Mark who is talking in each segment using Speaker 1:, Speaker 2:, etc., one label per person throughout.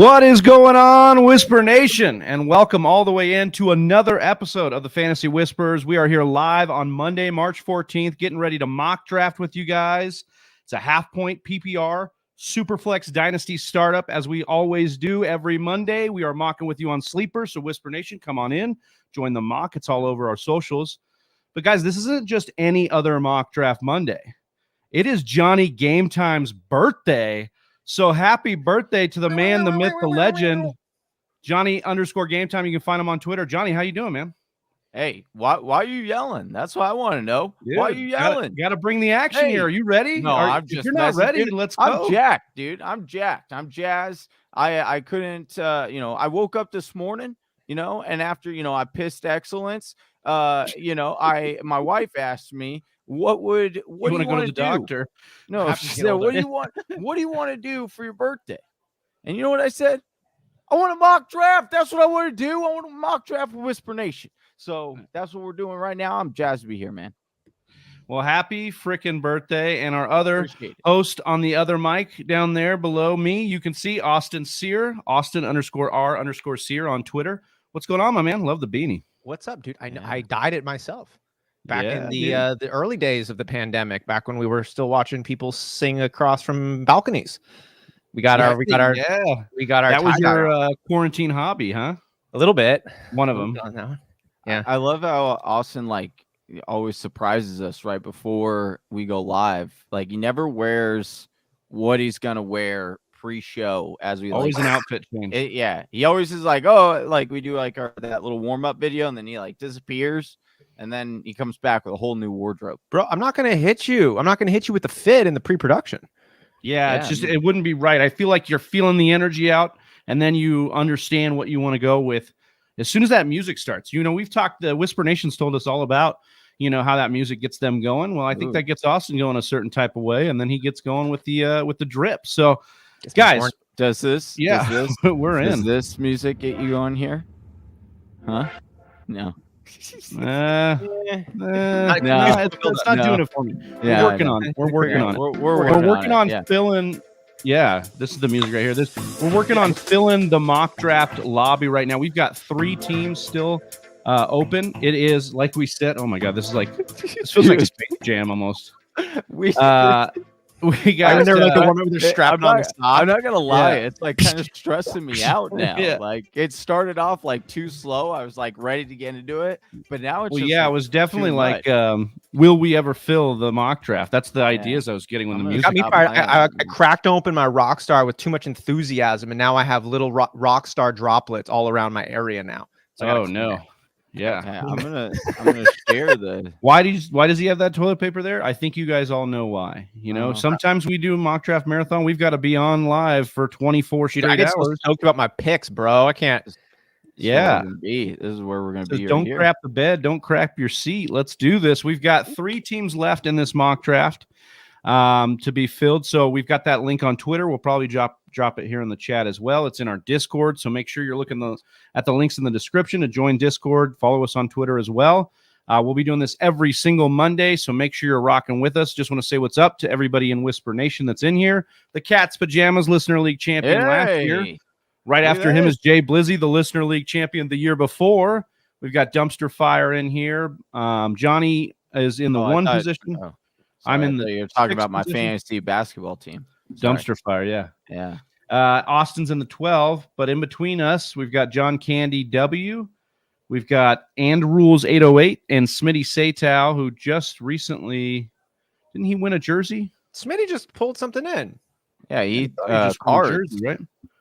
Speaker 1: What is going on, Whisper Nation? And welcome all the way into another episode of the Fantasy Whispers. We are here live on Monday, March 14th, getting ready to mock draft with you guys. It's a half-point PPR Superflex Dynasty startup, as we always do every Monday. We are mocking with you on Sleeper, so Whisper Nation, come on in, join the mock. It's all over our socials. But guys, this isn't just any other mock draft Monday. It is Johnny Game Time's birthday. So happy birthday to the man, the myth, the legend, Johnny _Game Time. You can find him on Twitter. Johnny, how you doing, man?
Speaker 2: Hey, why are you yelling? That's what I want to know.
Speaker 1: Dude,
Speaker 2: why are you yelling?
Speaker 1: Got to bring the action here. Are you ready?
Speaker 2: No,
Speaker 1: if you're not ready, let's go.
Speaker 2: I'm jacked, dude. I'm jacked. I'm jazzed. I couldn't, I woke up this morning, and after, I pissed excellence. My wife asked me, what do you want to go to the doctor? No, she said, what do you want to do for your birthday? And you know what I said? I want a mock draft. That's what I want to do. I want a mock draft with Whisper Nation. So that's what we're doing right now. I'm jazzed to be here, man.
Speaker 1: Well, happy freaking birthday. And our other host on the other mic down there below me, you can see Austin Sear, Austin_R_Sear on Twitter. What's going on, my man? Love the beanie.
Speaker 3: What's up, dude? I dyed it myself back in the early days of the pandemic, back when we were still watching people sing across from balconies. That was your
Speaker 1: quarantine hobby, huh?
Speaker 3: A little bit.
Speaker 1: One of them.
Speaker 2: Yeah. I love how Austin always surprises us right before we go live. He never wears what he's gonna wear pre-show as we
Speaker 1: always an outfit change.
Speaker 2: He always is we do that little warm-up video, and then he disappears, and then he comes back with a whole new wardrobe.
Speaker 3: Bro, I'm not gonna hit you. I'm not gonna hit you with the fit in the pre-production.
Speaker 1: It's just it wouldn't be right. I feel like you're feeling the energy out, and then you understand what you want to go with as soon as that music starts. We've talked. The Whisper Nation's told us all about how that music gets them going. Well, I think that gets Austin going a certain type of way, and then he gets going with the drip. So. Guys,
Speaker 2: does this
Speaker 1: we're in.
Speaker 2: Does this music get you on here? Huh? No.
Speaker 1: It's not doing it for me. We're working on it. We're working on filling. Yeah, this is the music right here. We're working on filling the mock draft lobby right now. We've got 3 teams still open. It is like we said. Oh my god, this feels like a Space Jam almost. We got
Speaker 3: the one over there strapping on the sock.
Speaker 2: I'm not gonna lie, it's kind of stressing me out now. It started off too slow. I was ready to get into it, but now it's
Speaker 1: it was definitely will we ever fill the mock draft? That's the ideas I was getting when the music.
Speaker 3: Got me fired. I cracked open my Rockstar with too much enthusiasm, and now I have little Rockstar droplets all around my area now.
Speaker 1: So no.
Speaker 2: Yeah, I'm gonna share the.
Speaker 1: Why does he have that toilet paper there? I think you guys all know why. Sometimes we do a mock draft marathon. We've got to be on live for 24 straight hours.
Speaker 3: I get so stoked about my picks, bro. I can't.
Speaker 1: Yeah,
Speaker 2: this is where we're gonna be.
Speaker 1: Don't crap the bed. Don't crap your seat. Let's do this. We've got 3 teams left in this mock draft to be filled. So we've got that link on Twitter. We'll probably drop it here in the chat as well. It's in our Discord, so make sure you're looking at the links in the description to join Discord. Follow us on Twitter as well. We'll be doing this every single Monday, so make sure you're rocking with us. Just want to say what's up to everybody in Whisper Nation that's in here. The Cats Pajamas Listener League champion last year. Right after him is Jay Blizzy, the Listener League champion the year before. We've got Dumpster Fire in here. Johnny is in the position. I'm in the.
Speaker 2: You're talking about my fantasy basketball team.
Speaker 1: Dumpster Fire,
Speaker 2: yeah.
Speaker 1: Austin's in the 12, but in between us, we've got John Candy W. We've got And Rules 808 and Smitty Satow, who just recently didn't he win a jersey?
Speaker 3: Smitty just pulled something in.
Speaker 2: Yeah, he cards,
Speaker 1: jersey, right?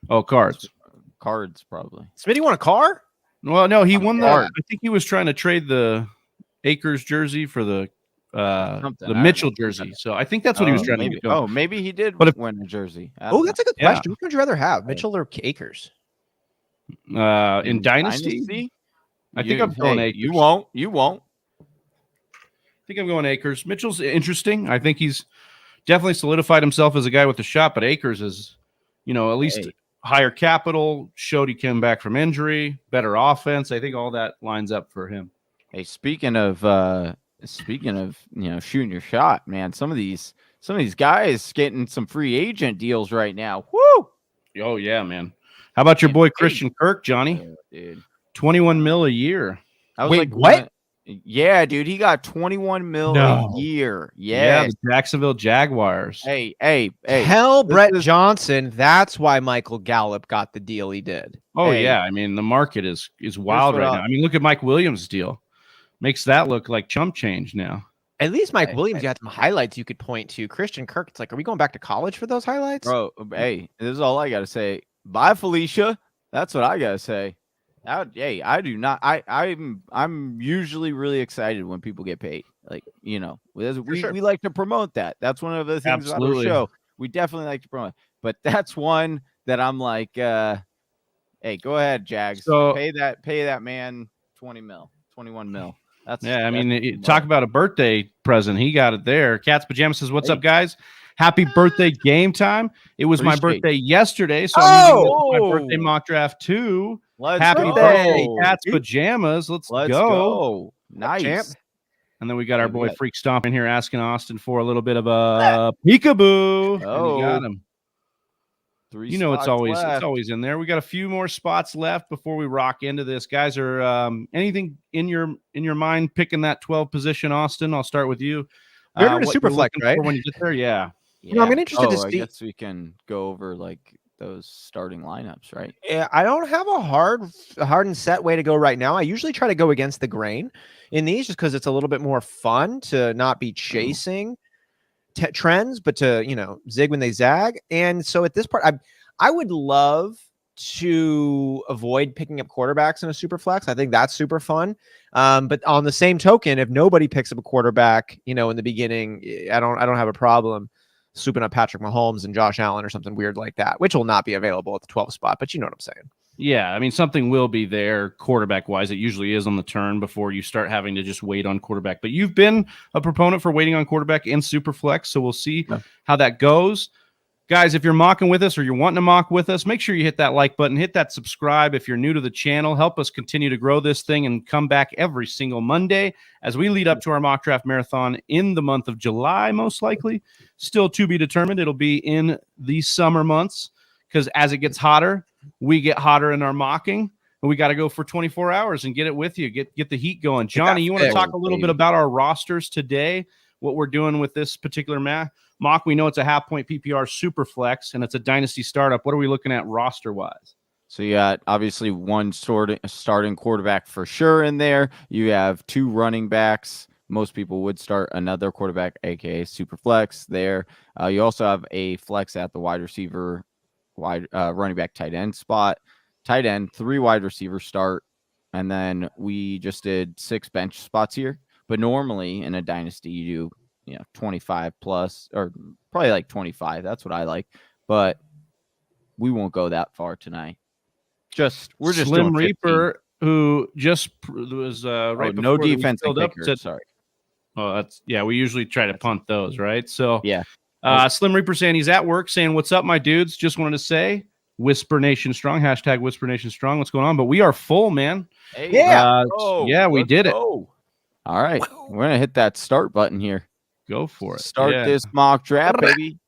Speaker 1: Oh, cards
Speaker 2: probably.
Speaker 3: Smitty won a car?
Speaker 1: Well, no, he won I think he was trying to trade the Akers jersey for the Mitchell jersey. So I think that's what he was trying to do.
Speaker 2: Oh, maybe he did win a jersey.
Speaker 3: That's a good question. Which would you rather have, Mitchell or Akers?
Speaker 1: In Dynasty? I think I'm going Akers.
Speaker 2: You won't.
Speaker 1: I think I'm going Akers. Mitchell's interesting. I think he's definitely solidified himself as a guy with a shot, but Akers is, at least higher capital, showed he came back from injury, better offense. I think all that lines up for him.
Speaker 2: Hey, speaking of shooting your shot, man, some of these guys getting some free agent deals right now. Woo!
Speaker 1: Oh yeah, man. How about your boy Christian Kirk, Johnny?
Speaker 2: Dude,
Speaker 1: 21 mil a year.
Speaker 2: I was
Speaker 3: Wait, what?
Speaker 2: Yeah, dude, he got 21 mil a year.
Speaker 1: Yeah, the Jacksonville Jaguars.
Speaker 2: Hey.
Speaker 3: Tell Brett Johnson that's why Michael Gallup got the deal he did.
Speaker 1: Oh, yeah. I mean, the market is wild right now. I mean, look at Mike Williams' deal. Makes that look like chump change now.
Speaker 3: At least Mike Williams, you had some highlights you could point to. Christian Kirk, it's like, are we going back to college for those highlights?
Speaker 2: Bro, hey, this is all I got to say. Bye, Felicia. That's what I got to say. I do not. I'm usually really excited when people get paid. Like, we like to promote that. That's one of the things about our show. We definitely like to promote. But that's one that I'm like, hey, go ahead, Jags. So pay that man 21 mil.
Speaker 1: Talk about a birthday present. He got it there. Cat's Pajamas says, "What's up, guys? Happy birthday game time. It was my birthday yesterday, so I'm using my birthday mock draft too. Happy birthday, Cat's Pajamas. Let's go.
Speaker 2: Nice.
Speaker 1: And then we got our boy Freak Stomp in here asking Austin for a little bit of a peekaboo. Oh, and he got him. It's always in there. We got a few more spots left before we rock into this. Guys, are anything in your mind picking that 12 position, Austin? I'll start with you.
Speaker 3: You're doing a Superflex, right?
Speaker 1: When you get there, yeah.
Speaker 3: I'm interested to see.
Speaker 2: I guess we can go over like those starting lineups, right?
Speaker 3: Yeah, I don't have a hard and set way to go right now. I usually try to go against the grain in these just because it's a little bit more fun to not be chasing trends, but to zig when they zag. And so at this part, I would love to avoid picking up quarterbacks in a super flex. I think that's super fun. But on the same token, if nobody picks up a quarterback, in the beginning, I don't have a problem swooping up Patrick Mahomes and Josh Allen or something weird like that, which will not be available at the 12 spot, but you know what I'm saying.
Speaker 1: Yeah, I mean, something will be there quarterback-wise. It usually is on the turn before you start having to just wait on quarterback. But you've been a proponent for waiting on quarterback in Superflex, so we'll see how that goes. Guys, if you're mocking with us or you're wanting to mock with us, make sure you hit that like button, hit that subscribe if you're new to the channel. Help us continue to grow this thing and come back every single Monday as we lead up to our mock draft marathon in the month of July, most likely. Still to be determined. It'll be in the summer months because as it gets hotter, we get hotter in our mocking. And we got to go for 24 hours and get it with you. Get the heat going. Johnny, you want to talk a little bit about our rosters today, what we're doing with this particular mock? We know it's a half-point PPR super flex, and it's a dynasty startup. What are we looking at roster-wise?
Speaker 2: So you got obviously one starting quarterback for sure in there. You have two running backs. Most people would start another quarterback, aka super flex there. You also have a flex at the wide receiver, running back, tight end spot. Tight end, 3 wide receivers start, and then we just did 6 bench spots here. But normally in a dynasty, you do 25 plus, or probably like 25. That's what I like. But we won't go that far tonight. We're just
Speaker 1: Slim Reaper, who just was right before
Speaker 2: no defense
Speaker 1: pickers. Sorry. Oh, we usually try to punt those, right? So
Speaker 2: yeah.
Speaker 1: Slim Reaper saying he's at work, saying, "What's up, my dudes? Just wanted to say, Whisper Nation Strong, hashtag Whisper Nation Strong. What's going on? But we are full, man.
Speaker 2: Hey,
Speaker 1: we did it.
Speaker 2: All right, we're gonna hit that start button here.
Speaker 1: Go for it.
Speaker 2: Start this mock draft, baby.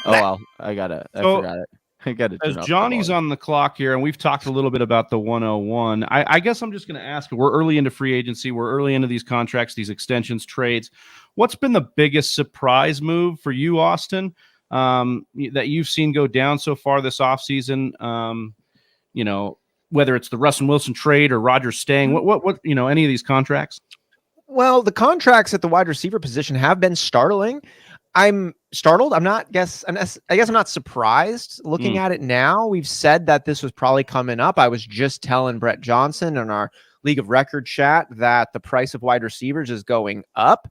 Speaker 2: Oh, I forgot it. I got it.
Speaker 1: As Johnny's on the clock here, and we've talked a little bit about the 101. I guess I'm just going to ask. We're early into free agency. We're early into these contracts, these extensions, trades. What's been the biggest surprise move for you, Austin, that you've seen go down so far this offseason? Whether it's the Russell Wilson trade or Rodgers staying. What any of these contracts?
Speaker 3: Well, the contracts at the wide receiver position have been startling. I'm startled. I guess I'm not surprised looking at it now. We've said that this was probably coming up. I was just telling Brett Johnson in our League of Record chat that the price of wide receivers is going up.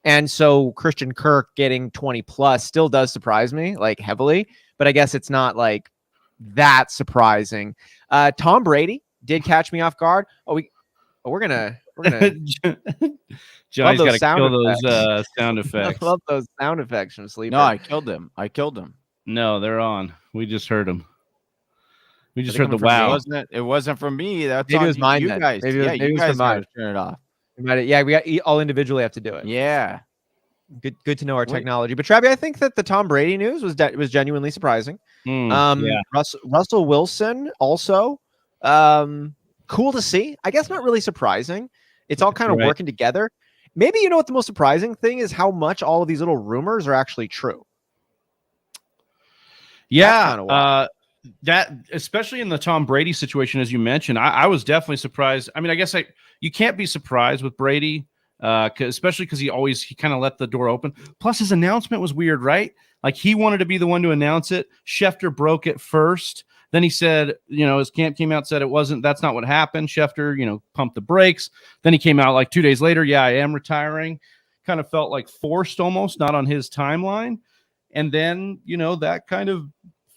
Speaker 3: And so Christian Kirk getting 20 plus still does surprise me, like heavily, but I guess it's not like that surprising. Tom Brady did catch me off guard. We're gonna
Speaker 1: Johnny's got to kill those sound effects.
Speaker 3: I love those sound effects from Sleeper.
Speaker 2: No, I killed him.
Speaker 1: No, they're on. We just heard them. We just heard the wow.
Speaker 2: It wasn't from me. That's
Speaker 3: maybe it was mine.
Speaker 2: You guys.
Speaker 3: Maybe you guys
Speaker 2: gotta turn it off.
Speaker 3: We all individually have to do it.
Speaker 2: Yeah.
Speaker 3: Good to know our technology. But Travi, I think that the Tom Brady news was genuinely surprising. Russell Wilson also cool to see. I guess not really surprising. It's all kind of working together. Maybe you know what the most surprising thing is, how much all of these little rumors are actually true.
Speaker 1: Yeah, that especially in the Tom Brady situation, as you mentioned, I was definitely surprised. I mean, I guess you can't be surprised with Brady, especially because he kind of let the door open. Plus, his announcement was weird, right? Like, he wanted to be the one to announce it. Schefter broke it first. Then he said, his camp came out, said that's not what happened. Schefter, pumped the brakes. Then he came out like 2 days later. Yeah, I am retiring. Kind of felt like forced almost, not on his timeline. And then, that kind of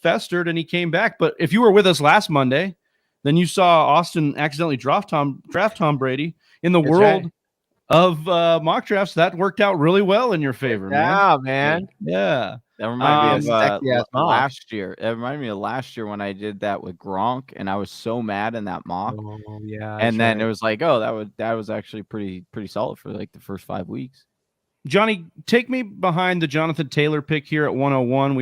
Speaker 1: festered and he came back. But if you were with us last Monday, then you saw Austin accidentally draft Tom Brady in the world of mock drafts. That worked out really well in your favor,
Speaker 3: man.
Speaker 1: Yeah.
Speaker 2: That reminded me of last year. It reminded me of last year when I did that with Gronk, and I was so mad in that mock.
Speaker 3: Oh, yeah.
Speaker 2: And then it was like, that was actually pretty solid for like the first 5 weeks.
Speaker 1: Johnny, take me behind the Jonathan Taylor pick here at 101.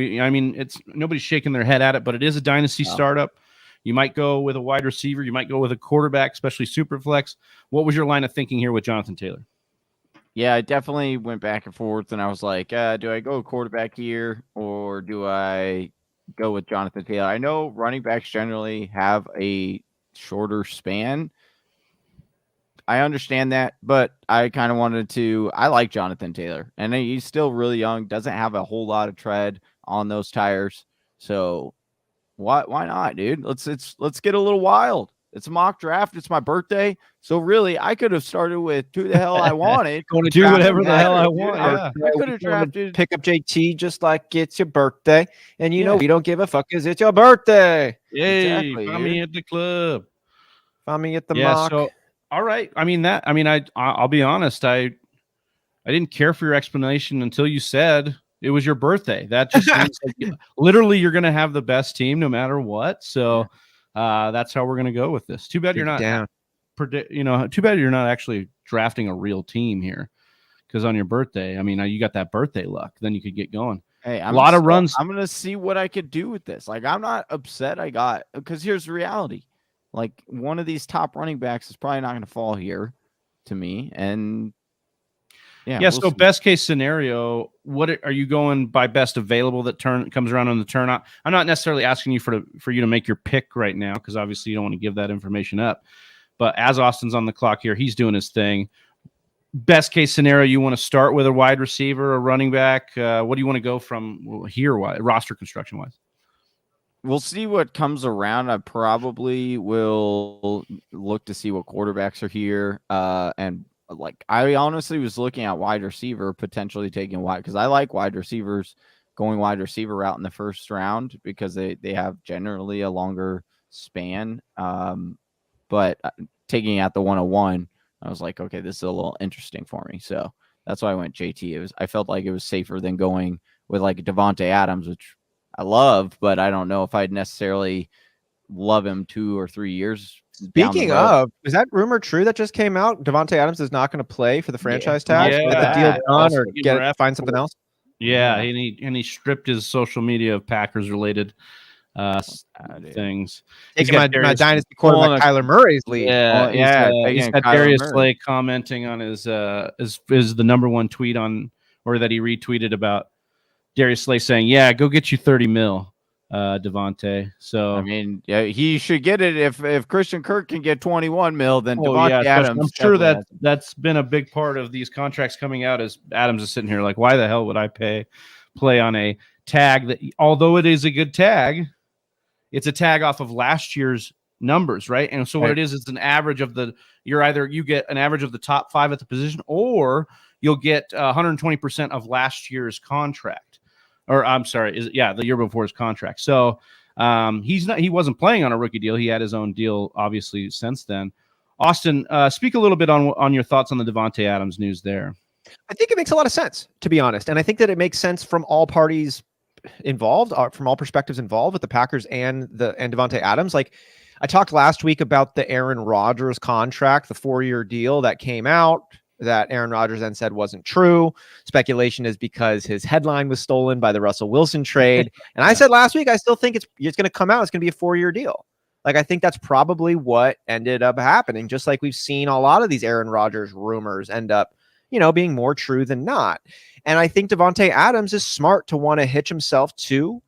Speaker 1: It's nobody's shaking their head at it, but it is a dynasty startup. You might go with a wide receiver. You might go with a quarterback, especially Superflex. What was your line of thinking here with Jonathan Taylor?
Speaker 2: Yeah, I definitely went back and forth, and I was like, do I go quarterback here or do I go with Jonathan Taylor? I know running backs generally have a shorter span. I understand that, but I kind of I like Jonathan Taylor, and he's still really young, doesn't have a whole lot of tread on those tires. So why not, dude? Let's get a little wild. It's a mock draft. It's my birthday. So really, I could have started with who the hell I wanted.
Speaker 3: Going to do whatever the hell I want.
Speaker 2: Yeah. I could have drafted.
Speaker 3: Pick up JT just like it's your birthday. And we don't give a fuck because it's your birthday.
Speaker 1: Yay, exactly, find me at the club.
Speaker 3: Find me at the mock.
Speaker 1: So, all right. I'll be honest. I didn't care for your explanation until you said it was your birthday. That just means like, literally you're going to have the best team no matter what. So that's how we're going to go with this. Too bad you're not
Speaker 3: down.
Speaker 1: Too bad you're not actually drafting a real team here, because on your birthday, you got that birthday luck. Then you could get going.
Speaker 2: Hey,
Speaker 1: a lot of runs.
Speaker 2: I'm going to see what I could do with this. Like, I'm not upset because here's the reality. Like, one of these top running backs is probably not going to fall here to me. And
Speaker 1: so see. Best case scenario, what are you going by best available that comes around on the turn? I'm not necessarily asking you for you to make your pick right now, because obviously you don't want to give that information up. But as Austin's on the clock here, he's doing his thing. Best case scenario, you want to start with a wide receiver, a running back. What do you want to go from here, roster construction wise?
Speaker 2: We'll see what comes around. I probably will look to see what quarterbacks are here. And like, I honestly was looking at wide receiver, potentially taking wide, because I like wide receivers, going wide receiver route in the first round, because they have generally a longer span. But taking out the 101, I was like, okay, this is a little interesting for me. So that's why I went JT. I felt like it was safer than going with like Davante Adams, which I love, but I don't know if I'd necessarily love him 2 or 3 years.
Speaker 3: Speaking of, is that rumor true that just came out? Davante Adams is not going to play for the franchise tag. Get the deal done or find something else.
Speaker 1: Yeah, and he stripped his social media of Packers related things.
Speaker 3: Taking my dynasty quarterback Kyler Murray's lead.
Speaker 1: He's got Darius Slay commenting on his is the number one tweet on, or that he retweeted about Darius Slay saying, "Yeah, go get you 30 mil, Davante." So
Speaker 2: he should get it if Christian Kirk can get 21 mil, then Davante Adams.
Speaker 1: I'm sure that's been a big part of these contracts coming out. As Adams is sitting here like, why the hell would I play on a tag that, although it is a good tag, it's a tag off of last year's numbers, right? And so what it is an average of you get an average of the top 5 at the position, or you'll get 120% of last year's contract. Or I'm sorry, the year before his contract. So he wasn't playing on a rookie deal. He had his own deal, obviously, since then. Austin, speak a little bit on your thoughts on the Davante Adams news there.
Speaker 3: I think it makes a lot of sense, to be honest. And I think that it makes sense from all parties involved, from all perspectives involved, with the Packers and Davante Adams. Like, I talked last week about the Aaron Rodgers contract, the 4-year deal that came out. that Aaron Rodgers then said wasn't true. Speculation is because his headline was stolen by the Russell Wilson trade. And I said last week, I still think it's going to come out. It's going to be a 4-year deal. Like, I think that's probably what ended up happening. Just like we've seen a lot of these Aaron Rodgers rumors end up, being more true than not. And I think Davante Adams is smart to want to hitch himself to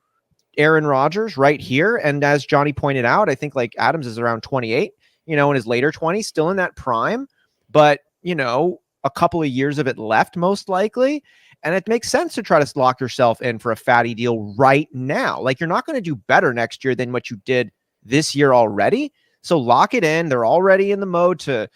Speaker 3: Aaron Rodgers right here. And as Johnny pointed out, I think like Adams is around 28, in his later 20s, still in that prime, but, a couple of years of it left most likely. And it makes sense to try to lock yourself in for a fatty deal right now. Like, you're not going to do better next year than what you did this year already. So lock it in. They're already in the mode to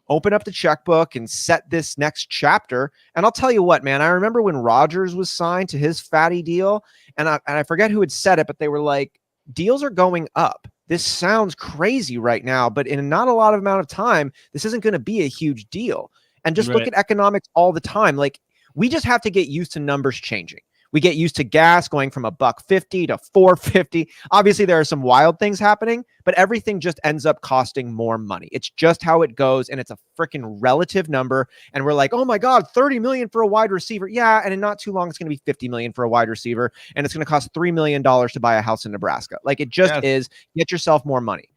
Speaker 3: open up the checkbook and set this next chapter. And I'll tell you what, man, I remember when Rodgers was signed to his fatty deal, and I forget who had said it, but they were like, deals are going up. This sounds crazy right now, but in not a lot of amount of time, this isn't going to be a huge deal. And just look at economics all the time. Like, we just have to get used to numbers changing. We get used to gas going from $1.50 to $4.50. Obviously, there are some wild things happening, but everything just ends up costing more money. It's just how it goes, and it's a freaking relative number. And we're like, oh my God, $30 million for a wide receiver. Yeah, and in not too long, it's going to be $50 million for a wide receiver, and it's going to cost $3 million to buy a house in Nebraska. Like, it just is. Get yourself more money.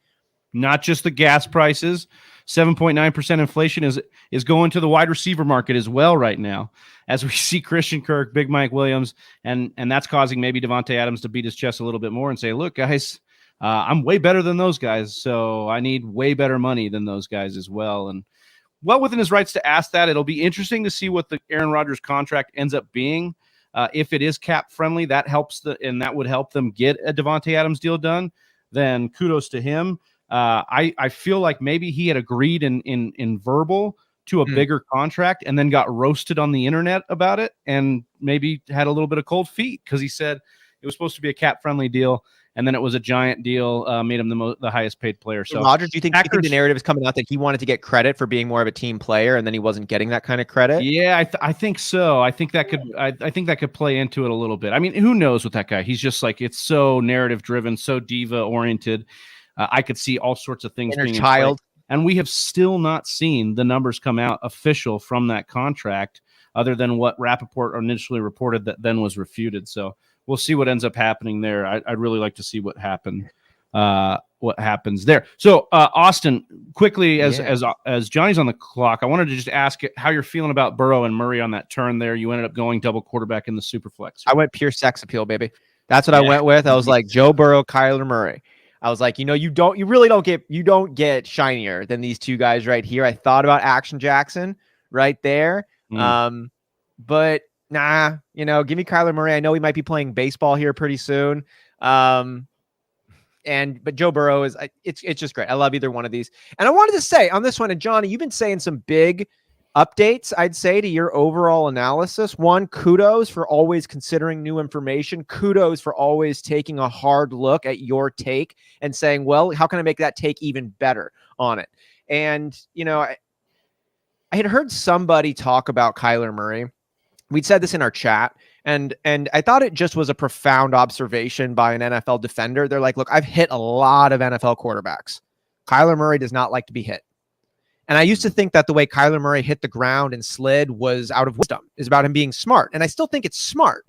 Speaker 1: Not just the gas prices. 7.9% inflation is going to the wide receiver market as well right now, as we see Christian Kirk, Big Mike Williams, and that's causing maybe Davante Adams to beat his chest a little bit more and say, look, guys, I'm way better than those guys, so I need way better money than those guys as well. And well within his rights to ask that. It'll be interesting to see what the Aaron Rodgers contract ends up being. If it is cap friendly, that helps and that would help them get a Davante Adams deal done. Then kudos to him. I feel like maybe he had agreed in verbal to a bigger contract and then got roasted on the internet about it, and maybe had a little bit of cold feet because he said it was supposed to be a cap friendly deal, and then it was a giant deal, made him the highest paid player. So
Speaker 3: Rodgers, do you think the narrative is coming out that he wanted to get credit for being more of a team player, and then he wasn't getting that kind of credit?
Speaker 1: Yeah, I think so. I think that could play into it a little bit. I mean, who knows with that guy? He's just like, it's so narrative driven, so diva oriented. I could see all sorts of things being child. And we have still not seen the numbers come out official from that contract, other than what Rappaport initially reported that then was refuted. So we'll see what ends up happening there. I'd really like to see what happens there. So Austin, quickly, as Johnny's on the clock, I wanted to just ask how you're feeling about Burrow and Murray on that turn there. You ended up going double quarterback in the Superflex.
Speaker 3: I went pure sex appeal, baby. That's what I went with. I was like, Joe Burrow, Kyler Murray. I was like, you don't get shinier than these two guys right here. I thought about Action Jackson right there. But nah, give me Kyler Murray. I know he might be playing baseball here pretty soon. But Joe Burrow it's just great. I love either one of these. And I wanted to say on this one, and Johnny, you've been saying some big updates, I'd say, to your overall analysis. One, kudos for always considering new information. Kudos for always taking a hard look at your take and saying, well, how can I make that take even better on it? And, I had heard somebody talk about Kyler Murray. We'd said this in our chat, and I thought it just was a profound observation by an NFL defender. They're like, look, I've hit a lot of NFL quarterbacks. Kyler Murray does not like to be hit. And I used to think that the way Kyler Murray hit the ground and slid was out of wisdom, is about him being smart. And I still think it's smart.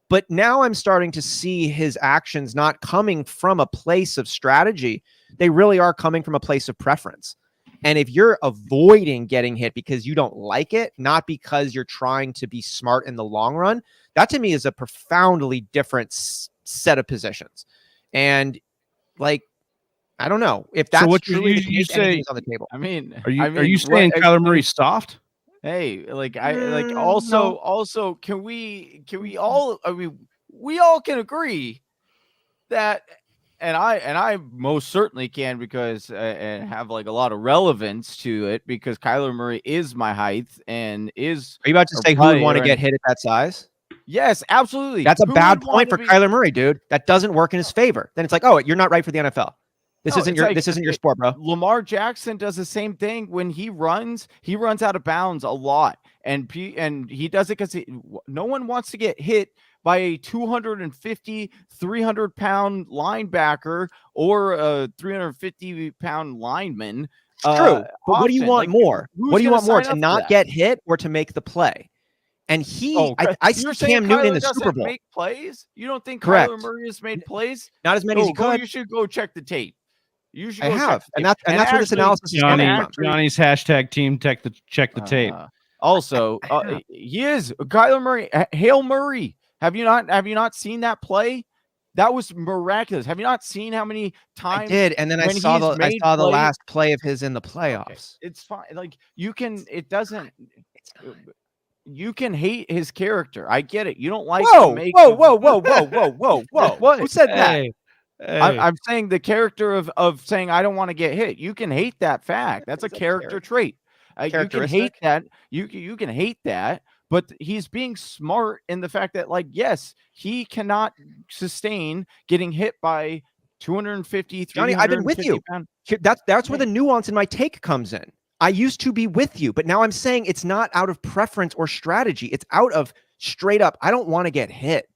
Speaker 3: But now I'm starting to see his actions not coming from a place of strategy. They really are coming from a place of preference. And if you're avoiding getting hit because you don't like it, not because you're trying to be smart in the long run, that to me is a profoundly different set of positions. And I don't know if that's
Speaker 1: what
Speaker 3: truly
Speaker 1: you say
Speaker 3: on the table.
Speaker 2: I mean,
Speaker 1: are you saying Kyler Murray's soft?
Speaker 2: Hey, also, can we all? I mean, we all can agree that, and I most certainly can, because and have a lot of relevance to it, because Kyler Murray is my height and is.
Speaker 3: Are you about to say who would want to get hit at that size?
Speaker 2: Yes, absolutely.
Speaker 3: That's a bad point for Kyler Murray, dude. That doesn't work in his favor. Then it's like, oh, you're not right for the NFL. This isn't your sport, bro.
Speaker 2: Lamar Jackson does the same thing when he runs. He runs out of bounds a lot, and he does it because no one wants to get hit by a 250, 300-pound linebacker or a 350-pound lineman
Speaker 3: True. But what do you want more? What do you want more, to not get hit or to make the play? And I see Cam Newton in the Super Bowl.
Speaker 2: Make plays? You don't think
Speaker 3: Correct.
Speaker 2: Kyler Murray has made plays?
Speaker 3: Not as many as he could.
Speaker 2: You should go check the tape. You should.
Speaker 3: I have, and that's where this analysis is coming from.
Speaker 1: Johnny's hashtag team check the tape.
Speaker 2: Also, he is Kyler Murray. Hail Murray. Have you not seen that play? That was miraculous. Have you not seen how many times?
Speaker 3: I did, and then I saw the last play of his in the playoffs. Okay.
Speaker 2: It's fine. Like you can hate his character. I get it. You don't like.
Speaker 3: Whoa! What? Who said that?
Speaker 1: Hey.
Speaker 2: I'm saying the character of saying I don't want to get hit. You can hate that fact. That's a character trait. You can hate that. You can hate that. But he's being smart in the fact that, like, yes, he cannot sustain getting hit by 250, 350
Speaker 3: Johnny, I've been with you. That's where the nuance in my take comes in. I used to be with you, but now I'm saying it's not out of preference or strategy. It's out of straight up, I don't want to get hit.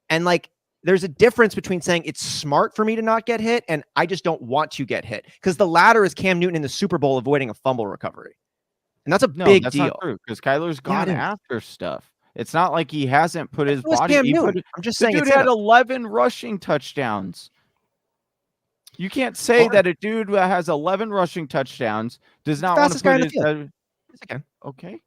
Speaker 3: And like, there's a difference between saying it's smart for me to not get hit and I just don't want to get hit. Because the latter is Cam Newton in the Super Bowl avoiding a fumble recovery. And that's a big deal.
Speaker 2: Not true, because Kyler's gone after stuff. It's not like he hasn't put his body.
Speaker 3: I'm just saying,
Speaker 2: the dude had 11 rushing touchdowns. You can't say that a dude who has 11 rushing touchdowns does not want to put his. Okay.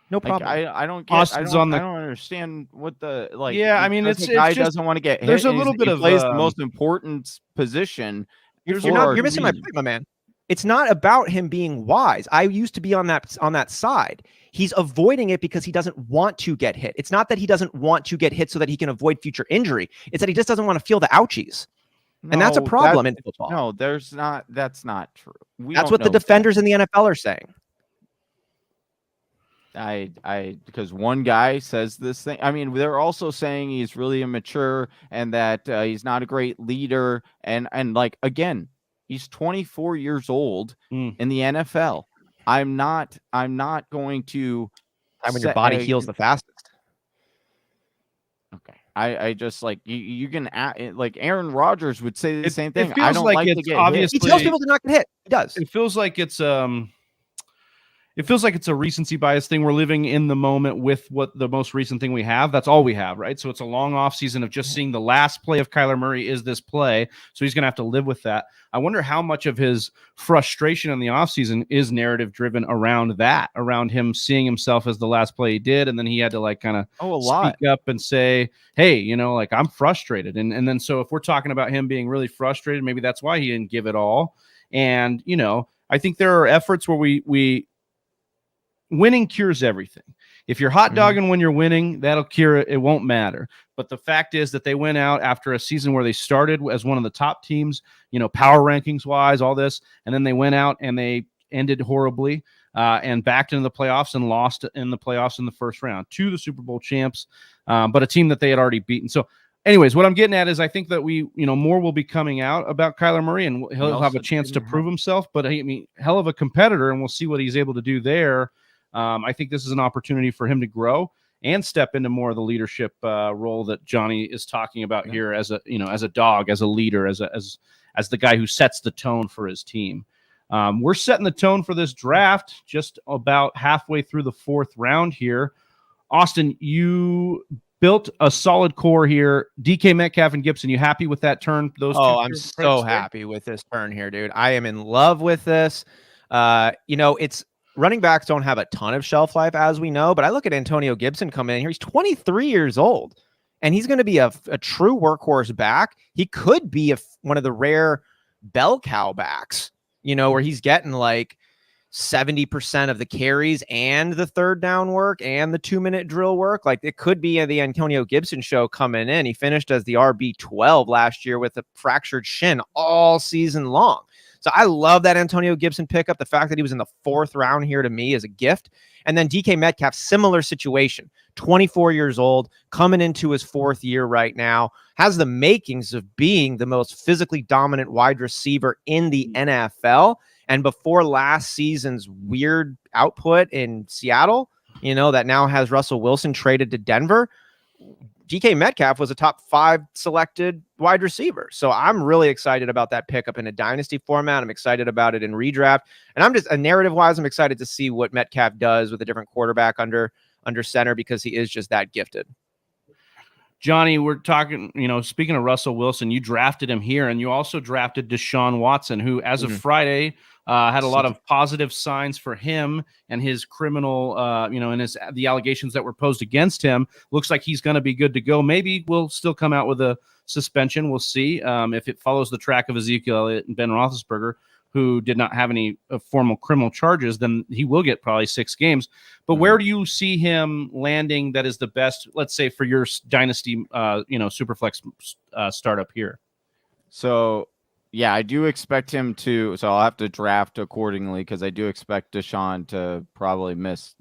Speaker 3: No problem.
Speaker 2: I don't get. I don't understand what the like.
Speaker 1: Yeah, I mean, it's
Speaker 2: guy
Speaker 1: just,
Speaker 2: doesn't want to get hit.
Speaker 1: There's a little bit of
Speaker 2: plays the most important position.
Speaker 3: You're missing my point, my man. It's not about him being wise. I used to be on that side. He's avoiding it because he doesn't want to get hit. It's not that he doesn't want to get hit so that he can avoid future injury. It's that he just doesn't want to feel the ouchies. And that's a problem in football.
Speaker 2: No, that's not true.
Speaker 3: That's what the defenders in the NFL are saying.
Speaker 2: Because one guy says this thing. I mean, they're also saying he's really immature and that he's not a great leader. And like, again, he's 24 years old in the NFL. I'm not going to.
Speaker 3: When your body heals the fastest.
Speaker 2: Okay. I just like you can like Aaron Rodgers would say the same thing.
Speaker 1: I don't like to get obviously
Speaker 3: hit. He tells people to not get hit. He does.
Speaker 1: It feels like it's a recency bias thing. We're living in the moment with what the most recent thing we have. That's all we have, right? So it's a long off season of just seeing the last play of Kyler Murray is this play. So he's going to have to live with that. I wonder how much of his frustration in the off season is narrative driven around that, around him seeing himself as the last play he did. And then he had to like kind of speak up and say, hey, like I'm frustrated. And then, so if we're talking about him being really frustrated, maybe that's why he didn't give it all. And, I think there are efforts where we winning cures everything. If you're hot dogging when you're winning, that'll cure it. It won't matter. But the fact is that they went out after a season where they started as one of the top teams, power rankings wise, all this. And then they went out and they ended horribly and backed into the playoffs and lost in the playoffs in the first round to the Super Bowl champs, but a team that they had already beaten. So anyways, what I'm getting at is I think that we, more will be coming out about Kyler Murray and he'll have a chance to prove himself, but I mean, hell of a competitor, and we'll see what he's able to do there. I think this is an opportunity for him to grow and step into more of the leadership role that Johnny is talking about here as a dog, as a leader, as the guy who sets the tone for his team. We're setting the tone for this draft just about halfway through the fourth round here. Austin, you built a solid core here. DK Metcalf and Gibson, you happy with that turn?
Speaker 3: I'm so happy with this turn here, dude. I am in love with this. It's running backs don't have a ton of shelf life, as we know, but I look at Antonio Gibson coming in here. He's 23 years old, and he's going to be a true workhorse back. He could be one of the rare bell cow backs, where he's getting like 70% of the carries and the third down work and the 2-minute drill work. Like, it could be the Antonio Gibson show coming in. He finished as the RB12 last year with a fractured shin all season long. So I love that Antonio Gibson pickup. The fact that he was in the fourth round here to me is a gift. And then DK Metcalf, similar situation, 24 years old, coming into his fourth year right now, has the makings of being the most physically dominant wide receiver in the NFL. And before last season's weird output in Seattle, that now has Russell Wilson traded to Denver, DK Metcalf was a top 5 selected wide receiver. So I'm really excited about that pickup in a dynasty format. I'm excited about it in redraft. And I'm just narrative wise, I'm excited to see what Metcalf does with a different quarterback under center, because he is just that gifted.
Speaker 1: Johnny, we're talking, speaking of Russell Wilson, you drafted him here, and you also drafted Desean Watson, who, as of Friday, had a lot of positive signs for him and his criminal, and the allegations that were posed against him. Looks like he's going to be good to go. Maybe we'll still come out with a suspension. We'll see if it follows the track of Ezekiel Elliott and Ben Roethlisberger, who did not have any formal criminal charges. Then he will get probably 6 games. But where do you see him landing that is the best, let's say, for your dynasty, Superflex startup here?
Speaker 2: So, yeah, I do expect him to. So I'll have to draft accordingly, because I do expect Desean to probably miss,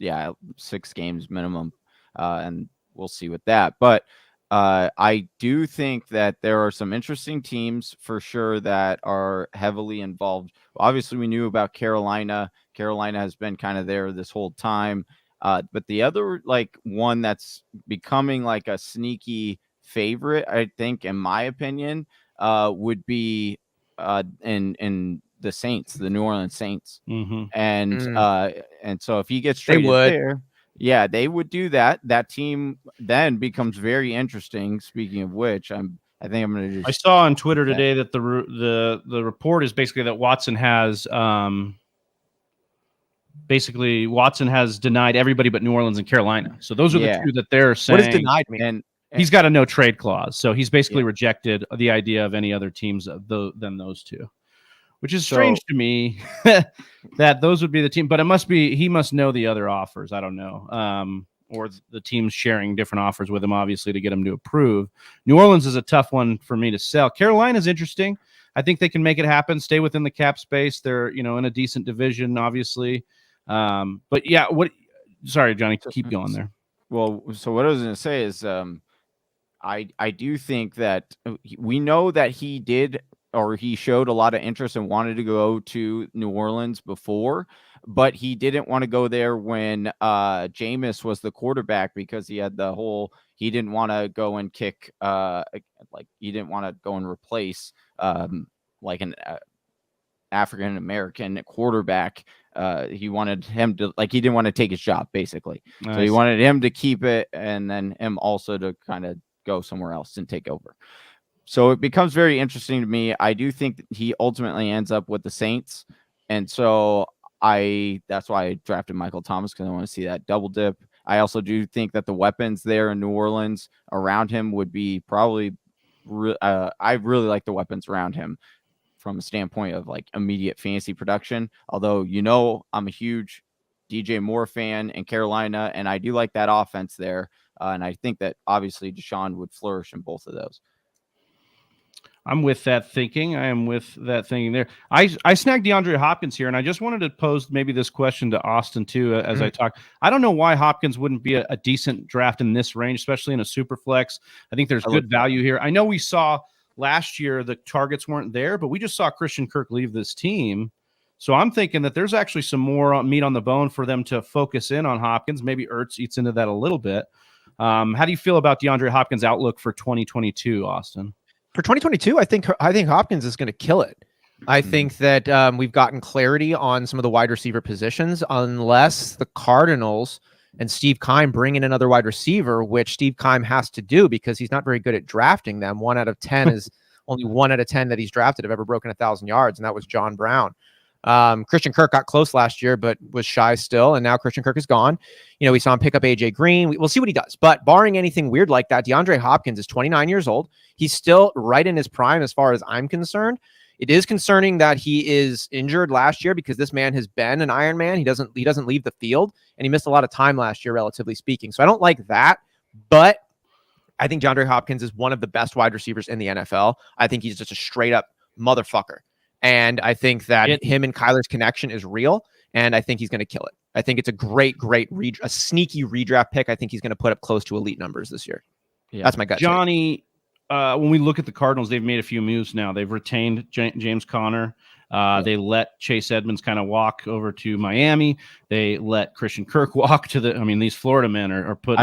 Speaker 2: 6 games minimum. And we'll see with that. But I do think that there are some interesting teams for sure that are heavily involved. Obviously, we knew about Carolina. Carolina has been kind of there this whole time. But the other one that's becoming like a sneaky favorite, I think, in my opinion, would be in the Saints, the New Orleans Saints. And so if he gets traded there. Yeah, they would do that. That team then becomes very interesting. Speaking of which, I think I'm going to just.
Speaker 1: I saw on Twitter today that the report is basically that Watson has denied everybody but New Orleans and Carolina. So those are the 2 that they're saying.
Speaker 3: What does denied mean?
Speaker 1: And he's got a no trade clause, so he's basically rejected the idea of any other teams than those 2. Which is strange to me that those would be the team, but he must know the other offers. I don't know. Or the teams sharing different offers with him, obviously, to get him to approve. New Orleans is a tough one for me to sell. Carolina's interesting. I think they can make it happen, stay within the cap space. They're, in a decent division, obviously. But yeah, sorry, Johnny, keep going there.
Speaker 2: Well, so what I was going to say is, I do think that we know that he showed a lot of interest and wanted to go to New Orleans before, but he didn't want to go there when Jameis was the quarterback, because he had he didn't want to go and kick, he didn't want to go and replace an African-American quarterback. He wanted him to, he didn't want to take his job, basically. Nice. So he wanted him to keep it, and then him also to kind of go somewhere else and take over. So it becomes very interesting to me. I do think that he ultimately ends up with the Saints. And so that's why I drafted Michael Thomas, because I want to see that double dip. I also do think that the weapons there in New Orleans around him would be probably I really like the weapons around him from a standpoint of immediate fantasy production. Although, I'm a huge DJ Moore fan in Carolina, and I do like that offense there. And I think that obviously Desean would flourish in both of those.
Speaker 1: I'm with that thinking. I am with that thinking there. I snagged DeAndre Hopkins here, and I just wanted to pose maybe this question to Austin too as I talk. I don't know why Hopkins wouldn't be a decent draft in this range, especially in a super flex. I think there's good value here. I know we saw last year the targets weren't there, but we just saw Christian Kirk leave this team. So I'm thinking that there's actually some more meat on the bone for them to focus in on Hopkins. Maybe Ertz eats into that a little bit. How do you feel about DeAndre Hopkins' outlook for 2022, Austin?
Speaker 3: For 2022, I think Hopkins is going to kill it. I think that we've gotten clarity on some of the wide receiver positions, unless the Cardinals and Steve Keim bring in another wide receiver, which Steve Keim has to do because he's not very good at drafting them. 1 out of 10 is only 1 out of 10 that he's drafted have ever broken 1,000 yards, and that was John Brown. Christian Kirk got close last year, but was shy still. And now Christian Kirk is gone. We saw him pick up AJ Green. We'll see what he does. But barring anything weird like that, DeAndre Hopkins is 29 years old. He's still right in his prime as far as I'm concerned. It is concerning that he is injured last year, because this man has been an Iron Man. He doesn't leave the field, and he missed a lot of time last year, relatively speaking. So I don't like that. But I think DeAndre Hopkins is one of the best wide receivers in the NFL. I think he's just a straight up motherfucker. And I think that him and Kyler's connection is real, and I think he's going to kill it. I think it's a great a sneaky redraft pick. I think he's going to put up close to elite numbers this year. Yeah. That's my gut.
Speaker 1: Johnny, when we look at the Cardinals, they've made a few moves now. They've retained James Conner. They let Chase Edmonds kind of walk over to Miami. They let Christian Kirk walk to these Florida men are putting.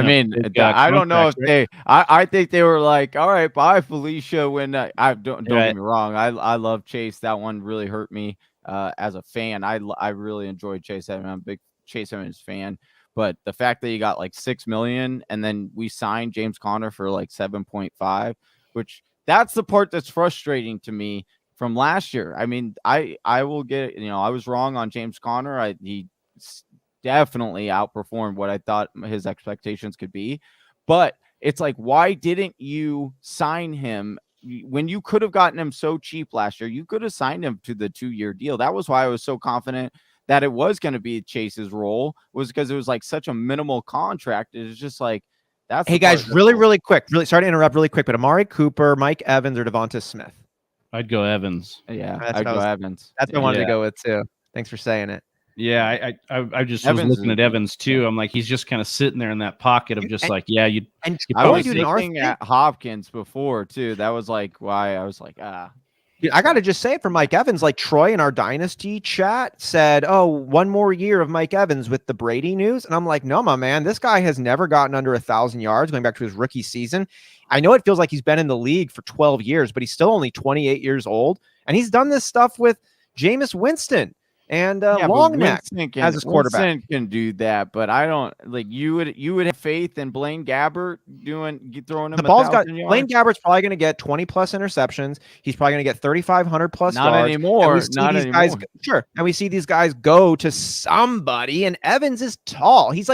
Speaker 2: I don't know if I think they were like, all right, bye, Felicia. When don't get me wrong, I love Chase. That one really hurt me as a fan. I really enjoyed Chase Edmonds. I'm a big Chase Edmonds fan. But the fact that he got like $6 million and then we signed James Conner for like 7.5, which that's the part that's frustrating to me from last year. I mean, I will get, I was wrong on James Conner. He definitely outperformed what I thought his expectations could be. But it's like, why didn't you sign him when you could have gotten him so cheap last year? You could have signed him to the 2-year deal. That was why I was so confident that it was going to be Chase's role, was because it was like such a minimal contract. It was just like, that's.
Speaker 3: Hey guys, really quick, sorry to interrupt really quick, but Amari Cooper, Mike Evans, or Devonta Smith?
Speaker 1: I'd go Evans.
Speaker 2: Yeah, I'd go Evans.
Speaker 3: That's what I wanted to go with too. Thanks for saying it.
Speaker 1: Yeah, I just was looking at Evans too. I'm like, he's just kind of sitting there in that pocket of just I
Speaker 2: was looking at Hopkins before too. That was like why I was like,
Speaker 3: Dude, I got to just say it for Mike Evans. Like Troy in our Dynasty chat said, oh, one more year of Mike Evans with the Brady news. And I'm like, no, my man, this guy has never gotten under 1,000 yards going back to his rookie season. I know it feels like he's been in the league for 12 years, but he's still only 28 years old. And he's done this stuff with Jameis Winston and Longneck as his quarterback.
Speaker 2: Winston can do that, but I don't like you would have faith in Blaine Gabbert throwing him
Speaker 3: the ball's got yards. Blaine Gabbert's probably going to get 20 plus interceptions. He's probably going to get 3,500 plus
Speaker 2: not
Speaker 3: yards.
Speaker 2: Anymore. Not anymore.
Speaker 3: Guys, sure. And we see these guys go to somebody, and Evans is tall. He's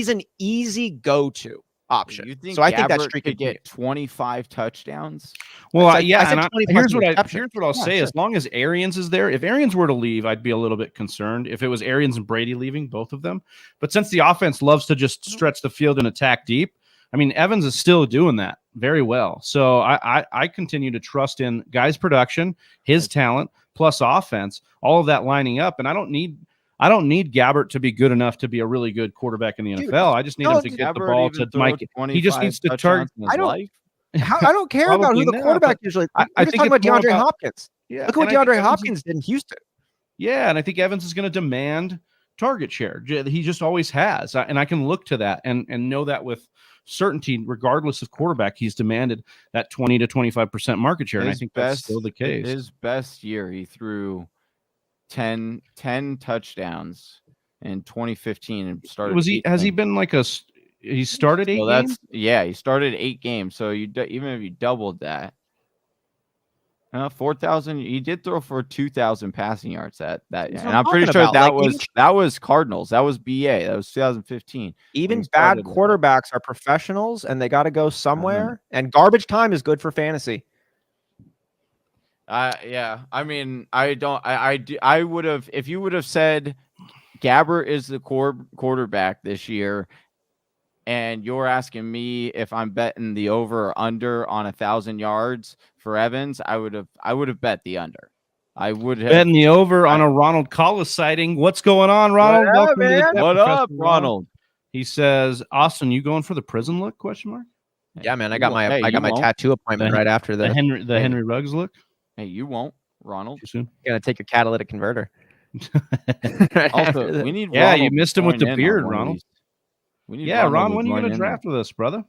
Speaker 3: an easy go-to option.
Speaker 2: You think
Speaker 3: so I think that streak
Speaker 2: could get 25 touchdowns?
Speaker 1: Well, here's what I'll say. As long as Arians is there, if Arians were to leave, I'd be a little bit concerned if it was Arians and Brady leaving, both of them. But since the offense loves to just stretch the field and attack deep, I mean, Evans is still doing that very well. So I continue to trust in guys' production, his talent, plus offense, all of that lining up. And I don't need Gabbert to be good enough to be a really good quarterback in the NFL. I just need him to get the ball to Mike. He just needs to target.
Speaker 3: I don't care about who the quarterback usually. I think talking about DeAndre Hopkins. Yeah, look at what DeAndre Hopkins did in Houston.
Speaker 1: Yeah, and I think Evans is going to demand target share. He just always has, and I can look to that and know that with certainty, regardless of quarterback, he's demanded that 20 to 25% market share, and I think that's still the case.
Speaker 2: His best year, he threw 10 touchdowns in 2015 and started.
Speaker 1: Has he been like he started 8 games?
Speaker 2: He started 8 games. So even if you doubled that, 4,000. He did throw for 2,000 passing yards that and I'm pretty sure that was Cardinals. That was BA. That was 2015.
Speaker 3: Even bad quarterbacks are professionals, and they got to go somewhere. And garbage time is good for fantasy.
Speaker 2: Yeah. I mean, I would have, if you would have said Gabbert is the quarterback this year, and you're asking me if I'm betting the over or under on 1,000 yards for Evans, I would have bet the under. I would have
Speaker 1: betting the over on a Ronald Collis sighting. What's going on, Ronald?
Speaker 2: What up, Ronald?
Speaker 1: He says, Austin, you going for the prison look? Question mark.
Speaker 3: Yeah, man. I got my tattoo appointment right after the
Speaker 1: Henry Ruggs look.
Speaker 2: Hey, you won't, Ronald.
Speaker 1: Too soon.
Speaker 3: You're gonna take your catalytic converter.
Speaker 2: Also, we need.
Speaker 1: Yeah, Ronald, you missed him with the beard, Ronald. Ron, when are you gonna draft with us, brother?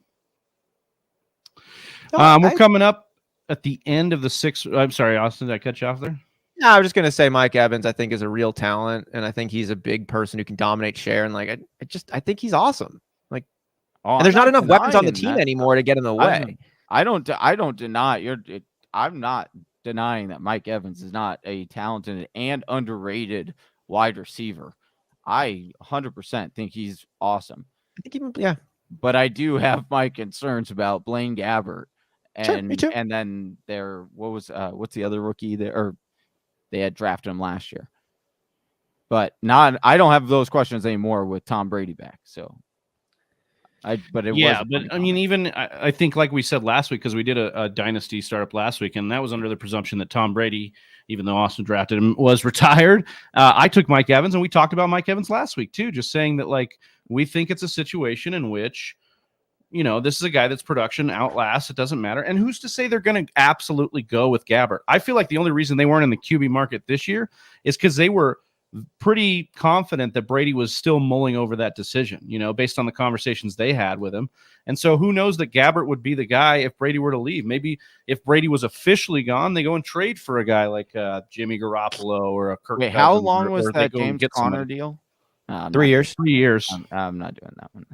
Speaker 1: We're coming up at the end of the 6th. I'm sorry, Austin. Did I cut you off there?
Speaker 3: No, I was just gonna say Mike Evans. I think is a real talent, and I think he's a big person who can dominate share. And like, I think he's awesome. Like, and there's not enough weapons on the team anymore to get in the way.
Speaker 2: I don't deny I'm not denying that Mike Evans is not a talented and underrated wide receiver. I 100% think he's awesome.
Speaker 3: I think
Speaker 2: but I do have my concerns about Blaine Gabbert and then what's the other rookie there, or they had drafted him last year. But I don't have those questions anymore with Tom Brady back. So I mean, even I think like we said last week, because we did a Dynasty startup last week, and that was under the presumption that Tom Brady, even though Austin drafted him, was retired. I took Mike Evans, and we talked about Mike Evans last week too, just saying that like we think it's a situation in which
Speaker 1: this is a guy that's production outlasts. It doesn't matter. And who's to say they're going to absolutely go with Gabbert? I feel like the only reason they weren't in the QB market this year is because they were pretty confident that Brady was still mulling over that decision, based on the conversations they had with him. And so who knows that Gabbert would be the guy if Brady were to leave. Maybe if Brady was officially gone, they go and trade for a guy like Jimmy Garoppolo or a Kirk
Speaker 2: Wait,
Speaker 1: Cousins,
Speaker 2: how long was
Speaker 1: or they
Speaker 2: that
Speaker 1: go and
Speaker 2: James
Speaker 1: get
Speaker 2: Conner
Speaker 1: somebody.
Speaker 2: deal?
Speaker 3: 3 years.
Speaker 1: 3 years.
Speaker 2: I'm not doing that one.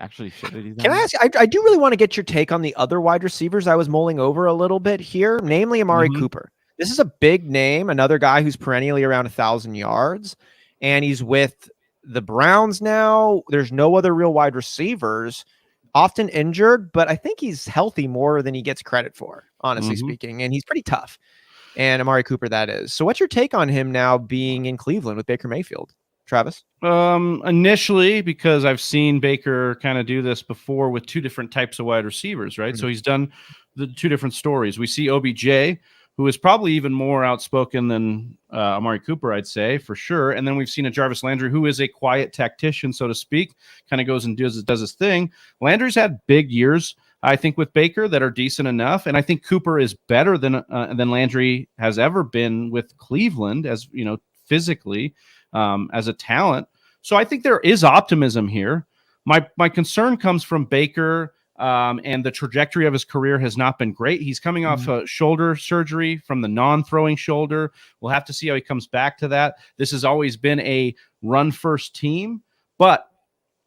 Speaker 2: Actually, should I do that?
Speaker 3: Can I ask? I do really want to get your take on the other wide receivers I was mulling over a little bit here, namely Amari Cooper. This is a big name, another guy who's perennially around 1,000 yards, and he's with the Browns now. There's no other real wide receivers, often injured, but I think he's healthy more than he gets credit for, honestly speaking, and he's pretty tough. And Amari Cooper, that is. So what's your take on him now being in Cleveland with Baker Mayfield? Travis?
Speaker 1: Initially, because I've seen Baker kind of do this before with two different types of wide receivers, right? So he's done the two different stories. We see OBJ, who is probably even more outspoken than Amari Cooper, I'd say, for sure. And then we've seen a Jarvis Landry, who is a quiet tactician, so to speak, kind of goes and does his thing. Landry's had big years, I think, with Baker that are decent enough. And I think Cooper is better than Landry has ever been with Cleveland, as physically, as a talent. So I think there is optimism here. My concern comes from Baker, and the trajectory of his career has not been great. He's coming off a shoulder surgery from the non-throwing shoulder. We'll have to see how he comes back to that. This has always been a run-first team, but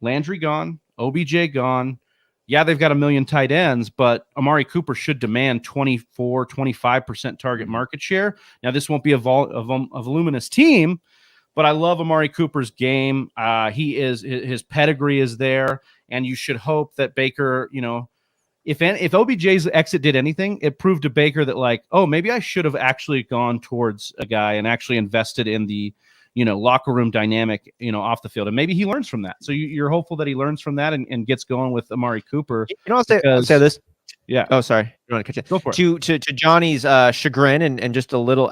Speaker 1: Landry gone, OBJ gone. Yeah, they've got a million tight ends, but Amari Cooper should demand 24, 25% target market share. Now, this won't be a voluminous team, but I love Amari Cooper's game. His pedigree is there, and you should hope that Baker, if OBJ's exit did anything, it proved to Baker that maybe I should have actually gone towards a guy and actually invested in the, locker room dynamic, off the field. And maybe he learns from that. So you're hopeful that he learns from that and gets going with Amari Cooper.
Speaker 3: I'll say this.
Speaker 1: Yeah.
Speaker 3: Oh, sorry. I want to catch it.
Speaker 1: Go for it.
Speaker 3: To Johnny's chagrin and just a little,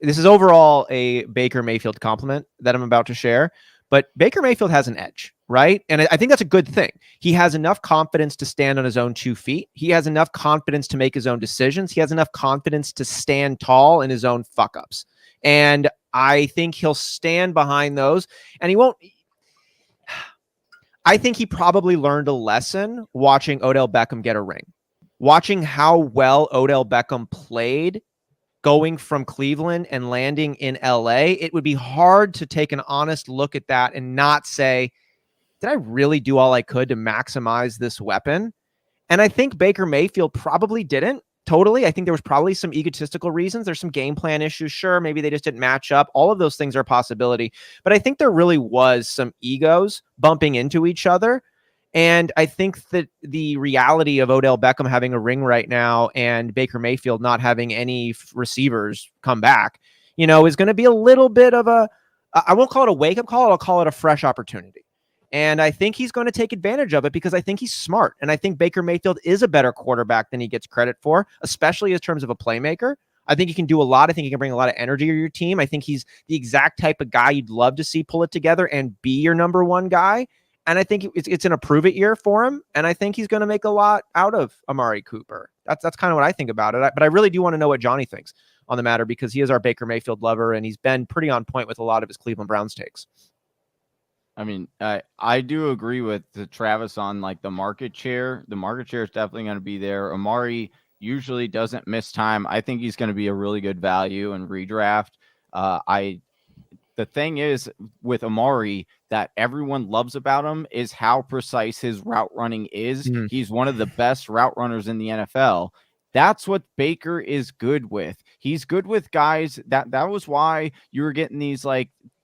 Speaker 3: this is overall a Baker Mayfield compliment that I'm about to share, but Baker Mayfield has an edge, right? And I think that's a good thing. He has enough confidence to stand on his own 2 feet. He has enough confidence to make his own decisions. He has enough confidence to stand tall in his own fuck-ups. And I think he'll stand behind those, and he won't. I think he probably learned a lesson watching Odell Beckham get a ring, watching how well Odell Beckham played going from Cleveland and landing in LA. It would be hard to take an honest look at that and not say, did I really do all I could to maximize this weapon? And I think Baker Mayfield probably didn't. Totally. I think there was probably some egotistical reasons. There's some game plan issues. Sure, maybe they just didn't match up. All of those things are a possibility. But I think there really was some egos bumping into each other. And I think that the reality of Odell Beckham having a ring right now and Baker Mayfield not having any receivers come back, is going to be a little bit of I won't call it a wake-up call. I'll call it a fresh opportunity. And I think he's going to take advantage of it because I think he's smart. And I think Baker Mayfield is a better quarterback than he gets credit for, especially in terms of a playmaker. I think he can do a lot. I think he can bring a lot of energy to your team. I think he's the exact type of guy you'd love to see pull it together and be your number one guy. And I think it's an approve it year for him. And I think he's going to make a lot out of Amari Cooper. That's kind of what I think about it. But I really do want to know what Johnny thinks on the matter because he is our Baker Mayfield lover and he's been pretty on point with a lot of his Cleveland Browns takes.
Speaker 2: I mean, I do agree with Travis on the market share. The market share is definitely going to be there. Amari usually doesn't miss time. I think he's going to be a really good value in redraft. The thing is with Amari that everyone loves about him is how precise his route running is. Mm-hmm. He's one of the best route runners in the NFL. That's what Baker is good with. He's good with guys that was why you were getting these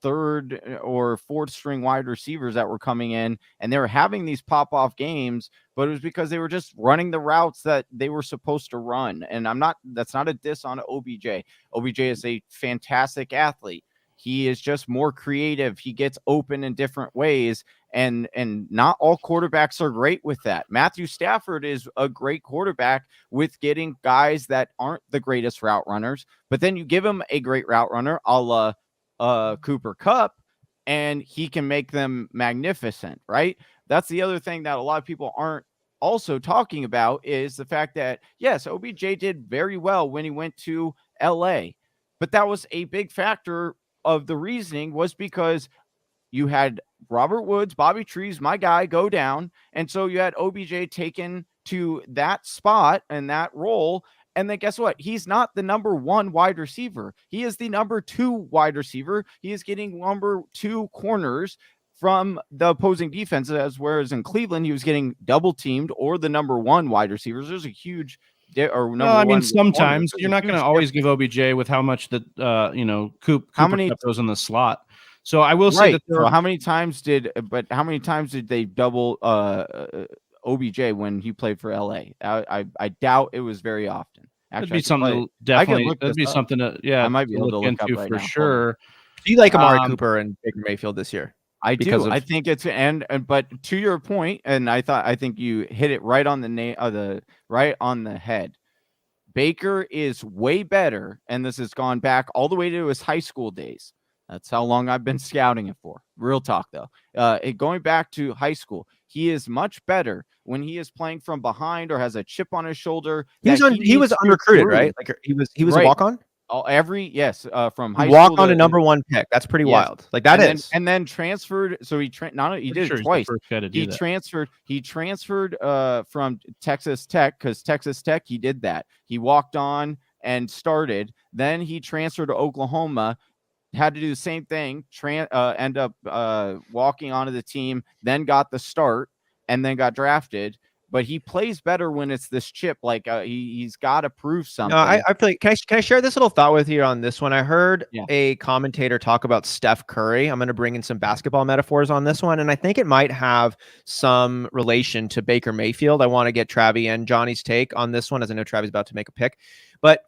Speaker 2: third or fourth string wide receivers that were coming in and they were having these pop off games, but it was because they were just running the routes that they were supposed to run. And that's not a diss on OBJ. OBJ is a fantastic athlete. He is just more creative. He gets open in different ways. And not all quarterbacks are great with that. Matthew Stafford is a great quarterback with getting guys that aren't the greatest route runners, but then you give him a great route runner, a la Cooper Kupp, and he can make them magnificent, right? That's the other thing that a lot of people aren't also talking about is the fact that, yes, OBJ did very well when he went to LA, but that was a big factor of the reasoning was because you had Robert Woods, Bobby Trees, my guy, go down. And so you had OBJ taken to that spot and that role. And then guess what? He's not the number 1 wide receiver. He is the number 2 wide receiver. He is getting number 2 corners from the opposing defenses, whereas in Cleveland, he was getting double teamed or the number 1 wide receivers. There's a huge
Speaker 1: sometimes you're not going to always give OBJ with how much that Cooper goes in the slot. So I will say that
Speaker 2: how many times did they double OBJ when he played for LA? I doubt it was very often. Actually,
Speaker 1: that'd be something I might be able to look into right for now. Sure.
Speaker 3: Do you like Amari Cooper and Baker Mayfield this year?
Speaker 2: I do. I think it's but to your point, and I think you hit it right on the head. Baker is way better, and this has gone back all the way to his high school days. That's how long I've been scouting it for. Real talk, though. Going back to high school, he is much better when he is playing from behind or has a chip on his shoulder.
Speaker 3: He was unrecruited, right? Like he was
Speaker 2: right.
Speaker 3: a walk-on.
Speaker 2: From high school.
Speaker 3: Walk on a number 1 pick. That's pretty wild. Like that
Speaker 2: and then transferred. So he did it twice. He transferred from Texas Tech because Texas Tech he did that. He walked on and started. Then he transferred to Oklahoma. Had to do the same thing, end up walking onto the team, then got the start, and then got drafted. But he plays better when it's this chip. Like he's got to prove something.
Speaker 3: No, can I share this little thought with you on this one? I heard a commentator talk about Steph Curry. I'm going to bring in some basketball metaphors on this one, and I think it might have some relation to Baker Mayfield. I want to get Travi and Johnny's take on this one, as I know Travi's about to make a pick. But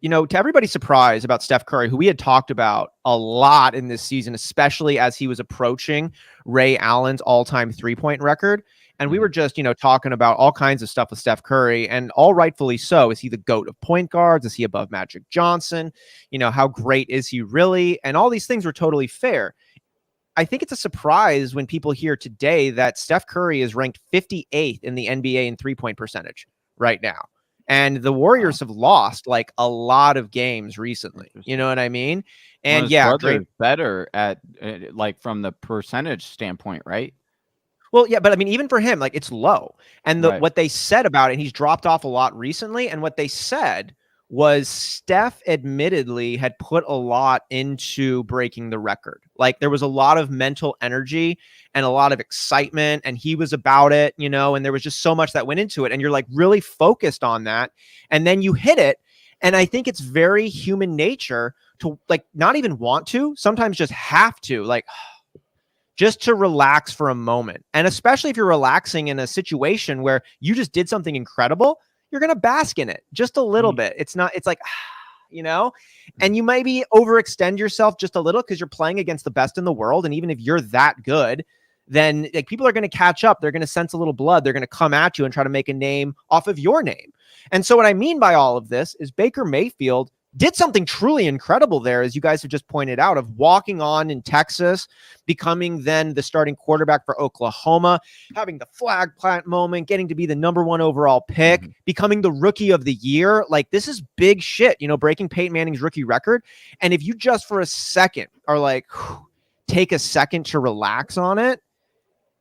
Speaker 3: to everybody's surprise about Steph Curry, who we had talked about a lot in this season, especially as he was approaching Ray Allen's all-time three-point record. And we were just, talking about all kinds of stuff with Steph Curry, and all rightfully so. Is he the GOAT of point guards? Is he above Magic Johnson? How great is he really? And all these things were totally fair. I think it's a surprise when people hear today that Steph Curry is ranked 58th in the NBA in three-point percentage right now. And the Warriors have lost like a lot of games recently. You know what I mean? And
Speaker 2: great. Better at from the percentage standpoint, right?
Speaker 3: Well, yeah, but I mean, even for him, like it's low. And what they said about it, and he's dropped off a lot recently. And what they said was Steph admittedly had put a lot into breaking the record. Like there was a lot of mental energy and a lot of excitement, and he was about it, and there was just so much that went into it. And you're like really focused on that. And then you hit it. And I think it's very human nature to like not even want to, sometimes just have to, like just to relax for a moment. And especially if you're relaxing in a situation where you just did something incredible, you're going to bask in it just a little bit. It's like, and you maybe overextend yourself just a little because you're playing against the best in the world. And even if you're that good, then like people are going to catch up. They're going to sense a little blood. They're going to come at you and try to make a name off of your name. And so what I mean by all of this is Baker Mayfield did something truly incredible there, as you guys have just pointed out, of walking on in Texas, becoming then the starting quarterback for Oklahoma, having the flag plant moment, getting to be the number 1 overall pick, becoming the rookie of the year. Like this is big shit, breaking Peyton Manning's rookie record. And if you just for a second are like, take a second to relax on it,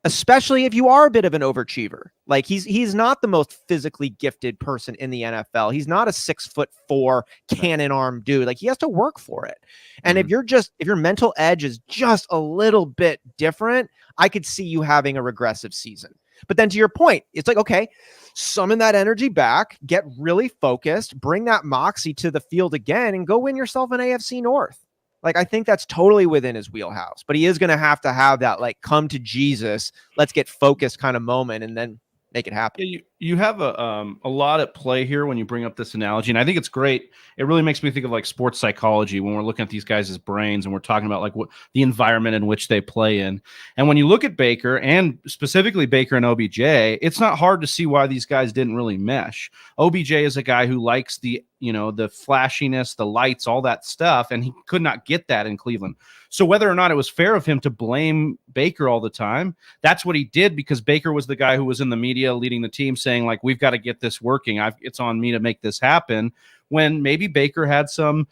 Speaker 3: especially if you are a bit of an overachiever. Like he's not the most physically gifted person in the NFL. He's not a 6'4" cannon arm dude. Like he has to work for it. And if your mental edge is just a little bit different, I could see you having a regressive season. But then to your point, it's like, okay, summon that energy back, get really focused, bring that moxie to the field again, and go win yourself an AFC North. Like, I think that's totally within his wheelhouse, but he is going to have that, like, come to Jesus, let's get focused kind of moment and then make it happen.
Speaker 1: Yeah, you have a lot at play here when you bring up this analogy, and I think it's great. It really makes me think of like sports psychology when we're looking at these guys' brains and we're talking about like what the environment in which they play in. And when you look at Baker, and specifically Baker and OBJ, it's not hard to see why these guys didn't really mesh. OBJ is a guy who likes the the flashiness, the lights, all that stuff, and he could not get that in Cleveland. So whether or not it was fair of him to blame Baker all the time, that's what he did, because Baker was the guy who was in the media leading the team saying, like, we've got to get this working. It's on me to make this happen, when maybe Baker had some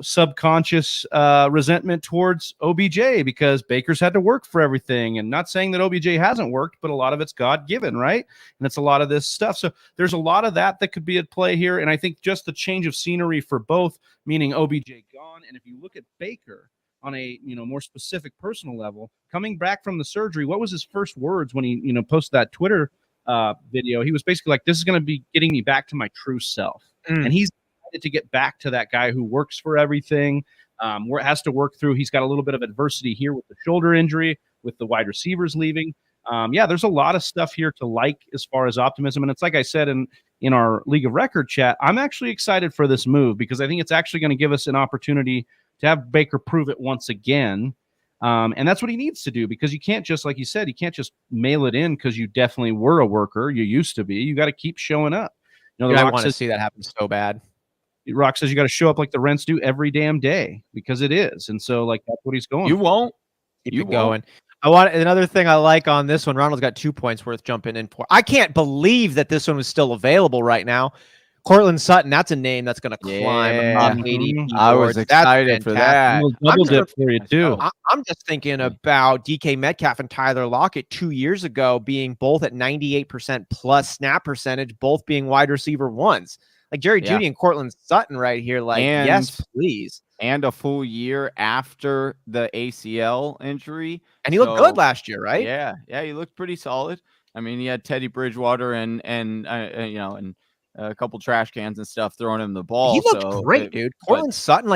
Speaker 1: subconscious resentment towards OBJ because Baker's had to work for everything. And not saying that OBJ hasn't worked, but a lot of it's God-given, right? And it's a lot of this stuff. So there's a lot of that could be at play here. And I think just the change of scenery for both, meaning OBJ gone. And if you look at Baker on a more specific personal level, coming back from the surgery, what was his first words when he posted that Twitter video? He was basically like, this is going to be getting me back to my true self. And he's to get back to that guy who works for everything, has to work through. He's got a little bit of adversity here with the shoulder injury, with the wide receivers leaving. There's a lot of stuff here to like as far as optimism. And it's like I said in our League of Record chat, I'm actually excited for this move because I think it's actually going to give us an opportunity to have Baker prove it once again. And that's what he needs to do, because you can't just, like you said, you can't just mail it in because you definitely were a worker. You used to be. You got to keep showing up.
Speaker 3: I want to see that happen so bad.
Speaker 1: Rock says you got to show up like the Rents do every damn day, because it is. And so, like, that's what he's going
Speaker 2: You
Speaker 1: for.
Speaker 2: won't.
Speaker 3: Keep it going. I want another thing I like on this one. Ronald's got 2 points worth jumping in for. I can't believe that this one was still available right now. Cortland Sutton, that's a name that's going to climb up 80.
Speaker 2: I was excited for that.
Speaker 1: Double dip for you too.
Speaker 3: I'm just thinking about DK Metcalf and Tyler Lockett 2 years ago being both at 98% plus snap percentage, both being wide receiver ones. Like Jerry Jeudy and Cortland Sutton right here. Like, yes, please.
Speaker 2: And a full year after the ACL injury.
Speaker 3: And he looked good last year, right?
Speaker 2: Yeah. Yeah. He looked pretty solid. I mean, he had Teddy Bridgewater and a couple trash cans and stuff throwing him the ball.
Speaker 3: He looked great, dude. Cortland Sutton,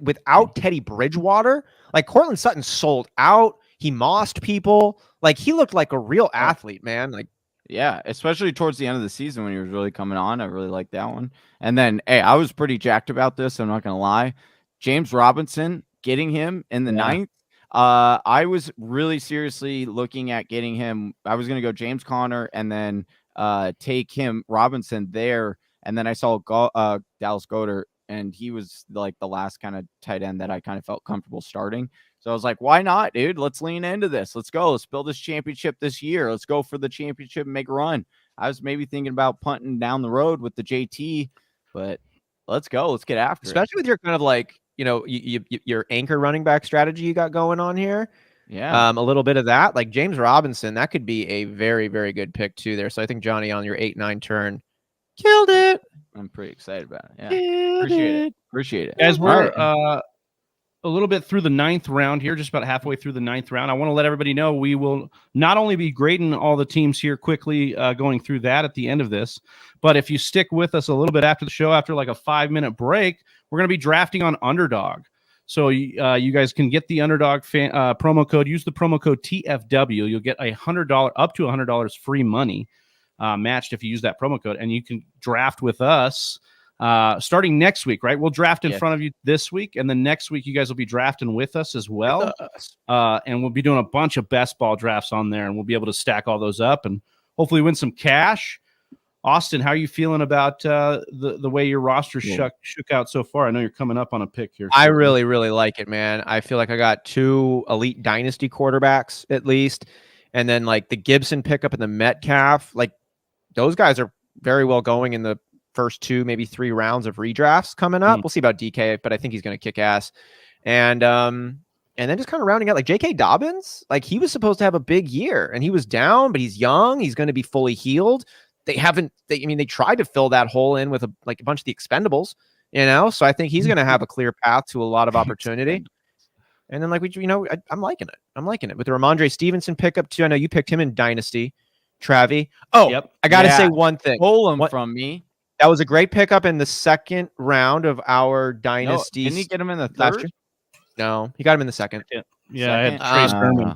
Speaker 3: without Teddy Bridgewater, like Cortland Sutton sold out. He mossed people. Like, he looked like a real athlete, man. Like,
Speaker 2: yeah, especially towards the end of the season when he was really coming on. I really liked that one. And then, I was pretty jacked about this. I'm not going to lie. James Robinson, getting him in the ninth. I was really seriously looking at getting him. I was going to go James Conner and then take him Robinson there. And then I saw Dallas Goedert, and he was like the last kind of tight end that I kind of felt comfortable starting. So I was like, why not, dude? Let's lean into this. Let's go. Let's build this championship this year. Let's go for the championship and make a run. I was maybe thinking about punting down the road with the JT, but let's go. Let's get after it.
Speaker 3: Especially with your kind of like, your anchor running back strategy you got going on here.
Speaker 2: Yeah.
Speaker 3: A little bit of that. Like James Robinson, that could be a very, very good pick too there. So I think Johnny on your 8-9 turn killed it.
Speaker 2: I'm pretty excited about it. Yeah. Appreciate it.
Speaker 1: Guys, we're a little bit through the 9th round here, just about halfway through the 9th round. I want to let everybody know we will not only be grading all the teams here quickly, going through that at the end of this, but if you stick with us a little bit after the show, after like a 5-minute break, we're going to be drafting on Underdog. So you guys can get the Underdog promo code. Use the promo code TFW. You'll get $100 up to $100 free money matched if you use that promo code, and you can draft with us. Starting next week, right? We'll draft in front of you this week, and then next week you guys will be drafting with us as well. And we'll be doing a bunch of best ball drafts on there, and we'll be able to stack all those up and hopefully win some cash. Austin, how are you feeling about the way your roster shook out so far? I know you're coming up on a pick here.
Speaker 3: I really, really like it, man. I feel like I got 2 elite dynasty quarterbacks at least, and then like the Gibson pickup and the Metcalf, like those guys are very well going in the first 2, maybe 3 rounds of redrafts coming up. We'll see about DK, but I think he's going to kick ass. And then just kind of rounding out like J.K. Dobbins, like he was supposed to have a big year and he was down, but he's young. He's going to be fully healed. They tried to fill that hole in with a bunch of the expendables, so I think he's going to have a clear path to a lot of opportunity. And then I'm liking it. I'm liking it with the Romandre Stevenson pickup too. I know you picked him in Dynasty, Travi. Oh, yep. I got to say one thing.
Speaker 2: Pull him from me.
Speaker 3: That was a great pickup in the 2nd round of our Dynasty.
Speaker 2: Didn't he get him in the 3rd?
Speaker 3: No, he got him in the 2nd.
Speaker 1: Yeah, I had Trace Berman.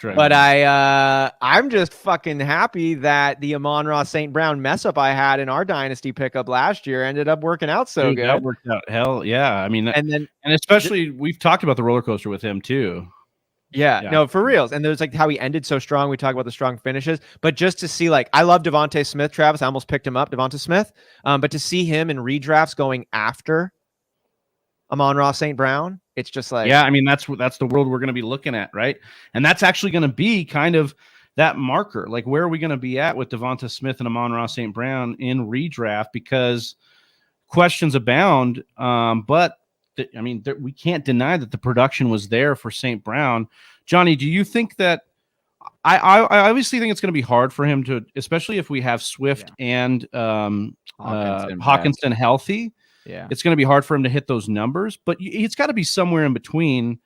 Speaker 3: But I'm just fucking happy that the Amon-Ra St. Brown mess up I had in our Dynasty pickup last year ended up working out so good.
Speaker 1: That worked out. Hell yeah. I mean, and especially we've talked about the roller coaster with him too.
Speaker 3: Yeah, no, for reals. And there's like how he ended so strong. We talk about the strong finishes, but just to see, like, I love Devontae Smith, Travis. I almost picked him up, Devonta Smith. But to see him in redrafts going after Amon-Ra St. Brown, it's just like,
Speaker 1: yeah, I mean, that's the world we're going to be looking at, right? And that's actually going to be kind of that marker. Like, where are we going to be at with Devonta Smith and Amon-Ra St. Brown in redraft? Because questions abound, but we can't deny that the production was there for St. Brown. Johnny, do you think that I obviously think it's going to be hard for him to, especially if we have Swift and Hawkinson healthy.
Speaker 2: Yeah,
Speaker 1: it's going to be hard for him to hit those numbers, but it's got to be somewhere in between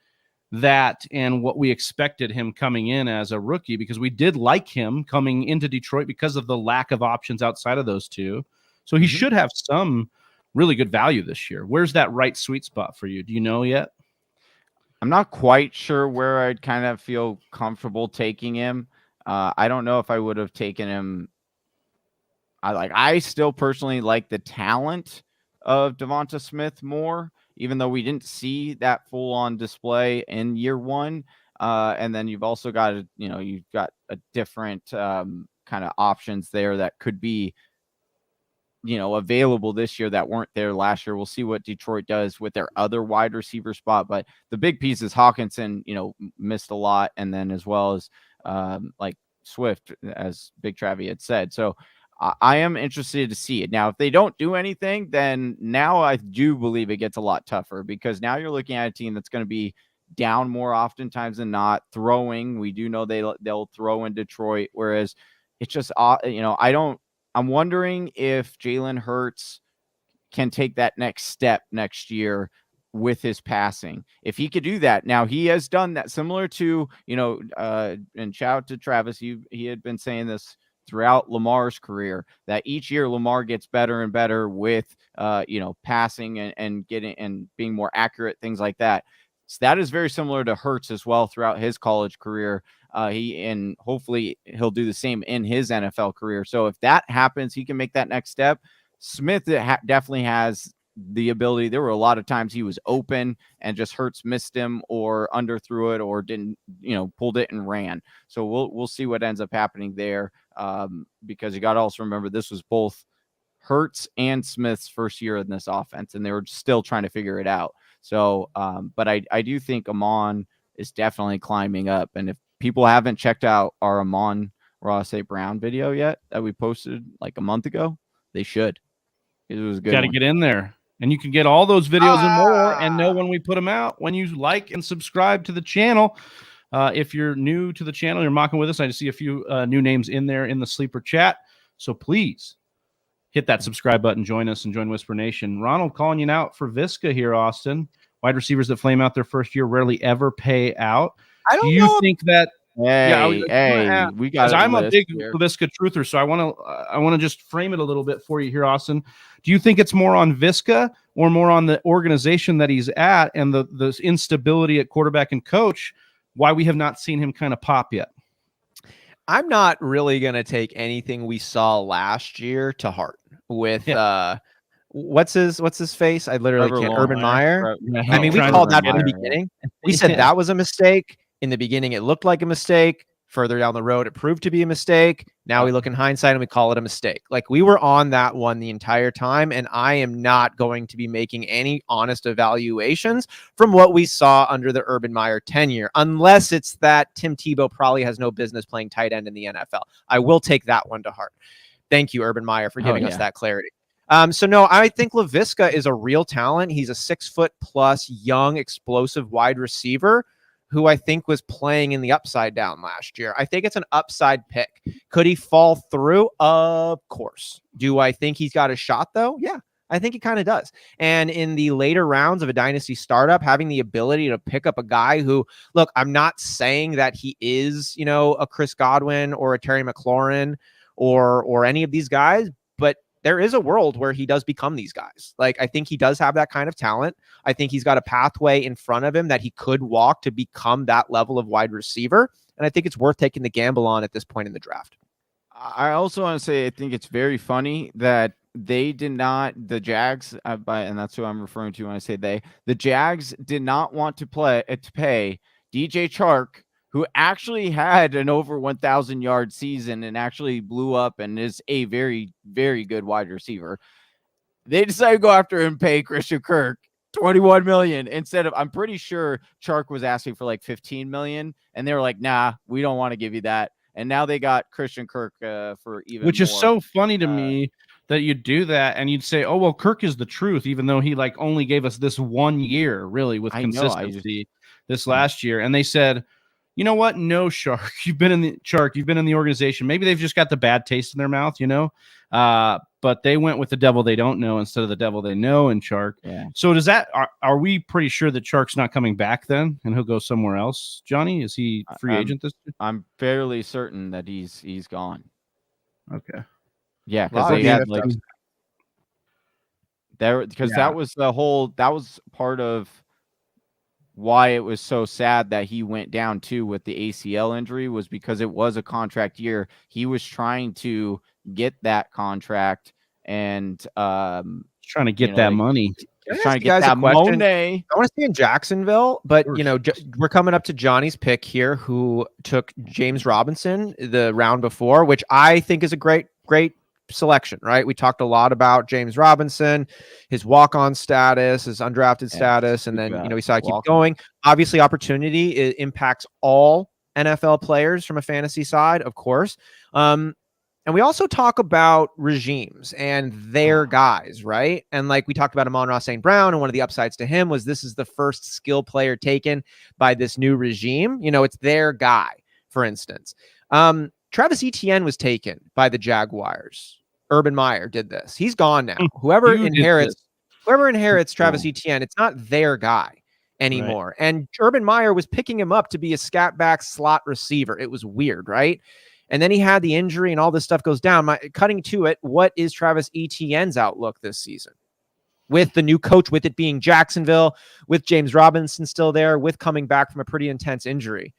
Speaker 1: that and what we expected him coming in as a rookie, because we did like him coming into Detroit because of the lack of options outside of those two. So he should have some really good value this year. Where's that right sweet spot for you? Do you know yet?
Speaker 2: I'm not quite sure where I'd kind of feel comfortable taking him. I don't know if I would have taken him. I still personally like the talent of Devonta Smith more, even though we didn't see that full on display in year one. And then you've also got you've got a different kind of options there that could be available this year that weren't there last year. We'll see what Detroit does with their other wide receiver spot, but the big piece is Hawkinson, missed a lot. And then as well as like Swift, as Big Travie had said. So I am interested to see it. Now, if they don't do anything, then now I do believe it gets a lot tougher, because now you're looking at a team that's going to be down more oftentimes than not throwing. We do know they'll throw in Detroit, whereas it's just, I'm wondering if Jalen Hurts can take that next step next year with his passing. If he could do that. Now, he has done that similar to, and shout out to Travis. He had been saying this throughout Lamar's career, that each year Lamar gets better and better with, passing and getting and being more accurate, things like that. So that is very similar to Hurts as well throughout his college career. And hopefully he'll do the same in his NFL career. So if that happens, he can make that next step. Smith definitely has the ability. There were a lot of times he was open and just Hurts missed him or underthrew it or didn't, pulled it and ran. So we'll see what ends up happening there, because you got to also remember this was both Hurts and Smith's first year in this offense, and they were still trying to figure it out. So, but I do think Amon is definitely climbing up, and if people haven't checked out our Amon-Ra St. Brown video yet that we posted like a month ago, they should. It was a good.
Speaker 1: Got to get in there, and you can get all those videos and more, and know when we put them out when you like and subscribe to the channel. If you're new to the channel, you're mocking with us. I just see a few new names in there in the sleeper chat, so please hit that subscribe button, join us, and join Whisper Nation. Ronald calling you out for Visca here, Austin. Wide receivers that flame out their first year rarely ever pay out. Do you think that?
Speaker 2: We got.
Speaker 1: I'm a big Visca truther, so I want to just frame it a little bit for you here, Austin. Do you think it's more on Visca or more on the organization that he's at and the instability at quarterback and coach? Why we have not seen him kind of pop yet?
Speaker 3: I'm not really going to take anything we saw last year to heart with what's his face? I literally can't. Urban Meyer. I mean, we called that from the beginning. We said that was a mistake. In the beginning, it looked like a mistake. Further down the road, it proved to be a mistake. Now we look in hindsight and we call it a mistake. Like, we were on that one the entire time, and I am not going to be making any honest evaluations from what we saw under the Urban Meyer tenure, unless it's that Tim Tebow probably has no business playing tight end in the NFL. I will take that one to heart. Thank you, Urban Meyer, for giving us that clarity. So no, I think Laviska is a real talent. He's a 6-foot+ young, explosive wide receiver who I think was playing in the upside down last year. I think it's an upside pick. Could he fall through? Of course. Do I think he's got a shot, though? Yeah, I think he kind of does. And in the later rounds of a dynasty startup, having the ability to pick up a guy who, look, I'm not saying that he is, a Chris Godwin or a Terry McLaurin or any of these guys, but there is a world where he does become these guys. Like, I think he does have that kind of talent. I think he's got a pathway in front of him that he could walk to become that level of wide receiver. And I think it's worth taking the gamble on at this point in the draft.
Speaker 2: I also want to say, I think it's very funny that they did not, the Jags, and that's who I'm referring to when I say the Jags did not want to pay DJ Chark, who actually had an over 1,000 yard season and actually blew up and is a very, very good wide receiver. They decided to go after him and pay Christian Kirk $21 million instead of, I'm pretty sure Chark was asking for like $15 million, and they were like, nah, we don't want to give you that. And now they got Christian Kirk for even
Speaker 1: Which
Speaker 2: more.
Speaker 1: is so funny to me that you'd do that and you'd say, oh, well, Kirk is the truth, even though he like only gave us this 1 year really with consistency this last year. And they said, you know what? No, Shark, you've been in the organization. Maybe they've just got the bad taste in their mouth, but they went with the devil they don't know instead of the devil they know in Chark.
Speaker 2: Yeah.
Speaker 1: So does that, are we pretty sure that Chark's not coming back then and he'll go somewhere else? Johnny, is he free agent this year?
Speaker 2: I'm fairly certain that he's gone.
Speaker 1: Okay.
Speaker 2: Yeah, because they had like there, because that was part of why it was so sad that he went down too with the ACL injury, was because it was a contract year. He was trying to get that contract and
Speaker 1: trying to get that money.
Speaker 2: Trying to get that money.
Speaker 3: I want to see in Jacksonville, but we're coming up to Johnny's pick here, who took James Robinson the round before, which I think is a great selection, right? We talked a lot about James Robinson, his walk-on status, his undrafted status, and then we saw it keep going. Obviously, opportunity impacts all NFL players from a fantasy side, of course. And we also talk about regimes and their guys, right? And like we talked about Amon-Ra St. Brown, and one of the upsides to him was this is the first skill player taken by this new regime. It's their guy, for instance. Travis Etienne was taken by the Jaguars. Urban Meyer did this. He's gone now. Whoever inherits Travis Etienne, it's not their guy anymore. Right. And Urban Meyer was picking him up to be a scat back slot receiver. It was weird, right? And then he had the injury and all this stuff goes down. Cutting to it, what is Travis Etienne's outlook this season? With the new coach, with it being Jacksonville, with James Robinson still there, with coming back from a pretty intense injury.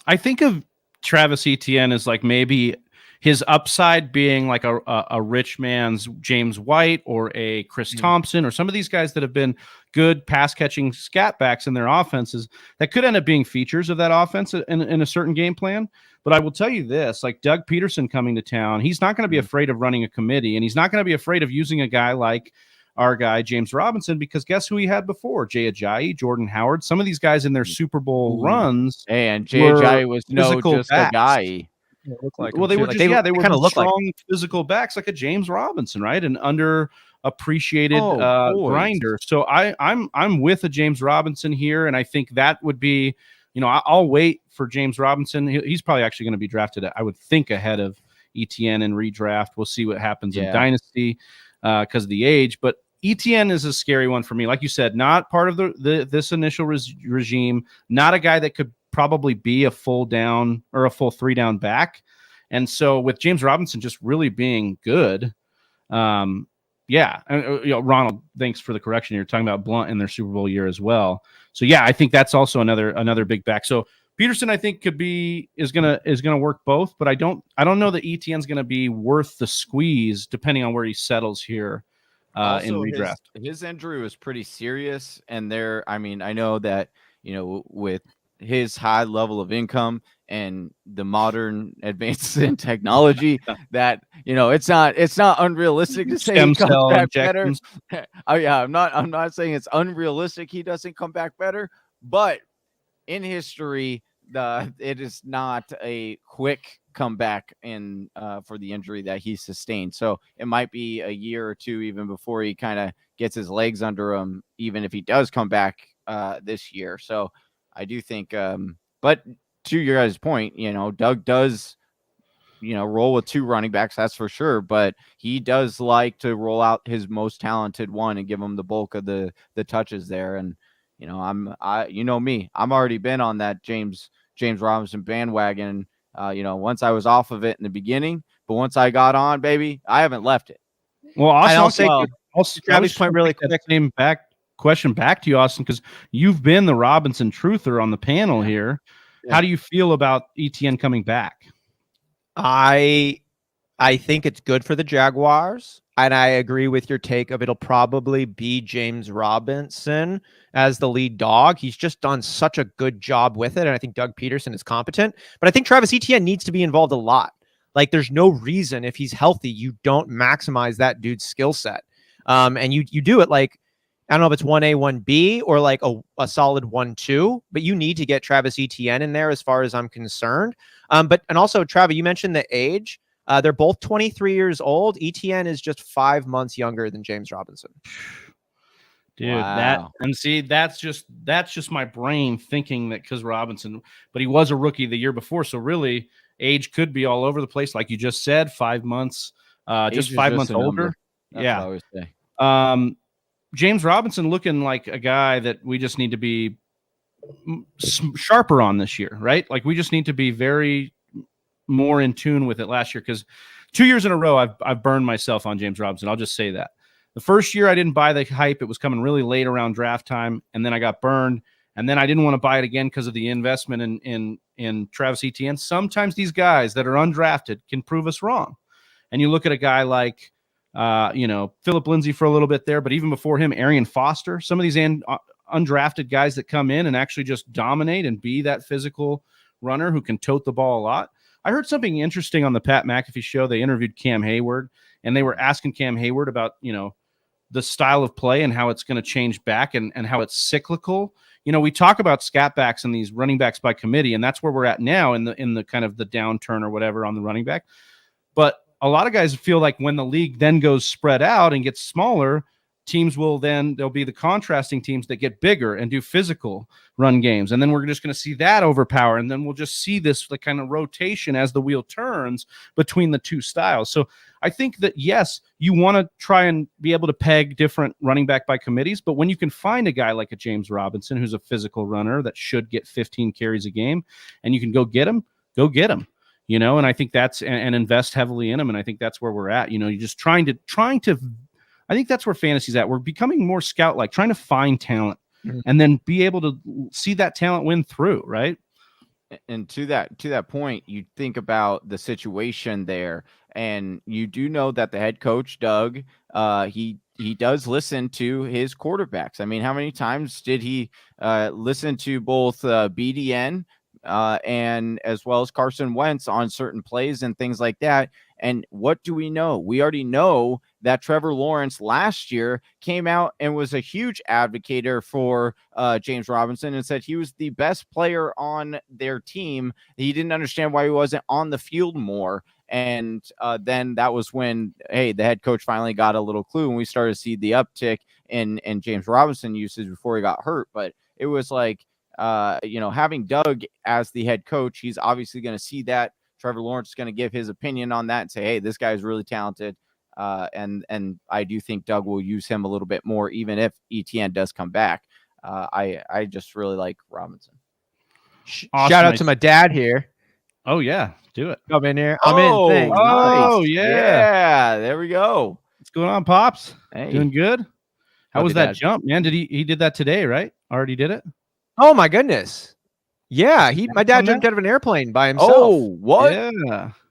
Speaker 1: I think of Travis Etienne as like maybe his upside being like a rich man's James White or a Chris Thompson or some of these guys that have been good pass catching scat backs in their offenses that could end up being features of that offense in a certain game plan. But I will tell you this, like Doug Peterson coming to town, he's not going to be afraid of running a committee, and he's not going to be afraid of using a guy like our guy, James Robinson, because guess who he had before? Jay Ajayi, Jordan Howard, some of these guys in their Super Bowl runs.
Speaker 2: And Jay Ajayi was just a guy.
Speaker 1: They were kind of strong physical backs, like a James Robinson, right? An underappreciated grinder. So I'm with a James Robinson here, and I think that would be, I'll wait for James Robinson. He's probably actually going to be drafted, I would think, ahead of Etienne in redraft. We'll see what happens in Dynasty because of the age. But Etienne is a scary one for me. Like you said, not part of this initial regime, not a guy that could probably be a full down or a full 3-down back. And so with James Robinson just really being good, Ronald, thanks for the correction. You're talking about Blount in their Super Bowl year as well. So I think that's also another big back. So Peterson, I think is gonna work both, but I don't know that Etienne's gonna be worth the squeeze depending on where he settles here in redraft.
Speaker 2: His injury was pretty serious, and I know that with his high level of income and the modern advances in technology that it's not unrealistic to say he comes back better. I'm not saying it's unrealistic he doesn't come back better, but in history it is not a quick comeback for the injury that he sustained. So it might be a year or two even before he kind of gets his legs under him, even if he does come back this year. So I do think, but to your guys' point, Doug does, roll with 2 running backs, that's for sure. But he does like to roll out his most talented one and give him the bulk of the touches there. And I'm already been on that James Robinson bandwagon. Once I was off of it in the beginning, but once I got on, baby, I haven't left it.
Speaker 1: Well, I'll say Travis point really quick. Question back to you, Austin, because you've been the Robinson truther on the panel here. How do you feel about Etienne coming back?
Speaker 3: I think it's good for the Jaguars. And I agree with your take of it'll probably be James Robinson as the lead dog. He's just done such a good job with it. And I think Doug Peterson is competent. But I think Travis Etienne needs to be involved a lot. Like, there's no reason if he's healthy, you don't maximize that dude's skill set. And you do it like, I don't know if it's 1A, 1B or like a solid 1-2, but you need to get Travis Etienne in there as far as I'm concerned. And also, Travis, you mentioned the age. They're both 23 years old. Etienne is just 5 months younger than James Robinson.
Speaker 1: Dude, that's just my brain thinking that because Robinson, but he was a rookie the year before. So really age could be all over the place. Like you just said, 5 months, just 5 months older.
Speaker 2: That's
Speaker 1: yeah.
Speaker 2: what I always say.
Speaker 1: James Robinson looking like a guy that we just need to be sharper on this year, right? Like we just need to be very more in tune with it last year, because 2 years in a row I've burned myself on James Robinson. I'll just say that. The first year I didn't buy the hype. It was coming really late around draft time, and then I got burned, and then I didn't want to buy it again because of the investment in Travis Etienne. Sometimes these guys that are undrafted can prove us wrong. And you look at a guy like Philip Lindsay for a little bit there, but even before him, Arian Foster, some of these undrafted guys that come in and actually just dominate and be that physical runner who can tote the ball a lot. I heard something interesting on the Pat McAfee show. They interviewed Cam Hayward, and they were asking Cam Hayward about, the style of play and how it's going to change back and how it's cyclical. We talk about scat backs and these running backs by committee, and that's where we're at now in the kind of the downturn or whatever on the running back. But a lot of guys feel like when the league then goes spread out and gets smaller, teams there'll be the contrasting teams that get bigger and do physical run games. And then we're just going to see that overpower. And then we'll just see this like kind of rotation as the wheel turns between the two styles. So I think that, yes, you want to try and be able to peg different running back by committees, but when you can find a guy like a James Robinson, who's a physical runner that should get 15 carries a game, and you can go get him. And I think that's, and invest heavily in him. And I think that's where we're at. You're just trying to, I think that's where fantasy's at. We're becoming more scout-like, trying to find talent and then be able to see that talent win through, right?
Speaker 2: And to that point, you think about the situation there, and you do know that the head coach, Doug, he does listen to his quarterbacks. I mean, how many times did he listen to both BDN and as well as Carson Wentz on certain plays and things like that? And what do we know? We already know that Trevor Lawrence last year came out and was a huge advocate for James Robinson and said he was the best player on their team. He didn't understand why he wasn't on the field more. And then that was when, the head coach finally got a little clue, and we started to see the uptick in James Robinson usage before he got hurt. But it was like, having Doug as the head coach, he's obviously going to see that. Trevor Lawrence is going to give his opinion on that and say, hey, this guy is really talented. And I do think Doug will use him a little bit more, even if Etienne does come back. I just really like Robinson.
Speaker 3: Awesome. Shout out to my dad here.
Speaker 1: Oh, yeah. Do it.
Speaker 3: Come in here. I'm in. Thanks.
Speaker 1: Oh,
Speaker 2: nice.
Speaker 1: yeah.
Speaker 2: Yeah. There we go.
Speaker 1: What's going on, Pops?
Speaker 2: Hey.
Speaker 1: Doing good? How was that jump, man? Did he did that today, right? Already did it?
Speaker 3: Oh, my goodness. Yeah, my dad jumped out of an airplane by himself.
Speaker 2: Oh, what?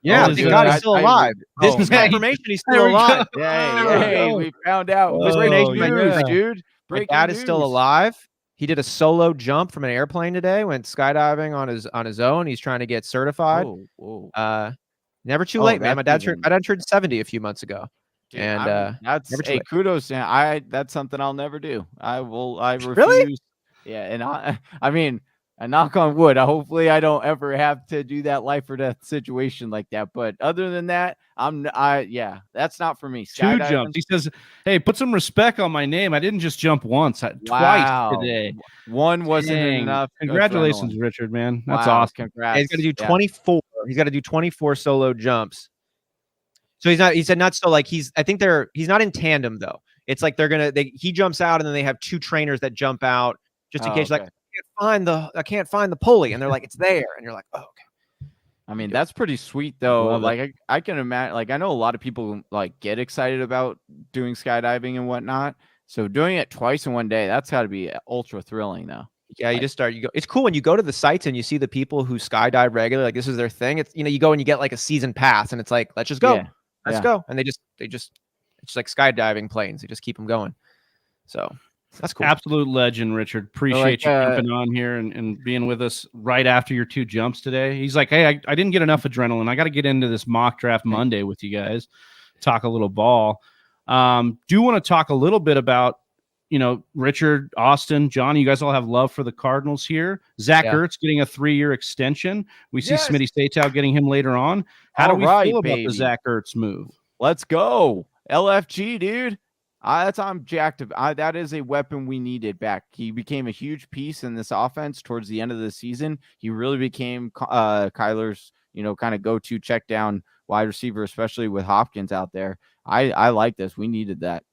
Speaker 3: Yeah, thank God he's still alive. This is confirmation he's still alive.
Speaker 2: Hey, we found out. Breaking news, dude.
Speaker 3: My dad is still alive. He did a solo jump from an airplane today. Went skydiving on his own. He's trying to get certified. Never too late, man. My dad turned 70 a few months ago.
Speaker 2: Dude,
Speaker 3: and
Speaker 2: that's kudos. That's something I'll never do. I refuse.
Speaker 3: Really?
Speaker 2: Yeah, and I mean, and knock on wood, hopefully I don't ever have to do that life or death situation like that. But other than that, that's not for me.
Speaker 1: Two jumps. He says, hey, put some respect on my name. I didn't just jump once, twice today.
Speaker 2: One wasn't enough.
Speaker 1: Congratulations, Richard, man. That's awesome.
Speaker 2: Congrats.
Speaker 3: He's got to do 24. He's got to do 24 solo jumps. So he's not, he said not so like he's not in tandem though. It's like he jumps out and then they have two trainers that jump out just in case, like, I can't find the pulley, and they're like, it's there, and you're like, oh, okay.
Speaker 2: I mean, that's pretty sweet though. Like I can imagine, like, I know a lot of people like get excited about doing skydiving and whatnot. So doing it twice in one day, that's got to be ultra thrilling though.
Speaker 3: Yeah, you just start. It's cool when you go to the sites and you see the people who skydive regularly. Like, this is their thing. It's, you go and you get like a season pass, and it's like, let's just go, let's go, and they just It's like skydiving planes. They just keep them going. So that's cool.
Speaker 1: Absolute legend, Richard. Appreciate you jumping on here and being with us right after your 2 jumps today. He's like, hey, I didn't get enough adrenaline. I got to get into this mock draft Monday with you guys, talk a little ball. Do want to talk a little bit about, Richard, Austin, John, you guys all have love for the Cardinals here. Zach Ertz getting a 3-year extension. We see Smitty Statow getting him later on. How do we feel about the Zach Ertz move?
Speaker 2: Let's go. LFG, dude. I'm jacked. That is a weapon we needed back. He became a huge piece in this offense towards the end of the season. He really became Kyler's, kind of go-to check down wide receiver, especially with Hopkins out there. I like this. We needed that.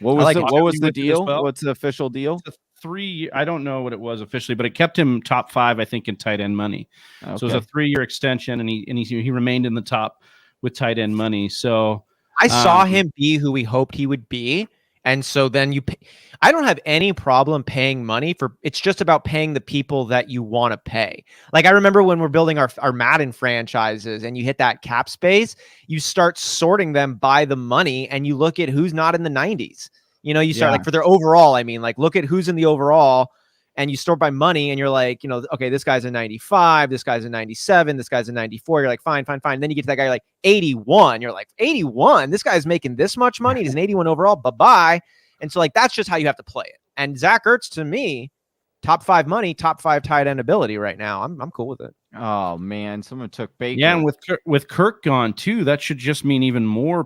Speaker 2: What was the deal? What's the official deal?
Speaker 1: It's a 3. I don't know what it was officially, but it kept him top 5, I think, in tight end money. Okay. So it was a 3-year extension, and he remained in the top with tight end money. So
Speaker 3: I saw him be who we hoped he would be. And so then I don't have any problem paying money for, it's just about paying the people that you want to pay. Like I remember when we're building our Madden franchises and you hit that cap space, you start sorting them by the money and you look at who's not in the 90s. You start like for their overall, like look at who's in the overall and you sort by money and you're like, okay, this guy's a 95, this guy's a 97, this guy's a 94. You're like, fine. Then you get to that guy, you're like 81. You're like 81. This guy's making this much money. He's an 81 overall. Bye-bye. And so that's just how you have to play it. And Zach Ertz, to me, top 5 money, top 5 tight end ability right now. I'm cool with it.
Speaker 2: Oh man, someone took Baker.
Speaker 1: Yeah, and with Kirk gone too, that should just mean even more.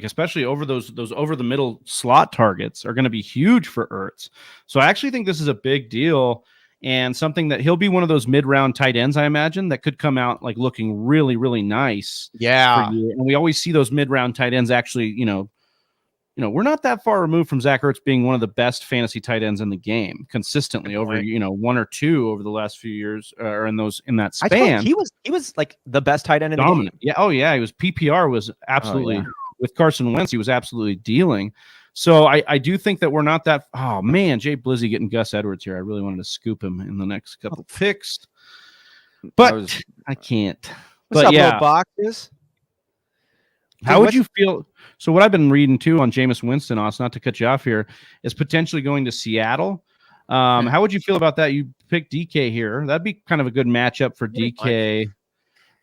Speaker 1: Especially over those over the middle slot targets are going to be huge for Ertz. So I actually think this is a big deal and something that he'll be one of those mid-round tight ends, I imagine, that could come out like looking really, really nice.
Speaker 3: Yeah,
Speaker 1: for you. And we always see those mid-round tight ends actually, we're not that far removed from Zach Ertz being one of the best fantasy tight ends in the game consistently over, 1 or 2 over the last few years or in that span.
Speaker 3: He was like the best tight end in
Speaker 1: dominant.
Speaker 3: the game.
Speaker 1: Yeah. Oh yeah. He was PPR was absolutely with Carson Wentz. He was absolutely dealing. So I do think that we're not that. Oh man, Jay Blizzy getting Gus Edwards here. I really wanted to scoop him in the next couple picks, but I can't.
Speaker 3: What's up, little boxes?
Speaker 1: How would you feel? So what I've been reading too on Jameis Winston, Austin, not to cut you off here, is potentially going to Seattle. How would you feel about that? You pick DK here. That'd be kind of a good matchup for DK.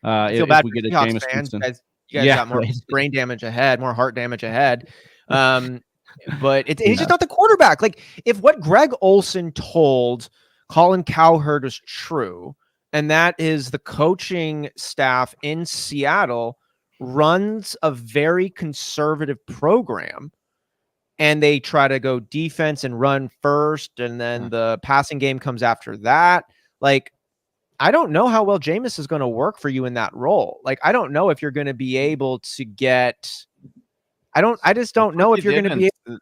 Speaker 1: If we get a Jameis Winston.
Speaker 3: You guys got more brain damage ahead, more heart damage ahead. But he's just not the quarterback. Like if what Greg Olsen told Colin Cowherd is true, and that is the coaching staff in Seattle runs a very conservative program and they try to go defense and run first. And then the passing game comes after that. Like, I don't know how well Jameis is going to work for you in that role. Like, I don't know if you're going to be able to get, I just don't know if you're going to be able.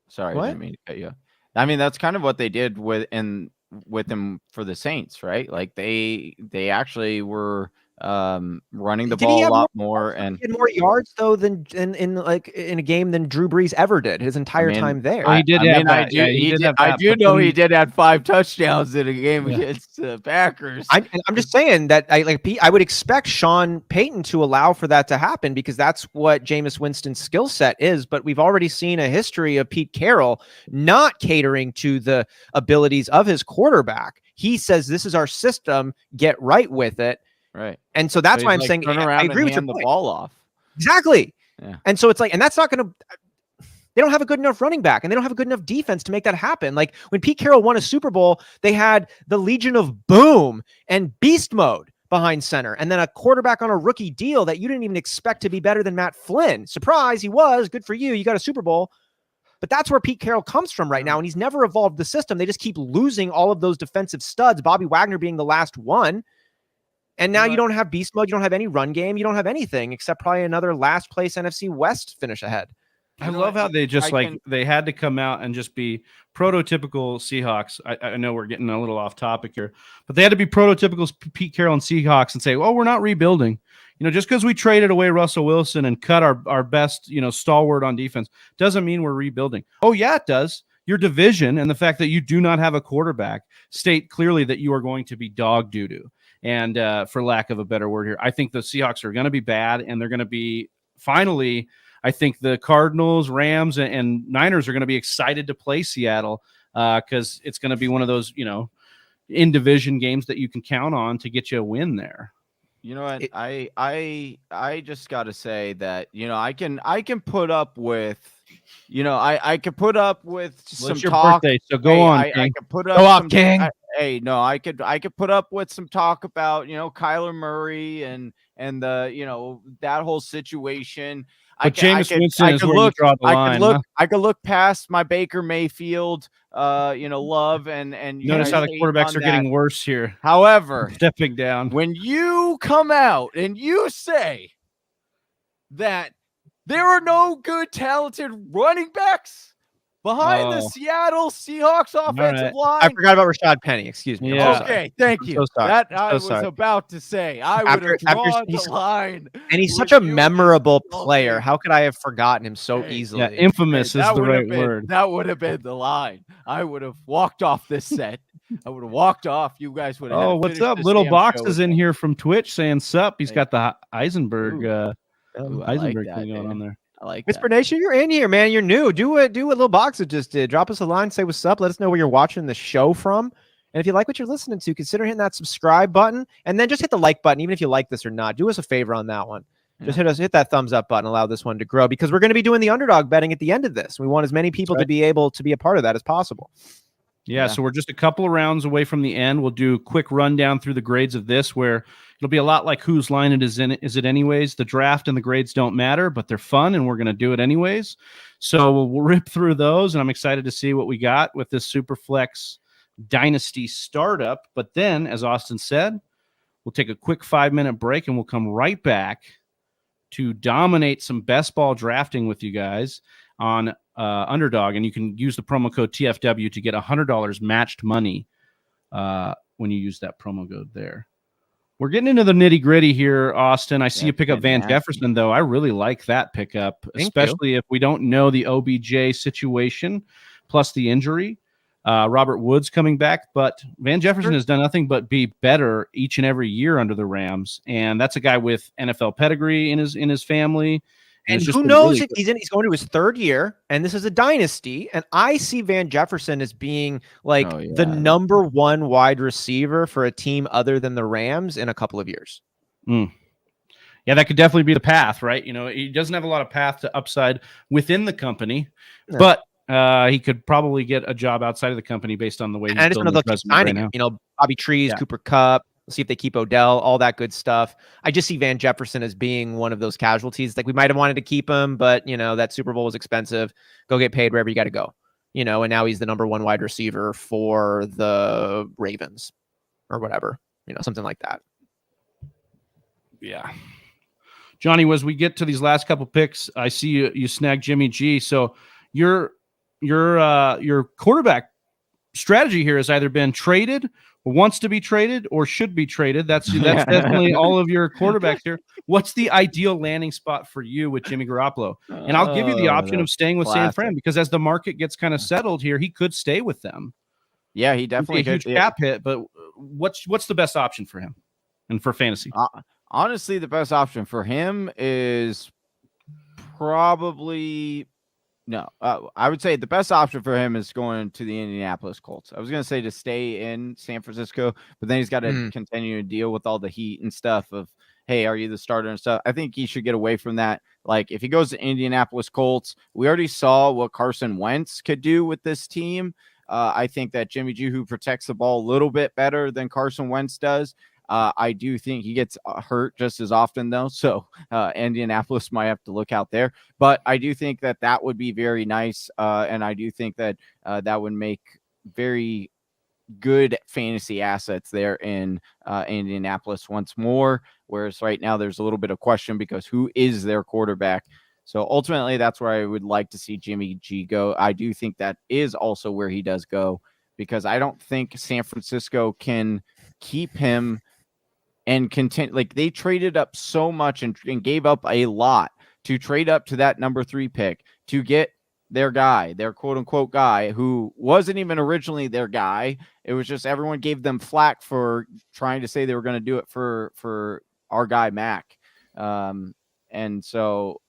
Speaker 2: Sorry, I didn't mean to cut you. I mean, that's kind of what they did with him for the Saints, right? Like they actually were running the ball a lot more and
Speaker 3: he had more yards though than in a game than Drew Brees ever did his entire time there.
Speaker 1: He did.
Speaker 2: I do know he did have 5 touchdowns in a game against the Packers.
Speaker 3: I'm just saying that I would expect Sean Payton to allow for that to happen because that's what Jameis Winston's skill set is. But we've already seen a history of Pete Carroll not catering to the abilities of his quarterback. He says, "This is our system. Get right with it."
Speaker 2: Right.
Speaker 3: And so that's why I'm saying I agree with you.
Speaker 2: The ball off.
Speaker 3: Exactly. Yeah. And so it's like, and that's not going to, they don't have a good enough running back and they don't have a good enough defense to make that happen. Like when Pete Carroll won a Super Bowl, they had the Legion of Boom and Beast Mode behind center. And then a quarterback on a rookie deal that you didn't even expect to be better than Matt Flynn. Surprise. He was good for you. You got a Super Bowl. But that's where Pete Carroll comes from right now. And he's never evolved the system. They just keep losing all of those defensive studs, Bobby Wagner being the last one. And now you don't have beast mode. You don't have any run game. You don't have anything except probably another last place NFC West finish ahead.
Speaker 1: I love how they just they had to come out and just be prototypical Seahawks. I know we're getting a little off topic here, but they had to be prototypical Pete Carroll and Seahawks and say, well, we're not rebuilding. Just because we traded away Russell Wilson and cut our best, stalwart on defense doesn't mean we're rebuilding. Oh, yeah, it does. Your division and the fact that you do not have a quarterback state clearly that you are going to be dog doo-doo. And for lack of a better word here, I think the Seahawks are going to be bad and they're going to be finally I think the Cardinals, Rams, and Niners are going to be excited to play Seattle because it's going to be one of those, in division games that you can count on to get you a win there.
Speaker 2: You know what? I just got to say that, I can put up with, I could put up with some
Speaker 1: your
Speaker 2: talk.
Speaker 1: Birthday, so go on,
Speaker 2: I
Speaker 1: King.
Speaker 2: could put up
Speaker 3: go off, King.
Speaker 2: I could put up with some talk about, Kyler Murray and the, that whole situation.
Speaker 1: But Jameis Winston is where you draw the line.
Speaker 2: I could look past my Baker Mayfield, love and
Speaker 1: notice how the quarterbacks are getting worse here.
Speaker 2: However,
Speaker 1: stepping down.
Speaker 2: When you come out and you say that there are no good, talented running backs behind the Seattle Seahawks offensive line.
Speaker 3: I forgot about Rashad Penny. Excuse me.
Speaker 1: Yeah.
Speaker 2: Okay, thank you. That I was about to say. I would have drawn the line.
Speaker 3: And he's such a memorable player. How could I have forgotten him so easily?
Speaker 1: Yeah, infamous is the right word.
Speaker 2: That would have been the line. I would have walked off this set. I would have walked off. You guys would have.
Speaker 1: Oh, what's up? Little Box is in here from Twitch saying sup. He's got the Eisenberg thing on there.
Speaker 2: I like
Speaker 3: Whisper Nation, you're in here, man. You're new. Do what Little Box just did. Drop us a line, say what's up. Let us know where you're watching the show from. And if you like what you're listening to, consider hitting that subscribe button. And then just hit the like button, even if you like this or not. Do us a favor on that one. Just hit that thumbs up button. Allow this one to grow because we're going to be doing the underdog betting at the end of this. We want as many people to be able to be a part of that as possible.
Speaker 1: Yeah, so we're just a couple of rounds away from the end. We'll do a quick rundown through the grades of this, where it'll be a lot like whose line it is in. Is it anyways? The draft and the grades don't matter, but they're fun, and we're going to do it anyways. So we'll rip through those, and I'm excited to see what we got with this Superflex Dynasty startup. But then, as Austin said, we'll take a quick 5-minute break, and we'll come right back to dominate some best ball drafting with you guys on Underdog, and you can use the promo code TFW to get $100 matched money when you use that promo code there. We're getting into the nitty gritty here, Austin. I see you pick up Van Jefferson, though. I really like that pickup, especially if we don't know the OBJ situation plus the injury. Robert Woods coming back, but Van Jefferson has done nothing but be better each and every year under the Rams, and that's a guy with NFL pedigree in his family.
Speaker 3: And who knows if he's going to his third year, and this is a dynasty. And I see Van Jefferson as being like the number one wide receiver for a team other than the Rams in a couple of years.
Speaker 1: Yeah, that could definitely be the path, right? He doesn't have a lot of path to upside within the company, but he could probably get a job outside of the company based on the way he's building his resume right now.
Speaker 3: Bobby Trees, Cooper Kupp. See if they keep Odell, all that good stuff. I just see Van Jefferson as being one of those casualties. Like we might have wanted to keep him, but that Super Bowl was expensive. Go get paid wherever you got to go. And now he's the number one wide receiver for the Ravens or whatever, something like that.
Speaker 1: Yeah. Johnny, as we get to these last couple picks, I see you snag Jimmy G. So your quarterback strategy here has either been traded, wants to be traded, or should be traded. That's definitely all of your quarterbacks here. What's the ideal landing spot for you with Jimmy Garoppolo? And I'll give you the option of staying with San Fran, because as the market gets kind of settled here, he could stay with them.
Speaker 2: Yeah, he definitely
Speaker 1: could. Huge cap hit, but what's the best option for him and for fantasy?
Speaker 2: Honestly, the best option for him is probably I would say the best option for him is going to the Indianapolis Colts. I was going to say to stay in San Francisco, but then he's got to continue to deal with all the heat and stuff of, hey, are you the starter and stuff? I think he should get away from that. Like if he goes to Indianapolis Colts, we already saw what Carson Wentz could do with this team. I think that Jimmy G, who protects the ball a little bit better than Carson Wentz does. I do think he gets hurt just as often, though. So Indianapolis might have to look out there. But I do think that would be very nice. And I do think that that would make very good fantasy assets there in Indianapolis once more. Whereas right now there's a little bit of question because who is their quarterback? So ultimately, that's where I would like to see Jimmy G go. I do think that is also where he does go, because I don't think San Francisco can keep him and content. Like they traded up so much and gave up a lot to trade up to that number 3 pick to get their guy, their quote unquote guy, who wasn't even originally their guy. It was just everyone gave them flack for trying to say they were going to do it for our guy Mac. And so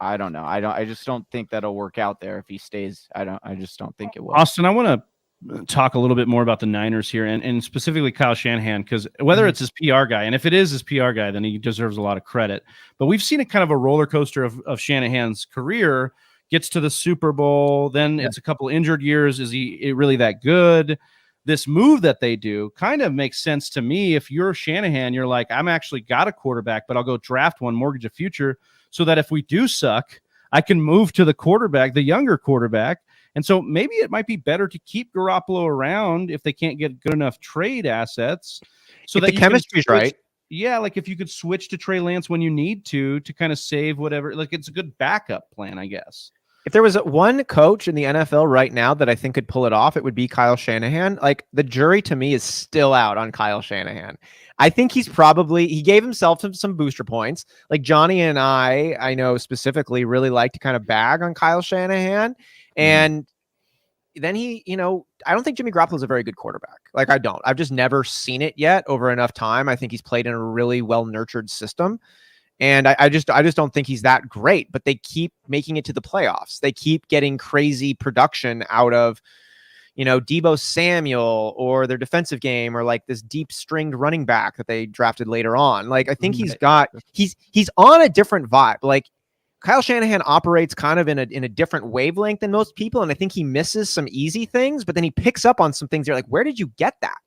Speaker 2: I don't know. I just don't think that'll work out there if he stays. I just don't think it will.
Speaker 1: Austin, I want to talk a little bit more about the Niners here and specifically Kyle Shanahan, because whether it's his PR guy, and if it is his PR guy, then he deserves a lot of credit. But we've seen a kind of a roller coaster of Shanahan's career. Gets to the Super Bowl, then it's a couple injured years. Is he really that good? This move that they do kind of makes sense to me. If you're Shanahan, you're like, I'm actually got a quarterback, but I'll go draft one, mortgage a future, so that if we do suck, I can move to the quarterback, the younger quarterback. And so maybe it might be better to keep Garoppolo around if they can't get good enough trade assets. So
Speaker 3: if
Speaker 1: that
Speaker 3: the chemistry's right.
Speaker 1: Yeah, like if you could switch to Trey Lance when you need to kind of save whatever. Like it's a good backup plan, I guess.
Speaker 3: If there was one coach in the NFL right now that I think could pull it off, it would be Kyle Shanahan. Like the jury to me is still out on Kyle Shanahan. I think he gave himself some booster points. Like Johnny and I know specifically really like to kind of bag on Kyle Shanahan. And then I don't think Jimmy Garoppolo is a very good quarterback. Like I don't. I've just never seen it yet over enough time. I think he's played in a really well-nurtured system. And I just don't think he's that great, but they keep making it to the playoffs. They keep getting crazy production out of, Deebo Samuel or their defensive game or like this deep stringed running back that they drafted later on. Like, I think he's on a different vibe. Like Kyle Shanahan operates kind of in a different wavelength than most people. And I think he misses some easy things, but then he picks up on some things. You're like, where did you get that?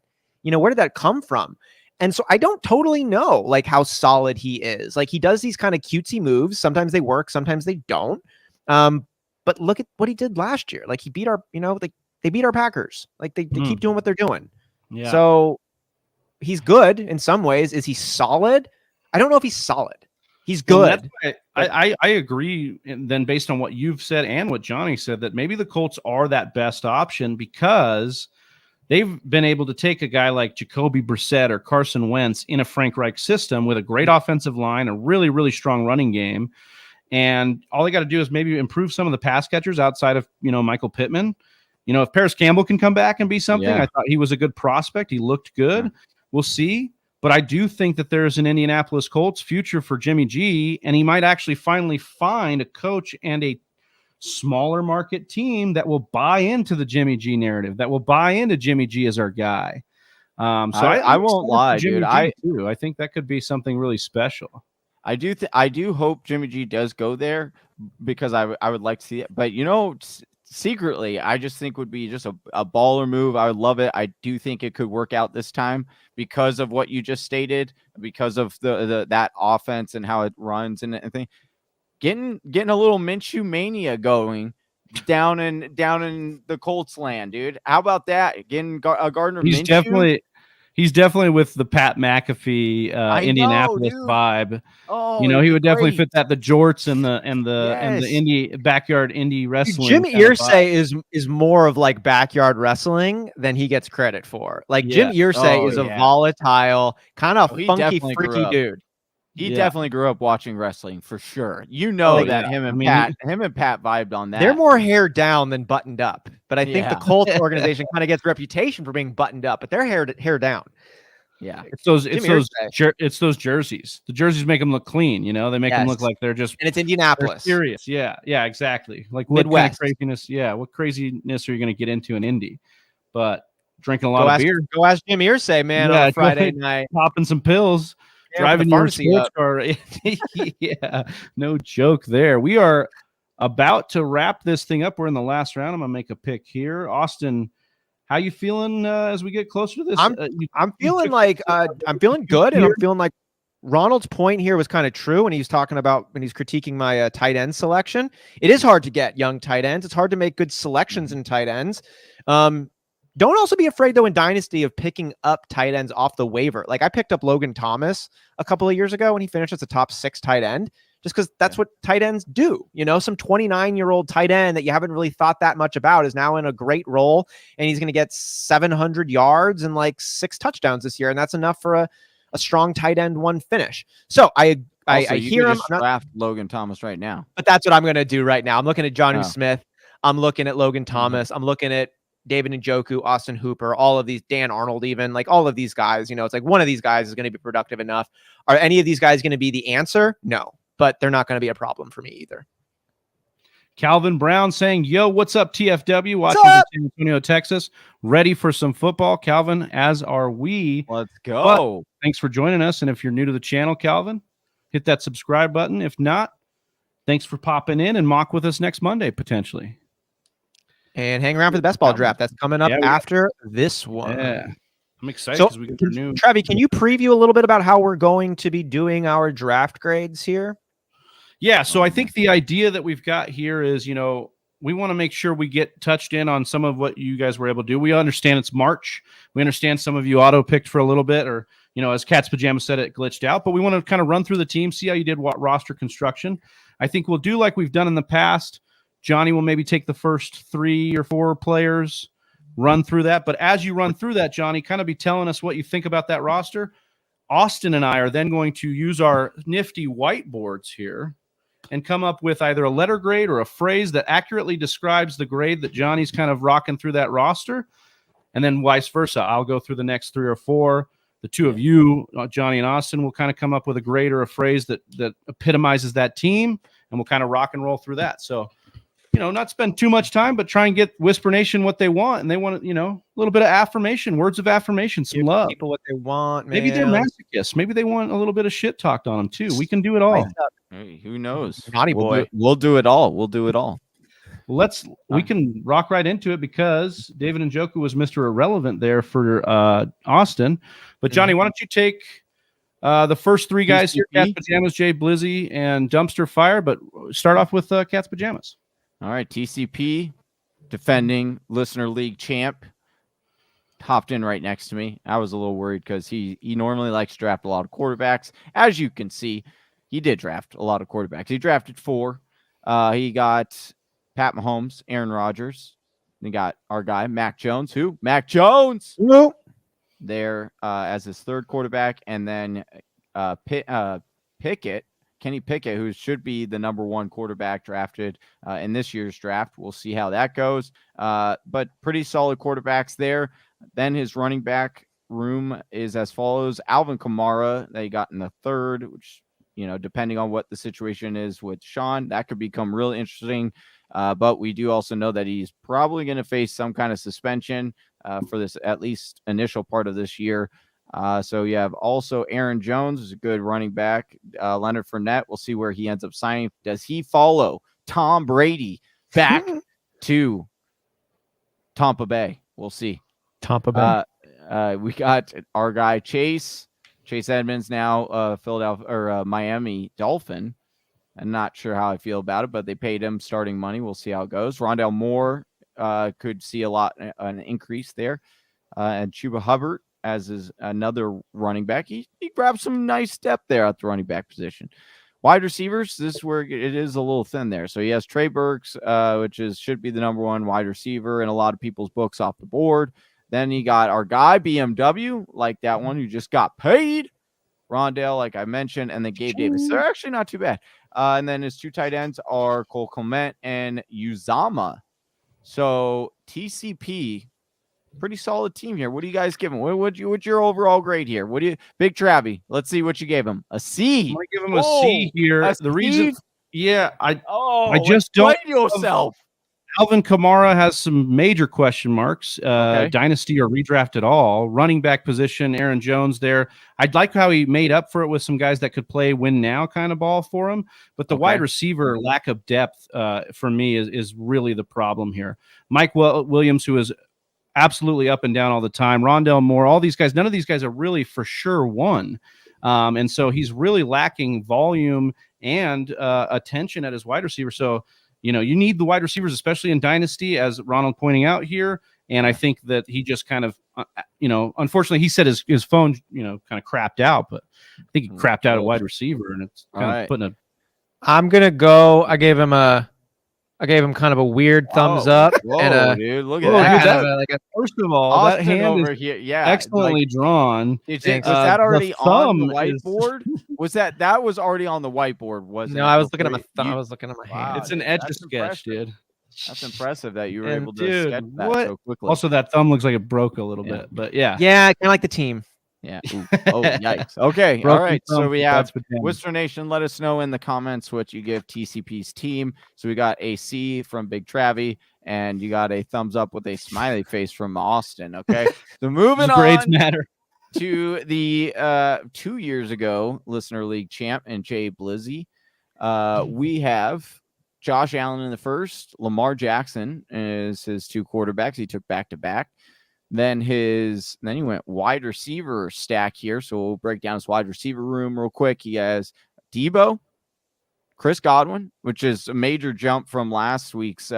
Speaker 3: Where did that come from? And so I don't totally know like how solid he is. Like he does these kind of cutesy moves. Sometimes they work, sometimes they don't. But look at what he did last year. Like he beat our, they beat our Packers. Like they keep doing what they're doing. Yeah. So he's good in some ways. Is he solid? I don't know if he's solid. He's good.
Speaker 1: I agree. And then based on what you've said and what Johnny said, that maybe the Colts are that best option because they've been able to take a guy like Jacoby Brissett or Carson Wentz in a Frank Reich system with a great offensive line, a really, really strong running game. And all they got to do is maybe improve some of the pass catchers outside of, Michael Pittman. If Paris Campbell can come back and be something, I thought he was a good prospect. He looked good. Yeah. We'll see. But I do think that there's an Indianapolis Colts future for Jimmy G, and he might actually finally find a coach and a smaller market team that will buy into the Jimmy G narrative, that will buy into Jimmy G as our guy.
Speaker 2: I won't lie, dude. I
Speaker 1: think that could be something really special.
Speaker 2: I do hope Jimmy G does go there because I would like to see it. But secretly, I just think would be just a baller move. I would love it. I do think it could work out this time because of what you just stated, because of that offense and how it runs and everything. Getting a little Minshew mania going down in the Colts land, dude. How about that? Getting a Gardner Minshew.
Speaker 1: He's definitely with the Pat McAfee Indianapolis vibe.
Speaker 2: Oh,
Speaker 1: he would definitely fit that, the jorts and the indie backyard indie wrestling.
Speaker 3: Jim Irsay is more of like backyard wrestling than he gets credit for. Like Jim Irsay is a volatile, kind of funky, freaky dude.
Speaker 2: He definitely grew up watching wrestling for sure. That him and Pat vibed on that.
Speaker 3: They're more hair down than buttoned up. But I think the Colts organization kind of gets a reputation for being buttoned up, but they're hair down.
Speaker 2: Yeah.
Speaker 1: It's those jerseys. The jerseys make them look clean, They make them look like they're just,
Speaker 3: and it's Indianapolis.
Speaker 1: Serious. Yeah, exactly. Like
Speaker 3: Midwest.
Speaker 1: What kind of craziness? Yeah, what craziness are you going to get into in Indy? But drinking a lot of beer.
Speaker 3: Go ask Jim Irsay, man, on a Friday night.
Speaker 1: Popping some pills. Driving your sports car. Yeah, no joke there. We are about to wrap this thing up. We're in the last round. I'm going to make a pick here. Austin, how you feeling as we get closer to this?
Speaker 3: I'm feeling like I'm feeling good, and I'm feeling like Ronald's point here was kind of true when he's talking about when he's critiquing my tight end selection. It is hard to get young tight ends. It's hard to make good selections in tight ends. Don't also be afraid, though, in Dynasty of picking up tight ends off the waiver. Like I picked up Logan Thomas a couple of years ago when he finished as a top 6 tight end, just because that's what tight ends do. Some 29-year-old tight end that you haven't really thought that much about is now in a great role, and he's going to get 700 yards and like 6 touchdowns this year. And that's enough for a strong tight end 1 finish. So I hear him.
Speaker 2: Draft Logan Thomas right now.
Speaker 3: But that's what I'm going to do right now. I'm looking at Jonnu Smith. I'm looking at Logan Thomas. I'm looking at David Njoku, Austin Hooper, all of these, Dan Arnold, even like all of these guys, it's like one of these guys is going to be productive enough. Are any of these guys going to be the answer? No, but they're not going to be a problem for me either.
Speaker 1: Calvin Brown saying, yo, what's up, TFW? Watching from San Antonio, Texas. Ready for some football, Calvin, as are we.
Speaker 2: Let's go.
Speaker 1: But thanks for joining us. And if you're new to the channel, Calvin, hit that subscribe button. If not, thanks for popping in and mock with us next Monday, potentially.
Speaker 3: And hang around for the best ball draft. That's coming up after this one.
Speaker 1: Yeah. I'm excited because we got our new.
Speaker 3: Trevi, can you preview a little bit about how we're going to be doing our draft grades here?
Speaker 1: Yeah, so I think the idea that we've got here is, we want to make sure we get touched in on some of what you guys were able to do. We understand it's March. We understand some of you auto-picked for a little bit, or, as Cat's Pajamas said, it glitched out. But we want to kind of run through the team, see how you did what roster construction. I think we'll do like we've done in the past. Johnny will maybe take the first 3 or 4 players, run through that. But as you run through that, Johnny, kind of be telling us what you think about that roster. Austin and I are then going to use our nifty whiteboards here and come up with either a letter grade or a phrase that accurately describes the grade that Johnny's kind of rocking through that roster. And then vice versa. I'll go through the next 3 or 4. The two of you, Johnny and Austin, will kind of come up with a grade or a phrase that epitomizes that team, and we'll kind of rock and roll through that. So, not spend too much time, but try and get Whisper Nation what they want. And they want, a little bit of affirmation, words of affirmation, some love.
Speaker 3: People what they want, man.
Speaker 1: Maybe they're masochists. Maybe they want a little bit of shit talked on them too. We can do it all.
Speaker 2: Hey, who knows?
Speaker 3: Naughty boy.
Speaker 2: We'll do it all. We'll do it all.
Speaker 1: We can rock right into it because David Njoku was Mr. Irrelevant there for Austin. But Johnny, why don't you take the first 3 guys here: Cat's Pajamas, Jay Blizzy, and Dumpster Fire. But start off with Cat's Pajamas.
Speaker 2: All right, TCP, defending Listener League champ, hopped in right next to me. I was a little worried because he normally likes to draft a lot of quarterbacks. As you can see, he did draft a lot of quarterbacks. He drafted 4. He got Pat Mahomes, Aaron Rodgers. He got our guy, Mac Jones. Who? Mac Jones!
Speaker 3: Whoa.
Speaker 2: There as his 3rd quarterback. And then Pickett, Kenny Pickett, who should be the number 1 quarterback drafted in this year's draft. We'll see how that goes. But pretty solid quarterbacks there. Then his running back room is as follows. Alvin Kamara, they got in the 3rd, which, depending on what the situation is with Sean, that could become really interesting. But we do also know that he's probably going to face some kind of suspension for this, at least initial part of this year. So you have also Aaron Jones, who's a good running back. Leonard Fournette, we'll see where he ends up signing. Does he follow Tom Brady back to Tampa Bay? We'll see.
Speaker 3: Tampa Bay.
Speaker 2: We got our guy Chase Edmonds, now Philadelphia or Miami Dolphin. I'm not sure how I feel about it, but they paid him starting money. We'll see how it goes. Rondale Moore could see an increase there. And Chuba Hubbard as is another running back. He grabbed some nice depth there at the running back position. Wide receivers, this is where it is a little thin there. So he has Trey Burks, which should be the number 1 wide receiver in a lot of people's books off the board. Then he got our guy, BMW, like that one who just got paid. Rondale, like I mentioned, and then Gabe Davis. They're actually not too bad. And then his 2 tight ends are Cole Clement and Uzama. So TCP, pretty solid team here. What do you guys give him? What's your overall grade here? What do you, Big Travie? Let's see what you gave him. A C.
Speaker 1: I'm gonna give him a C here. The reason, I just
Speaker 2: don't.
Speaker 1: Explain
Speaker 2: yourself.
Speaker 1: Alvin Kamara has some major question marks. Dynasty or redraft at all. Running back position, Aaron Jones there. I'd like how he made up for it with some guys that could play win now kind of ball for him. But the wide receiver lack of depth for me is really the problem here. Mike Williams, who is absolutely up and down all the time. Rondale Moore, all these guys, none of these guys are really for sure one. And so he's really lacking volume and attention at his wide receiver. So, you need the wide receivers, especially in Dynasty, as Ronald pointing out here. And I think that he just kind of, unfortunately, he said his phone, kind of crapped out, but I think he crapped out a wide receiver, and it's kind of putting a.
Speaker 3: I'm gonna go. I gave him kind of a weird thumbs up.
Speaker 2: Whoa, dude, look at that.
Speaker 1: First of all,
Speaker 2: Austin
Speaker 1: that hand
Speaker 2: over
Speaker 1: is
Speaker 2: here,
Speaker 1: excellently drawn.
Speaker 2: Was that already on the whiteboard? Was that was already on the whiteboard?
Speaker 3: No, I was looking at my thumb. I was looking at my hand.
Speaker 1: It's an Etch-a-Sketch, dude.
Speaker 2: That's impressive that you were able to sketch that so quickly.
Speaker 1: Also, that thumb looks like it broke a little bit, but yeah.
Speaker 3: Yeah, kind of like the team.
Speaker 2: Yeah. Ooh. Oh, yikes. Okay. All right. So we have Worcester Nation. Let us know in the comments what you give TCP's team. So we got a C from Big Travie, and you got a thumbs up with a smiley face from Austin. Okay. So moving
Speaker 1: grades
Speaker 2: on
Speaker 1: matter.
Speaker 2: to the 2 years ago Listener League champ and Jay Blizzy. We have Josh Allen in the first. Lamar Jackson is his 2 quarterbacks. He took back-to-back. Then he went wide receiver stack here. So we'll break down his wide receiver room real quick. He has Debo, Chris Godwin, which is a major jump from last week's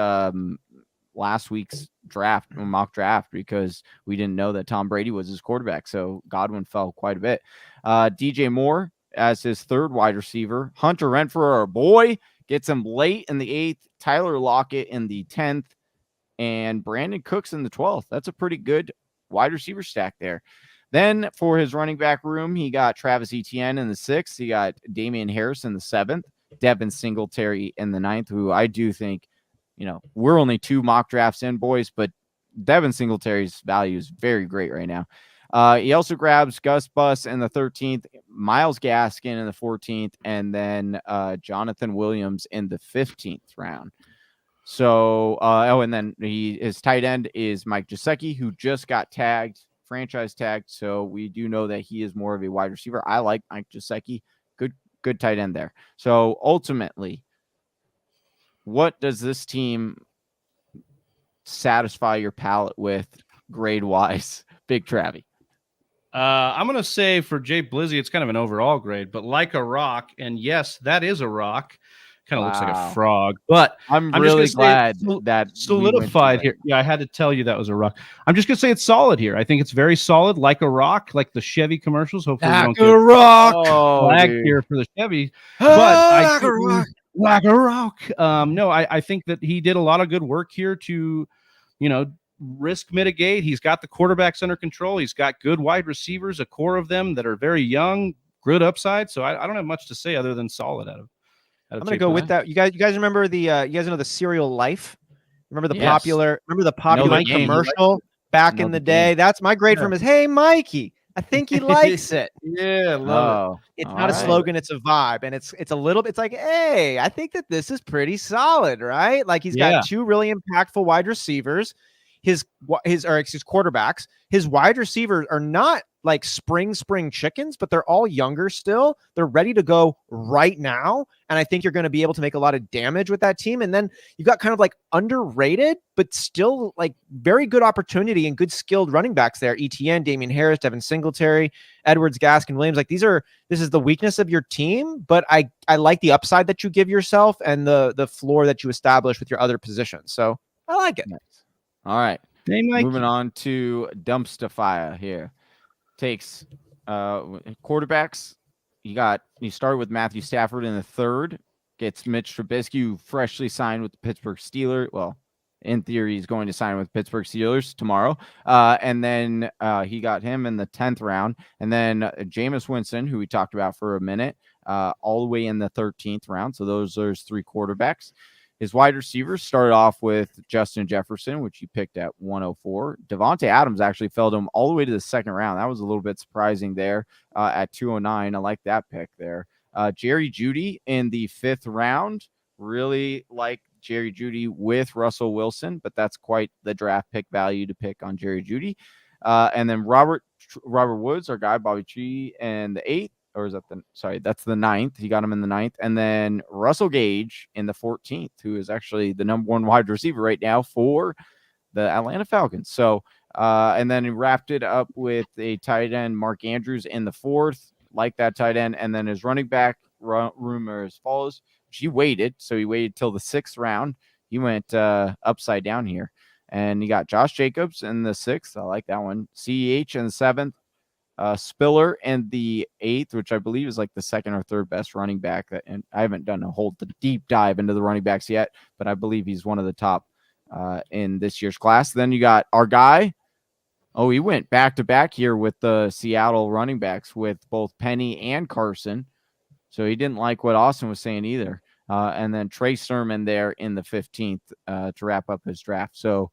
Speaker 2: draft, mock draft, because we didn't know that Tom Brady was his quarterback. So Godwin fell quite a bit. DJ Moore as his 3rd wide receiver. Hunter Renfrow, our boy, gets him late in the 8th. Tyler Lockett in the 10th. And Brandon Cooks in the 12th. That's a pretty good wide receiver stack there. Then for his running back room, he got Travis Etienne in the 6th. He got Damian Harris in the 7th. Devin Singletary in the 9th, who I do think, we're only 2 mock drafts in, boys, but Devin Singletary's value is very great right now. He also grabs Gus Bus in the 13th, Myles Gaskin in the 14th, and then Jonathan Williams in the 15th round. So, and then his tight end is Mike Gesicki, who just got franchise tagged. So we do know that he is more of a wide receiver. I like Mike Gesicki. Good tight end there. So ultimately, what does this team satisfy your palate with grade wise? Big Travie.
Speaker 1: I'm going to say for Jay Blizzy, it's kind of an overall grade, but like a rock. And yes, that is a rock. Kind of looks like a frog, but
Speaker 2: I'm really glad that
Speaker 1: solidified here. Yeah, I had to tell you that was a rock. I'm just gonna say it's solid here. I think it's very solid, like a rock, like the Chevy commercials. Hopefully, we don't get
Speaker 3: a rock
Speaker 1: flag here for the Chevy. But like a rock. No, I think that he did a lot of good work here to, risk mitigate. He's got the quarterbacks under control. He's got good wide receivers, a core of them that are very young, good upside. So I don't have much to say other than solid out of.
Speaker 3: I'm gonna go with that. You guys remember you guys know the cereal Life? Remember the popular commercial back in the day? That's my grade from his. Hey, Mikey, I think he likes it.
Speaker 1: Yeah, love it.
Speaker 3: It's not a slogan, it's a vibe, and it's a little. It's like, hey, I think that this is pretty solid, right? Like he's got 2 really impactful wide receivers. His quarterbacks. His wide receivers are not like spring chickens, but they're all younger still. They're ready to go right now. And I think you're going to be able to make a lot of damage with that team. And then you've got kind of like underrated, but still like very good opportunity and good skilled running backs there. Etienne, Damian Harris, Devin Singletary, Edwards, Gaskin, Williams. Like this is the weakness of your team, but I like the upside that you give yourself and the floor that you establish with your other positions. So I like it.
Speaker 2: Nice. All right. Moving on to Dumpster Fire here. Takes quarterbacks. You start with Matthew Stafford in the 3rd. Gets Mitch Trubisky, who freshly signed with the Pittsburgh Steelers. Well, in theory, he's going to sign with Pittsburgh Steelers tomorrow. And then he got him in the 10th round. And then Jameis Winston, who we talked about for a minute, all the way in the 13th round. So there's 3 quarterbacks. His wide receivers started off with Justin Jefferson, which he picked at 104. Devontae Adams actually fell to him all the way to the 2nd round. That was a little bit surprising there at 209. I like that pick there. Jerry Jeudy in the 5th round. Really like Jerry Jeudy with Russell Wilson, but that's quite the draft pick value to pick on Jerry Jeudy. And then Robert Woods, our guy, Bobby Tree, in the 8th. Or is that that's the 9th. He got him in the 9th. And then Russell Gage in the 14th, who is actually the number 1 wide receiver right now for the Atlanta Falcons. So, and then he wrapped it up with a tight end, Mark Andrews, in the 4th, like that tight end. And then his running back room are as follows. He waited till the 6th round. He went upside down here. And he got Josh Jacobs in the 6th. I like that one. CEH in the 7th. Spiller in the 8th, which I believe is like the 2nd or 3rd best running back. And I haven't done a whole deep dive into the running backs yet, but I believe he's one of the top in this year's class. Then you got our guy. Oh, he went back-to-back here with the Seattle running backs with both Penny and Carson. So he didn't like what Austin was saying either. And then Trey Sermon there in the 15th to wrap up his draft. So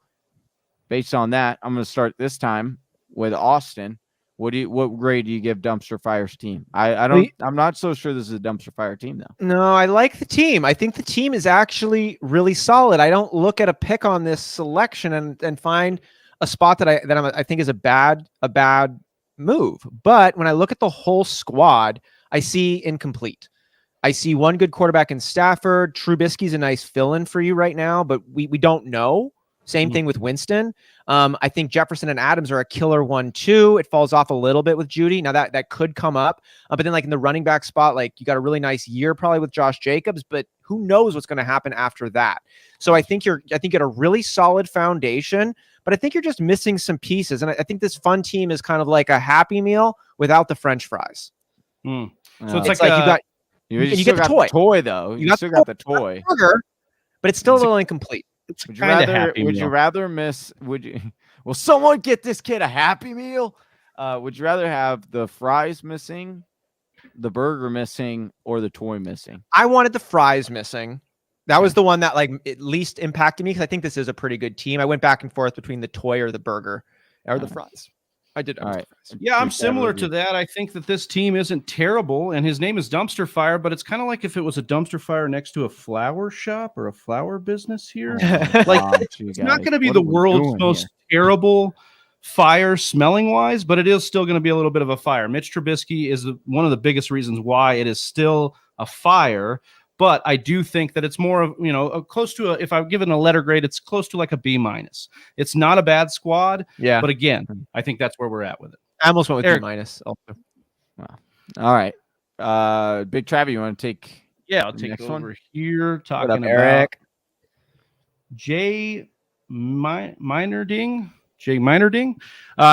Speaker 2: based on that, I'm going to start this time with Austin. What grade do you give Dumpster Fire's team? I'm not so sure this is a Dumpster Fire team though.
Speaker 3: No, I like the team. I think the team is actually really solid. I don't look at a pick on this selection and find a spot that I think is a bad move. But when I look at the whole squad, I see incomplete. I see one good quarterback in Stafford. Trubisky's a nice fill-in for you right now, but we don't know. Same thing with Winston. I think Jefferson and Adams are a killer 1-2. It falls off a little bit with Judy. Now that could come up. But then like in the running back spot, like you got a really nice year probably with Josh Jacobs, but who knows what's going to happen after that. So I think you got a really solid foundation, but I think you're just missing some pieces. And I think this fun team is kind of like a Happy Meal without the French fries.
Speaker 1: So
Speaker 2: it's
Speaker 1: like
Speaker 2: you get the toy though. You still got the toy,
Speaker 3: burger, but it's still a little incomplete.
Speaker 2: Would you rather miss? Will someone get this kid a Happy Meal? Would you rather have the fries missing, the burger missing, or the toy missing?
Speaker 3: I wanted the fries missing. That was the one that like at least impacted me because I think this is a pretty good team. I went back and forth between the toy or the burger or the fries. I did.
Speaker 2: All right.
Speaker 1: Yeah, I'm similar to that. I think that this team isn't terrible, and his name is Dumpster Fire, but it's kind of like if it was a dumpster fire next to a flower shop or a flower business here. Like, it's not going to be the world's most terrible fire smelling wise, but it is still going to be a little bit of a fire. Mitch Trubisky is one of the biggest reasons why it is still a fire. But I do think that it's more of, close to if I've given a letter grade, it's close to like a B-. It's not a bad squad.
Speaker 3: Yeah.
Speaker 1: But again, I think that's where we're at with it.
Speaker 3: I almost went with B- also.
Speaker 2: Wow. All right. Big Travi, you want to take?
Speaker 1: Yeah, I'll take it over here. Talking about
Speaker 3: Eric?
Speaker 1: Jay Minerding.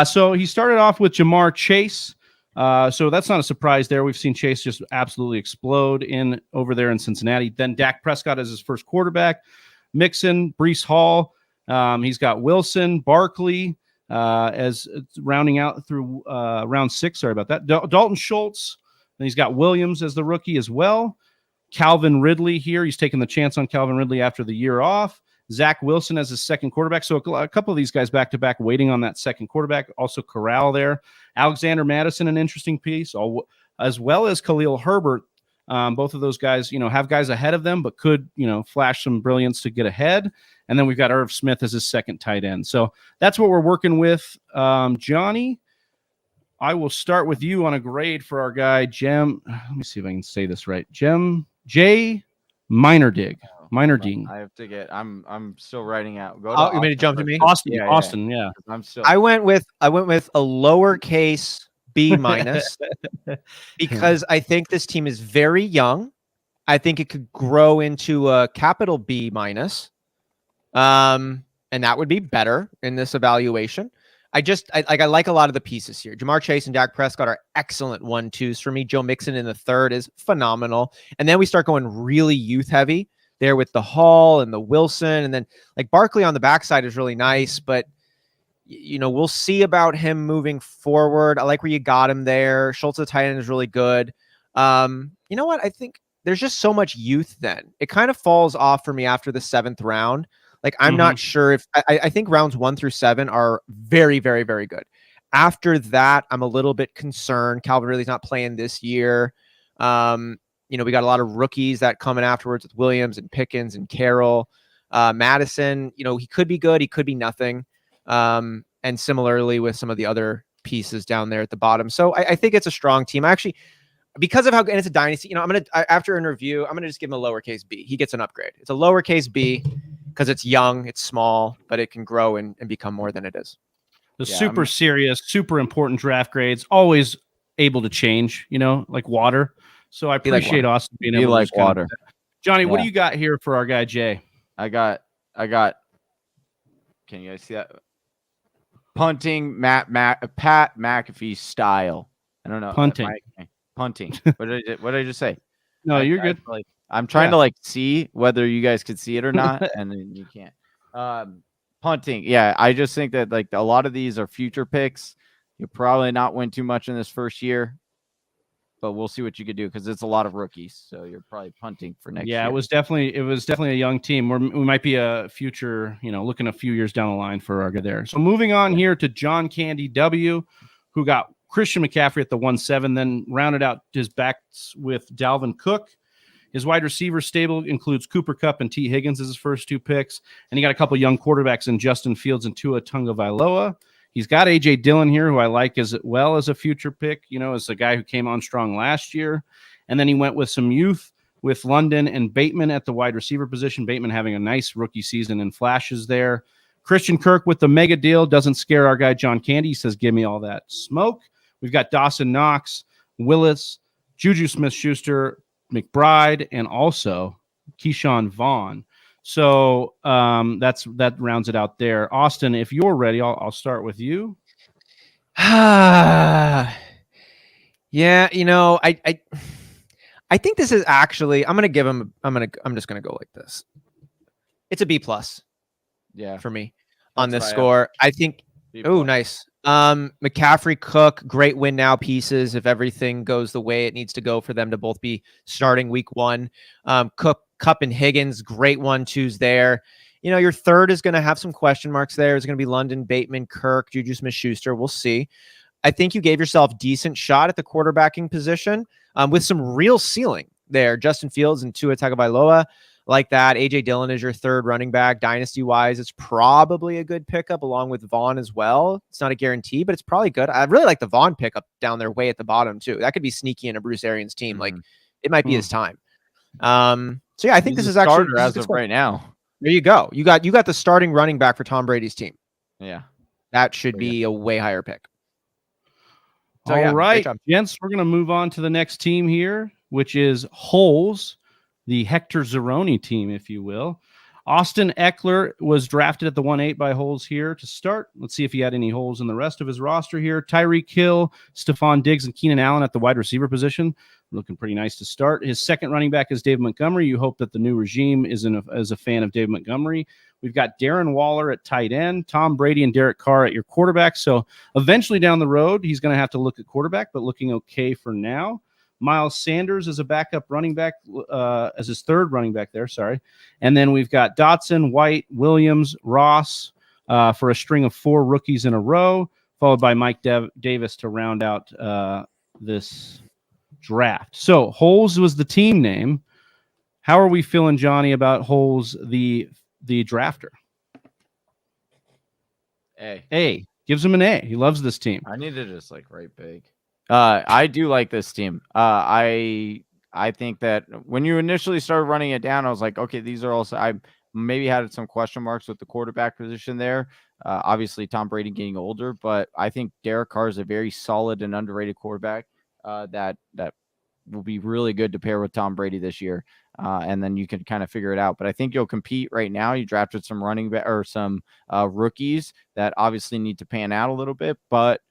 Speaker 1: So he started off with Jamar Chase. So that's not a surprise there. We've seen Chase just absolutely explode over there in Cincinnati. Then Dak Prescott as his first quarterback. Mixon, Breece Hall. He's got Wilson, Barkley as rounding out through round 6. Sorry about that. Dalton Schultz. And he's got Williams as the rookie as well. Calvin Ridley here. He's taking the chance on Calvin Ridley after the year off. Zach Wilson as his second quarterback. So a couple of these guys back-to-back waiting on that second quarterback. Also Corral there. Alexander Madison, an interesting piece, as well as Khalil Herbert. Both of those guys, have guys ahead of them, but could, flash some brilliance to get ahead. And then we've got Irv Smith as his second tight end. So that's what we're working with. Johnny, I will start with you on a grade for our guy, Jem. Let me see if I can say this right. Jay Minerding.
Speaker 2: I have to get. I'm still writing out.
Speaker 3: You made to jump to me?
Speaker 1: Austin. Yeah.
Speaker 2: I'm still.
Speaker 3: I went with a lowercase B- because I think this team is very young. I think it could grow into a capital B-, and that would be better in this evaluation. I like a lot of the pieces here. Jamar Chase and Dak Prescott are excellent 1-2s for me. Joe Mixon in the third is phenomenal, and then we start going really youth heavy there with the Hall and the Wilson, and then like Barkley on the backside is really nice, but we'll see about him moving forward. I like where you got him there. Schultz the tight end is really good. You know what? I think there's just so much youth then. It kind of falls off for me after the 7th round. Like I'm not sure if I think rounds 1 through 7 are very, very, very good. After that, I'm a little bit concerned. Calvin Ridley's not playing this year. We got a lot of rookies that coming afterwards with Williams and Pickens and Carroll. Madison, he could be good. He could be nothing. And similarly with some of the other pieces down there at the bottom. So I think it's a strong team. Actually, because of and it's a dynasty, after an review, I'm going to just give him a lowercase B. He gets an upgrade. It's a lowercase B because it's young, it's small, but it can grow and become more than it is.
Speaker 1: Super serious, super important draft grades, always able to change, like water. So I appreciate Austin being able to like water. Johnny, what do you got here for our guy Jay?
Speaker 2: I got. Can you guys see that? Punting, Pat McAfee style. I don't know. Punting. What did I just say?
Speaker 1: No, you're good.
Speaker 2: I'm trying to see whether you guys could see it or not, and then you can't. Punting. Yeah, I just think that a lot of these are future picks. You'll probably not win too much in this first year, but we'll see what you could do because it's a lot of rookies. So you're probably punting for next year.
Speaker 1: Yeah, it was definitely a young team. We might be a future, looking a few years down the line for our guy there. So moving on here to John Candy W, who got Christian McCaffrey at the 1-7, then rounded out his backs with Dalvin Cook. His wide receiver stable includes Cooper Kupp and T. Higgins as his first 2 picks. And he got a couple young quarterbacks in Justin Fields and Tua Tagovailoa. He's got A.J. Dillon here, who I like as well as a future pick, as a guy who came on strong last year. And then he went with some youth with London and Bateman at the wide receiver position. Bateman having a nice rookie season and flashes there. Christian Kirk with the mega deal doesn't scare our guy John Candy. He says, give me all that smoke. We've got Dawson Knox, Willis, Juju Smith-Schuster, McBride, and also Keyshawn Vaughn. So that rounds it out there. Austin, if you're ready, I'll start with you.
Speaker 3: Yeah, I think this is actually, I'm just gonna go like this. It's a B+. Yeah, for me on this score. I think. Oh, nice. McCaffrey, Cook, great win now pieces. If everything goes the way it needs to go for them to both be starting week 1. Cook, Kupp, and Higgins, great 1-2s there. Your third is going to have some question marks there. It's going to be London, Bateman, Kirk, Juju Smith-Schuster. We'll see. I think you gave yourself decent shot at the quarterbacking position with some real ceiling there. Justin Fields and Tua Tagovailoa. Like that. A.J. Dillon is your third running back. Dynasty-wise, it's probably a good pickup along with Vaughn as well. It's not a guarantee, but it's probably good. I really like the Vaughn pickup down there way at the bottom, too. That could be sneaky in a Bruce Arians team. Like, it might be his time. So, yeah, I think this is actually
Speaker 2: starter as of right now.
Speaker 3: There you go. You got the starting running back for Tom Brady's team.
Speaker 2: Yeah.
Speaker 3: That should be a way higher pick.
Speaker 1: So, all right, gents, we're going to move on to the next team here, which is Holes. The Hector Zeroni team, if you will. Austin Eckler was drafted at the 1-8 by Holes here to start. Let's see if he had any holes in the rest of his roster here. Tyreek Hill, Stephon Diggs, and Keenan Allen at the wide receiver position. Looking pretty nice to start. His second running back is David Montgomery. You hope that the new regime is a fan of David Montgomery. We've got Darren Waller at tight end, Tom Brady and Derek Carr at your quarterback. So eventually down the road, he's going to have to look at quarterback, but looking okay for now. Miles Sanders as a backup running back, as his third running back there, sorry. And then we've got Dotson, White, Williams, Ross for a string of 4 rookies in a row, followed by Mike Davis to round out this draft. So Holes was the team name. How are we feeling, Johnny, about Holes, the drafter? A. Gives him an A. He loves this team.
Speaker 2: I need to just write big. I do like this team. I think that when you initially started running it down, I was like, okay, these are also, I maybe had some question marks with the quarterback position there. Obviously Tom Brady getting older, but I think Derek Carr is a very solid and underrated quarterback that will be really good to pair with Tom Brady this year. And then you can kind of figure it out. But I think you'll compete right now. You drafted some running back or some rookies that obviously need to pan out a little bit, but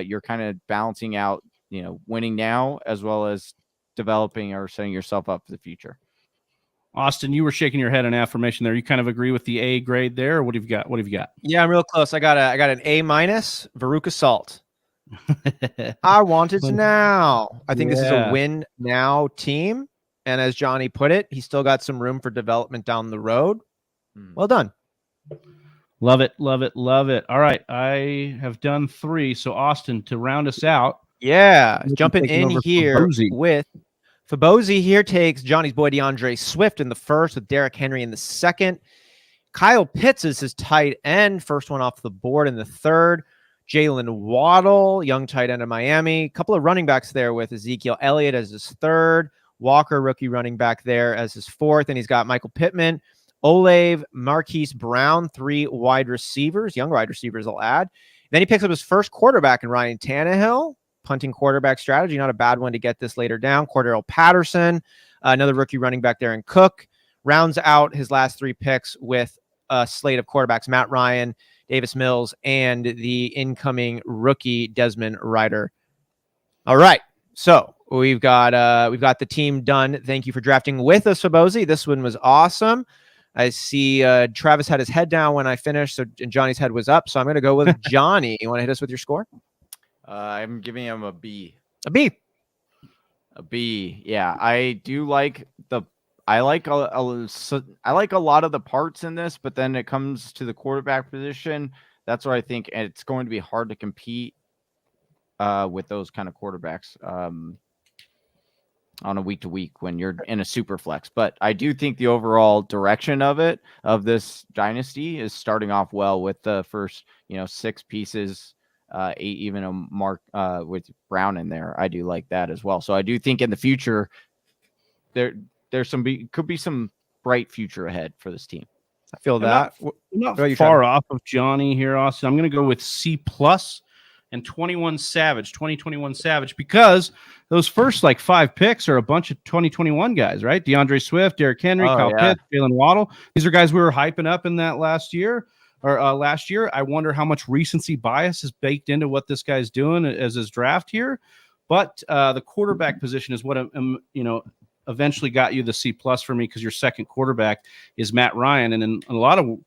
Speaker 2: you're kind of balancing out, winning now as well as developing or setting yourself up for the future.
Speaker 1: Austin, you were shaking your head in affirmation there. You kind of agree with the A grade there, or what have you got? What have you got?
Speaker 3: Yeah, I'm real close. I got an A-, Veruca Salt. I want it now. I think this is a win now team. And as Johnny put it, he's still got some room for development down the road. Well done.
Speaker 1: Love it, love it, love it. All right, I have done 3. So, Austin, to round us out.
Speaker 3: Yeah, jumping in here with Fabosi here takes Johnny's boy DeAndre Swift in the first with Derrick Henry in the second. Kyle Pitts is his tight end, first one off the board in the third. Jalen Waddle, young tight end of Miami. A couple of running backs there with Ezekiel Elliott as his third. Walker, rookie running back there as his fourth. And he's got Michael Pittman, Olave, Marquise Brown, 3 wide receivers, young wide receivers I'll add. Then he picks up his first quarterback in Ryan Tannehill. Punting quarterback strategy, not a bad one to get this later down. Cordero Patterson, another rookie running back there in Cook. Rounds out his last 3 picks with a slate of quarterbacks, Matt Ryan, Davis Mills, and the incoming rookie Desmond Ridder. All right, so we've got the team done. Thank you for drafting with us, Fabosi. This one was awesome. I see Travis had his head down when I finished, and Johnny's head was up. So I'm going to go with Johnny. You want to hit us with your score?
Speaker 2: I'm giving him a B.
Speaker 3: A B.
Speaker 2: A B. Yeah, I do like I like a lot of the parts in this, but then it comes to the quarterback position. That's where I think it's going to be hard to compete with those kind of quarterbacks on a week to week when you're in a super flex. But I do think the overall direction of this dynasty is starting off well with the first, 6 pieces, 8, even a mark with Brown in there. I do like that as well. So I do think in the future there's could be some bright future ahead for this team.
Speaker 3: I feel that.
Speaker 1: Not far off of Johnny here, Austin. I'm going to go with C+ and 2021 Savage, because those first 5 picks are a bunch of 2021 guys, right? DeAndre Swift, Derrick Henry, Kyle Pitts, Jalen Waddle. These are guys we were hyping up in that last year. I wonder how much recency bias is baked into what this guy's doing as his draft here. But the quarterback position is what eventually got you the C+ for me, because your second quarterback is Matt Ryan, and in a lot of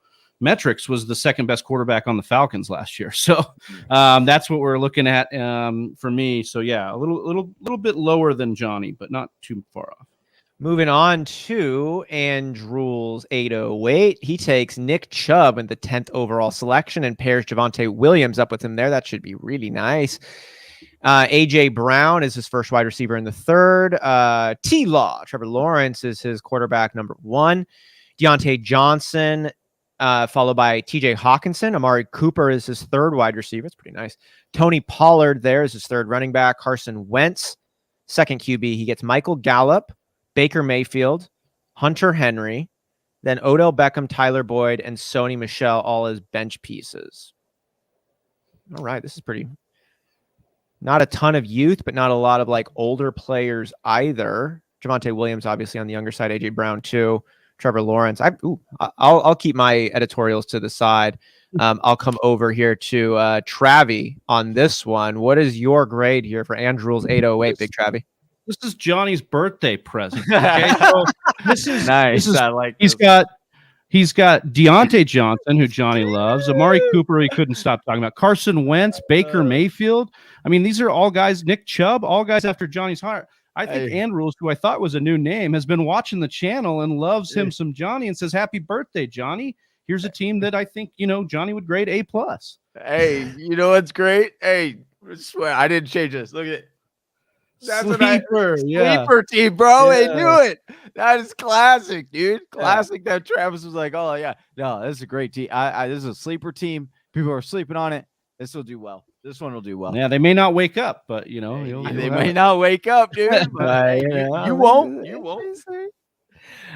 Speaker 1: metrics was the second best quarterback on the Falcons last year. So that's what we're looking at for me. So yeah, a little bit lower than Johnny, but not too far off.
Speaker 3: Moving on to Andrew's 808. He takes Nick Chubb in the 10th overall selection and pairs Javonte Williams up with him there. That should be really nice. A.J. Brown is his first wide receiver in the 3rd. T-Law, Trevor Lawrence, is his quarterback number 1. Deontay Johnson, followed by T.J. Hawkinson. Amari Cooper is his 3rd wide receiver. It's pretty nice. Tony Pollard there is his 3rd running back. Carson Wentz, 2nd QB. He gets Michael Gallup, Baker Mayfield, Hunter Henry, then Odell Beckham, Tyler Boyd, and Sony Michel, all as bench pieces. All right, this is pretty... Not a ton of youth, but not a lot of older players either. Javonte Williams, obviously on the younger side. A.J. Brown too. Trevor Lawrence. I'll keep my editorials to the side. I'll come over here to Travi on this one. What is your grade here for Andrew's 808, Big Travi?
Speaker 1: This is Johnny's birthday present. Okay, so this is
Speaker 2: nice.
Speaker 1: I like. He's got Deontay Johnson, who Johnny loves. Amari Cooper, he couldn't stop talking about. Carson Wentz, Baker Mayfield. I mean, these are all guys. Nick Chubb, all guys after Johnny's heart. I think Andrews, who I thought was a new name, has been watching the channel and loves him some Johnny and says, "Happy birthday, Johnny." Here's a team that I think Johnny would grade A+.
Speaker 2: Hey, you know what's great? Hey, I swear I didn't change this. Look at it. That's sleeper team, bro. Yeah. They knew it. That is classic, dude. Classic that Travis was like, "Oh yeah, no, this is a great team. This is a sleeper team. People are sleeping on it. This will do well. This one will do well."
Speaker 1: Yeah, they may not wake up, but they
Speaker 2: may not wake up, dude. But you won't. You won't.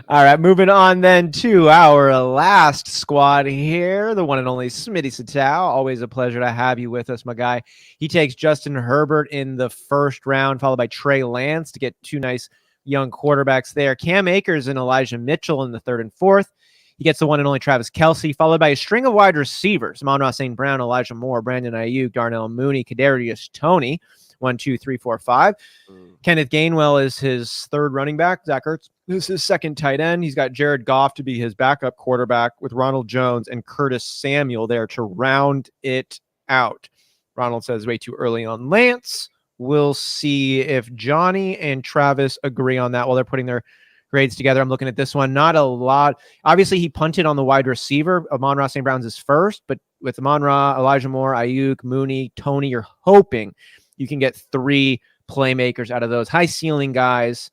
Speaker 3: All right, moving on then to our last squad here, the one and only Smitty Satao. Always a pleasure to have you with us, my guy. He takes Justin Herbert in the 1st round, followed by Trey Lance to get 2 nice young quarterbacks there. Cam Akers and Elijah Mitchell in the 3rd and 4th. He gets the one and only Travis Kelce, followed by a string of wide receivers: Amon-Ra St. Brown, Elijah Moore, Brandon Ayuk, Darnell Mooney, Kadarius Toney. 1, 2, 3, 4, 5. Kenneth Gainwell is his 3rd running back. Zach Ertz is his 2nd tight end. He's got Jared Goff to be his backup quarterback, with Ronald Jones and Curtis Samuel there to round it out. Ronald says way too early on Lance. We'll see if Johnny and Travis agree on that while they're putting their grades together. I'm looking at this one. Not a lot. Obviously, he punted on the wide receiver. Amon-Ra St. Brown's his 1st, but with Amon-Ra, Elijah Moore, Ayuk, Mooney, Toney, you're hoping you can get 3 playmakers out of those high ceiling guys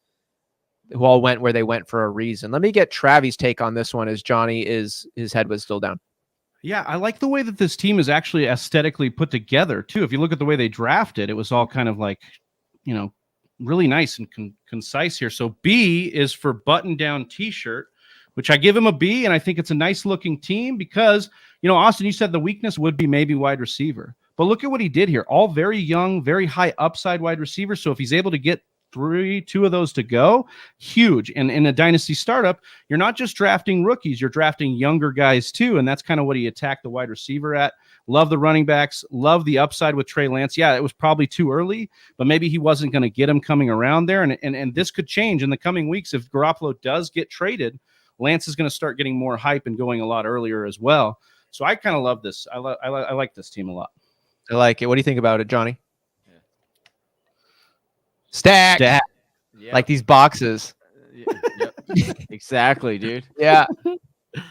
Speaker 3: who all went where they went for a reason. Let me get Travi's take on this one, as Johnny his head was still down.
Speaker 1: Yeah, I like the way that this team is actually aesthetically put together too. If you look at the way they drafted, it was all kind of really nice and concise here. So B is for button down t-shirt, which I give him a B, and I think it's a nice looking team because, Austin, you said the weakness would be maybe wide receiver. But look at what he did here. All very young, very high upside wide receivers. So if he's able to get 2 of those to go, huge. And in a dynasty startup, you're not just drafting rookies, you're drafting younger guys too. And that's kind of what he attacked the wide receiver at. Love the running backs. Love the upside with Trey Lance. Yeah, it was probably too early, but maybe he wasn't going to get him coming around there. And this could change in the coming weeks. If Garoppolo does get traded, Lance is going to start getting more hype and going a lot earlier as well. So I kind of love this. I like this team a lot.
Speaker 3: I like it. What do you think about it, Johnny? Yeah. Stack. Yep. Like these boxes.
Speaker 2: Yep. Exactly, dude.
Speaker 3: Yeah.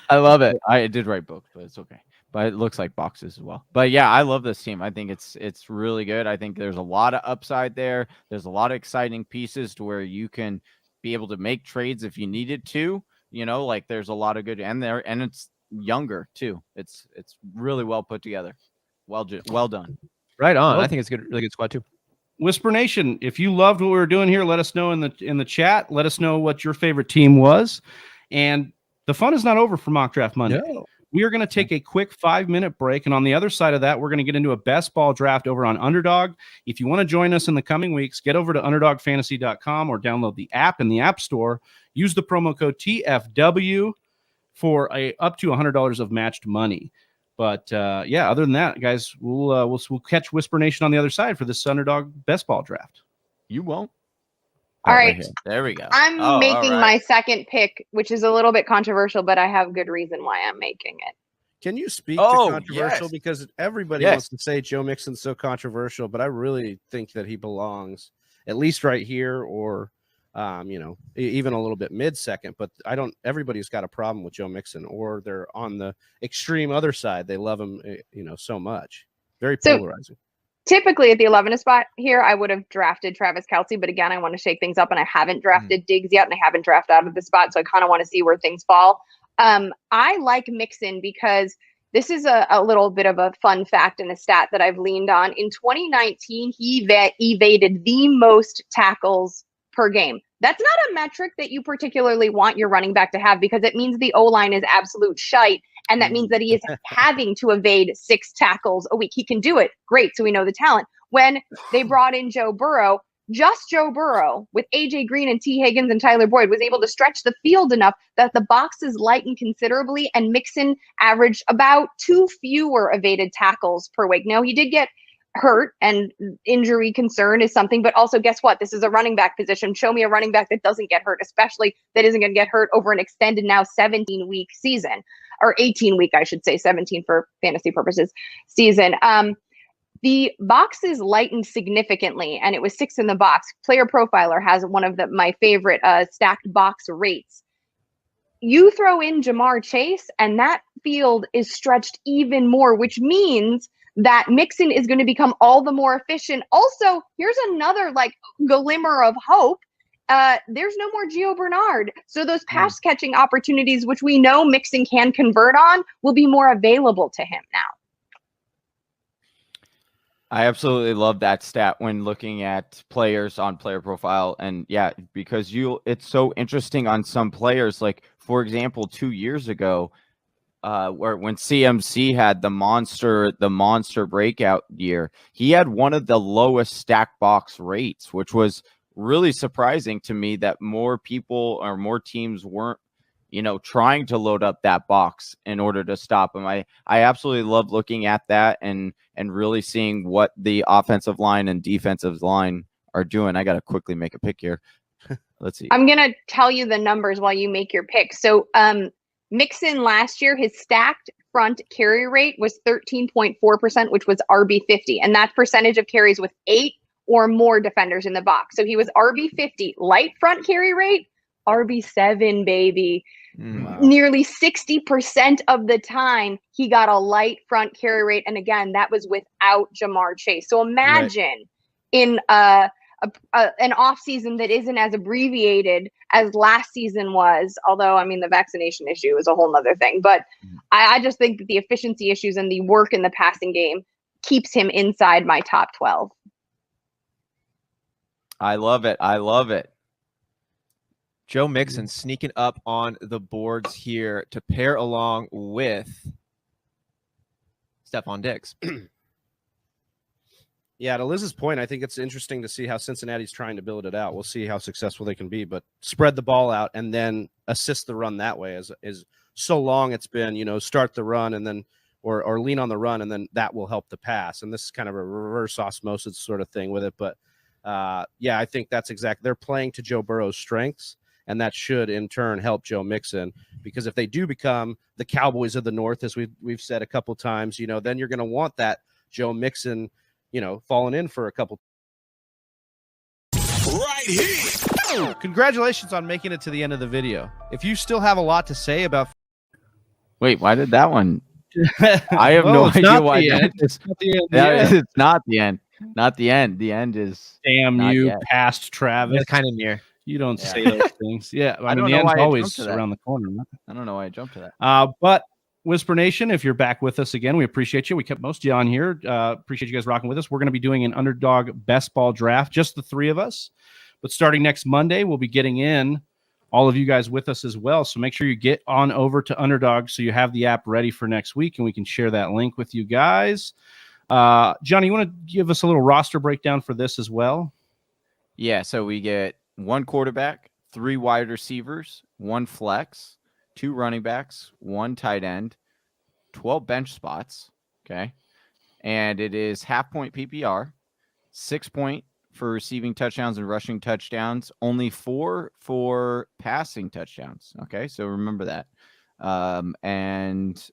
Speaker 3: I love it.
Speaker 2: I did write books, but it's okay. but it looks like boxes as well. But yeah, I love this team. I think it's really good. I think there's a lot of upside there. There's a lot of exciting pieces to where you can be able to make trades if you needed to. Like there's a lot of good, and it's younger too. It's really well put together. Well done.
Speaker 3: Right on. I think it's good, really good squad too.
Speaker 1: Whisper Nation, if you loved what we were doing here, let us know in the chat. Let us know what your favorite team was. And the fun is not over for Mock Draft Monday. No. We are going to take a quick 5-minute break. And on the other side of that, we're going to get into a best ball draft over on Underdog. If you want to join us in the coming weeks, get over to underdogfantasy.com or download the app in the App Store. Use the promo code TFW for up to $100 of matched money. But other than that, guys, we'll catch Whisper Nation on the other side for this Underdog best ball draft.
Speaker 2: You won't.
Speaker 4: All right.
Speaker 2: There we go.
Speaker 4: I'm making my second pick, which is a little bit controversial, but I have good reason why I'm making it.
Speaker 5: Can you speak to controversial? Yes. Because everybody wants to say Joe Mixon's so controversial, but I really think that he belongs at least right here or, even a little bit mid-second. But everybody's got a problem with Joe Mixon, or they're on the extreme other side. They love him, so much. Very polarizing.
Speaker 4: Typically at the 11th spot here, I would have drafted Travis Kelce, but again, I want to shake things up, and I haven't drafted Diggs yet, and I haven't drafted out of the spot, so I kind of want to see where things fall. I like Mixon because this is a little bit of a fun fact and a stat that I've leaned on. In 2019, he evaded the most tackles per game. That's not a metric that you particularly want your running back to have, because it means the O-line is absolute shite. And that means that he is having to evade 6 tackles a week. He can do it. Great. So we know the talent. When they brought in Joe Burrow, just Joe Burrow with AJ Green and T. Higgins and Tyler Boyd was able to stretch the field enough that the boxes lightened considerably, and Mixon averaged about 2 fewer evaded tackles per week. Now, he did get hurt, and injury concern is something, but also guess what? This is a running back position. Show me a running back that doesn't get hurt, especially that isn't going to get hurt over an extended now 17-week season, or 18-week, I should say, 17 for fantasy purposes season. The boxes lightened significantly, and it was 6 in the box. Player Profiler has one of my favorite stacked box rates. You throw in Jamar Chase, and that field is stretched even more, which means that Mixon is going to become all the more efficient. Also, here's another glimmer of hope. There's no more Gio Bernard. So those pass catching opportunities, which we know Mixon can convert on, will be more available to him now.
Speaker 2: I absolutely love that stat when looking at players on Player Profile. And yeah, because it's so interesting on some players. Like, for example, 2 years ago, when CMC had the monster breakout year, he had one of the lowest stack box rates, which was really surprising to me that more people or more teams weren't, trying to load up that box in order to stop him. I absolutely love looking at that and really seeing what the offensive line and defensive line are doing. I got to quickly make a pick here. Let's see.
Speaker 4: I'm going to tell you the numbers while you make your pick. So, Mixon last year, his stacked front carry rate was 13.4%, which was RB50. And that's percentage of carries with 8 or more defenders in the box. So he was RB50, light front carry rate, RB7, baby. Wow. Nearly 60% of the time he got a light front carry rate. And again, that was without Jamar Chase. So imagine in an offseason that isn't as abbreviated as last season was, although, the vaccination issue is a whole nother thing. But I just think that the efficiency issues and the work in the passing game keeps him inside my top 12.
Speaker 2: I love it.
Speaker 3: Joe Mixon sneaking up on the boards here to pair along with Stephon Diggs.
Speaker 5: Yeah, to Liz's point, I think it's interesting to see how Cincinnati's trying to build it out. We'll see how successful they can be, but spread the ball out and then assist the run that way. Is so long it's been, start the run and then or lean on the run, and then that will help the pass. And this is kind of a reverse osmosis sort of thing with it. But I think that's exactly, they're playing to Joe Burrow's strengths, and that should in turn help Joe Mixon, because if they do become the Cowboys of the North, as we've said a couple times, then you're going to want that Joe Mixon, falling in for a couple.
Speaker 1: Right here. Congratulations on making it to the end of the video. If you still have a lot to say about.
Speaker 2: Wait, why did that one I have no idea why
Speaker 1: It's not the end.
Speaker 2: it's not the end. Not the end. The end is
Speaker 1: Damn
Speaker 2: not
Speaker 1: you,
Speaker 2: yet.
Speaker 1: past Travis.
Speaker 3: It's kind of near.
Speaker 1: You don't say those things. Yeah, I mean,
Speaker 2: don't
Speaker 1: the
Speaker 2: know
Speaker 1: end's
Speaker 2: why I jumped
Speaker 1: always
Speaker 2: to that.
Speaker 1: around the corner. Right?
Speaker 2: I don't know why I jumped to that.
Speaker 1: But Whisper Nation, if you're back with us again, we appreciate you. We kept most of you on here. Appreciate you guys rocking with us. We're going to be doing an underdog best ball draft, just the three of us. But starting next Monday, we'll be getting in all of you guys with us as well. So make sure you get on over to Underdog so you have the app ready for next week, and we can share that link with you guys. Johnny, you want to give us a little roster breakdown for this as well?
Speaker 2: Yeah, so we get 1 quarterback, 3 wide receivers, 1 flex, 2 running backs, 1 tight end, 12 bench spots. Okay. And it is half point PPR, 6 point for receiving touchdowns and rushing touchdowns, only 4 for passing touchdowns. Okay. So remember that. And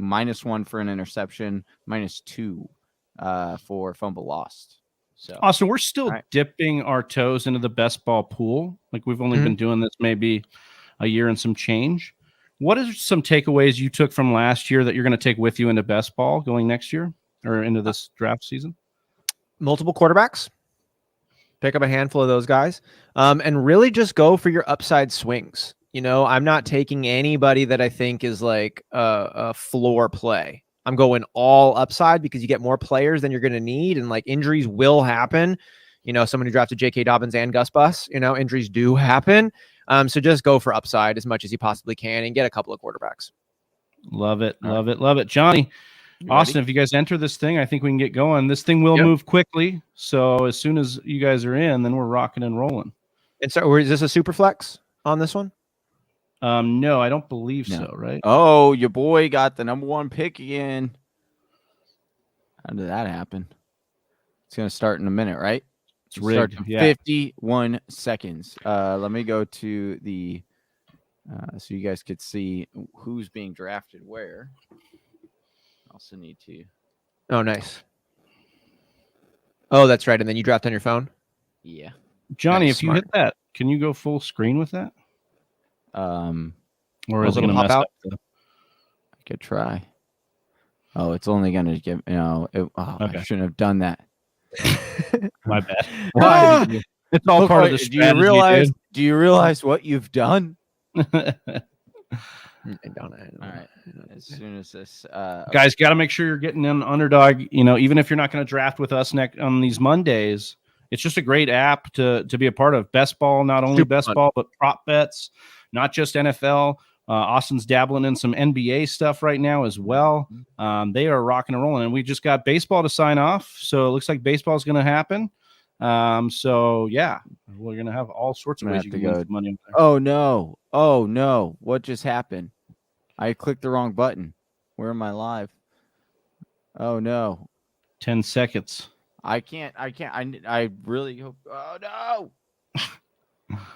Speaker 2: -1 for an interception, -2 for fumble lost. So
Speaker 1: Austin, we're still dipping our toes into the best ball pool. Like we've only been doing this maybe a year and some change. What are some takeaways you took from last year that you're going to take with you into best ball going next year or into this draft season?
Speaker 3: Multiple quarterbacks. Pick up a handful of those guys, and really just go for your upside swings. You know, I'm not taking anybody that I think is like a floor play. I'm going all upside because you get more players than you're going to need. And like injuries will happen. You know, someone who drafted J.K. Dobbins and Gus Bus, you know, injuries do happen. So just go for upside as much as you possibly can and get a couple of quarterbacks.
Speaker 1: Love it. Love it. Love it. Johnny, Austin, if you guys enter this thing, I think we can get going. This thing will move quickly. So as soon as you guys are in, then we're rocking and rolling. And
Speaker 3: so is this a super flex on this one?
Speaker 1: No, I don't believe so, right?
Speaker 2: Oh, your boy got the #1 pick again. How did that happen? It's going to start in a minute, right?
Speaker 1: It's rigged.
Speaker 2: 51 seconds. Let me go to the so you guys could see who's being drafted where. Also need to.
Speaker 3: Oh, nice. Oh, that's right. And then you draft on your phone?
Speaker 2: Yeah.
Speaker 1: Johnny, if you hit that, can you go full screen with that? Or is it going to mess up?
Speaker 2: I could try. Oh, it's only going to give, I shouldn't have done that.
Speaker 1: My bad. Why? It's all part of the strategy.
Speaker 2: Do you realize what you've done?
Speaker 3: I don't.
Speaker 2: All right. As soon as this,
Speaker 1: guys, got to make sure you're getting in Underdog. You know, even if you're not going to draft with us on these Mondays, it's just a great app to be a part of. Best ball, not only best ball, but prop bets, not just NFL. Austin's dabbling in some NBA stuff right now as well. They are rocking and rolling, and we just got baseball to sign off. So it looks like baseball is going to happen. So yeah, we're going to have all sorts of ways you can win money.
Speaker 2: Oh no. What just happened? I clicked the wrong button. Where am I live? Oh no.
Speaker 1: 10 seconds.
Speaker 2: I can't. I really hope. Oh no.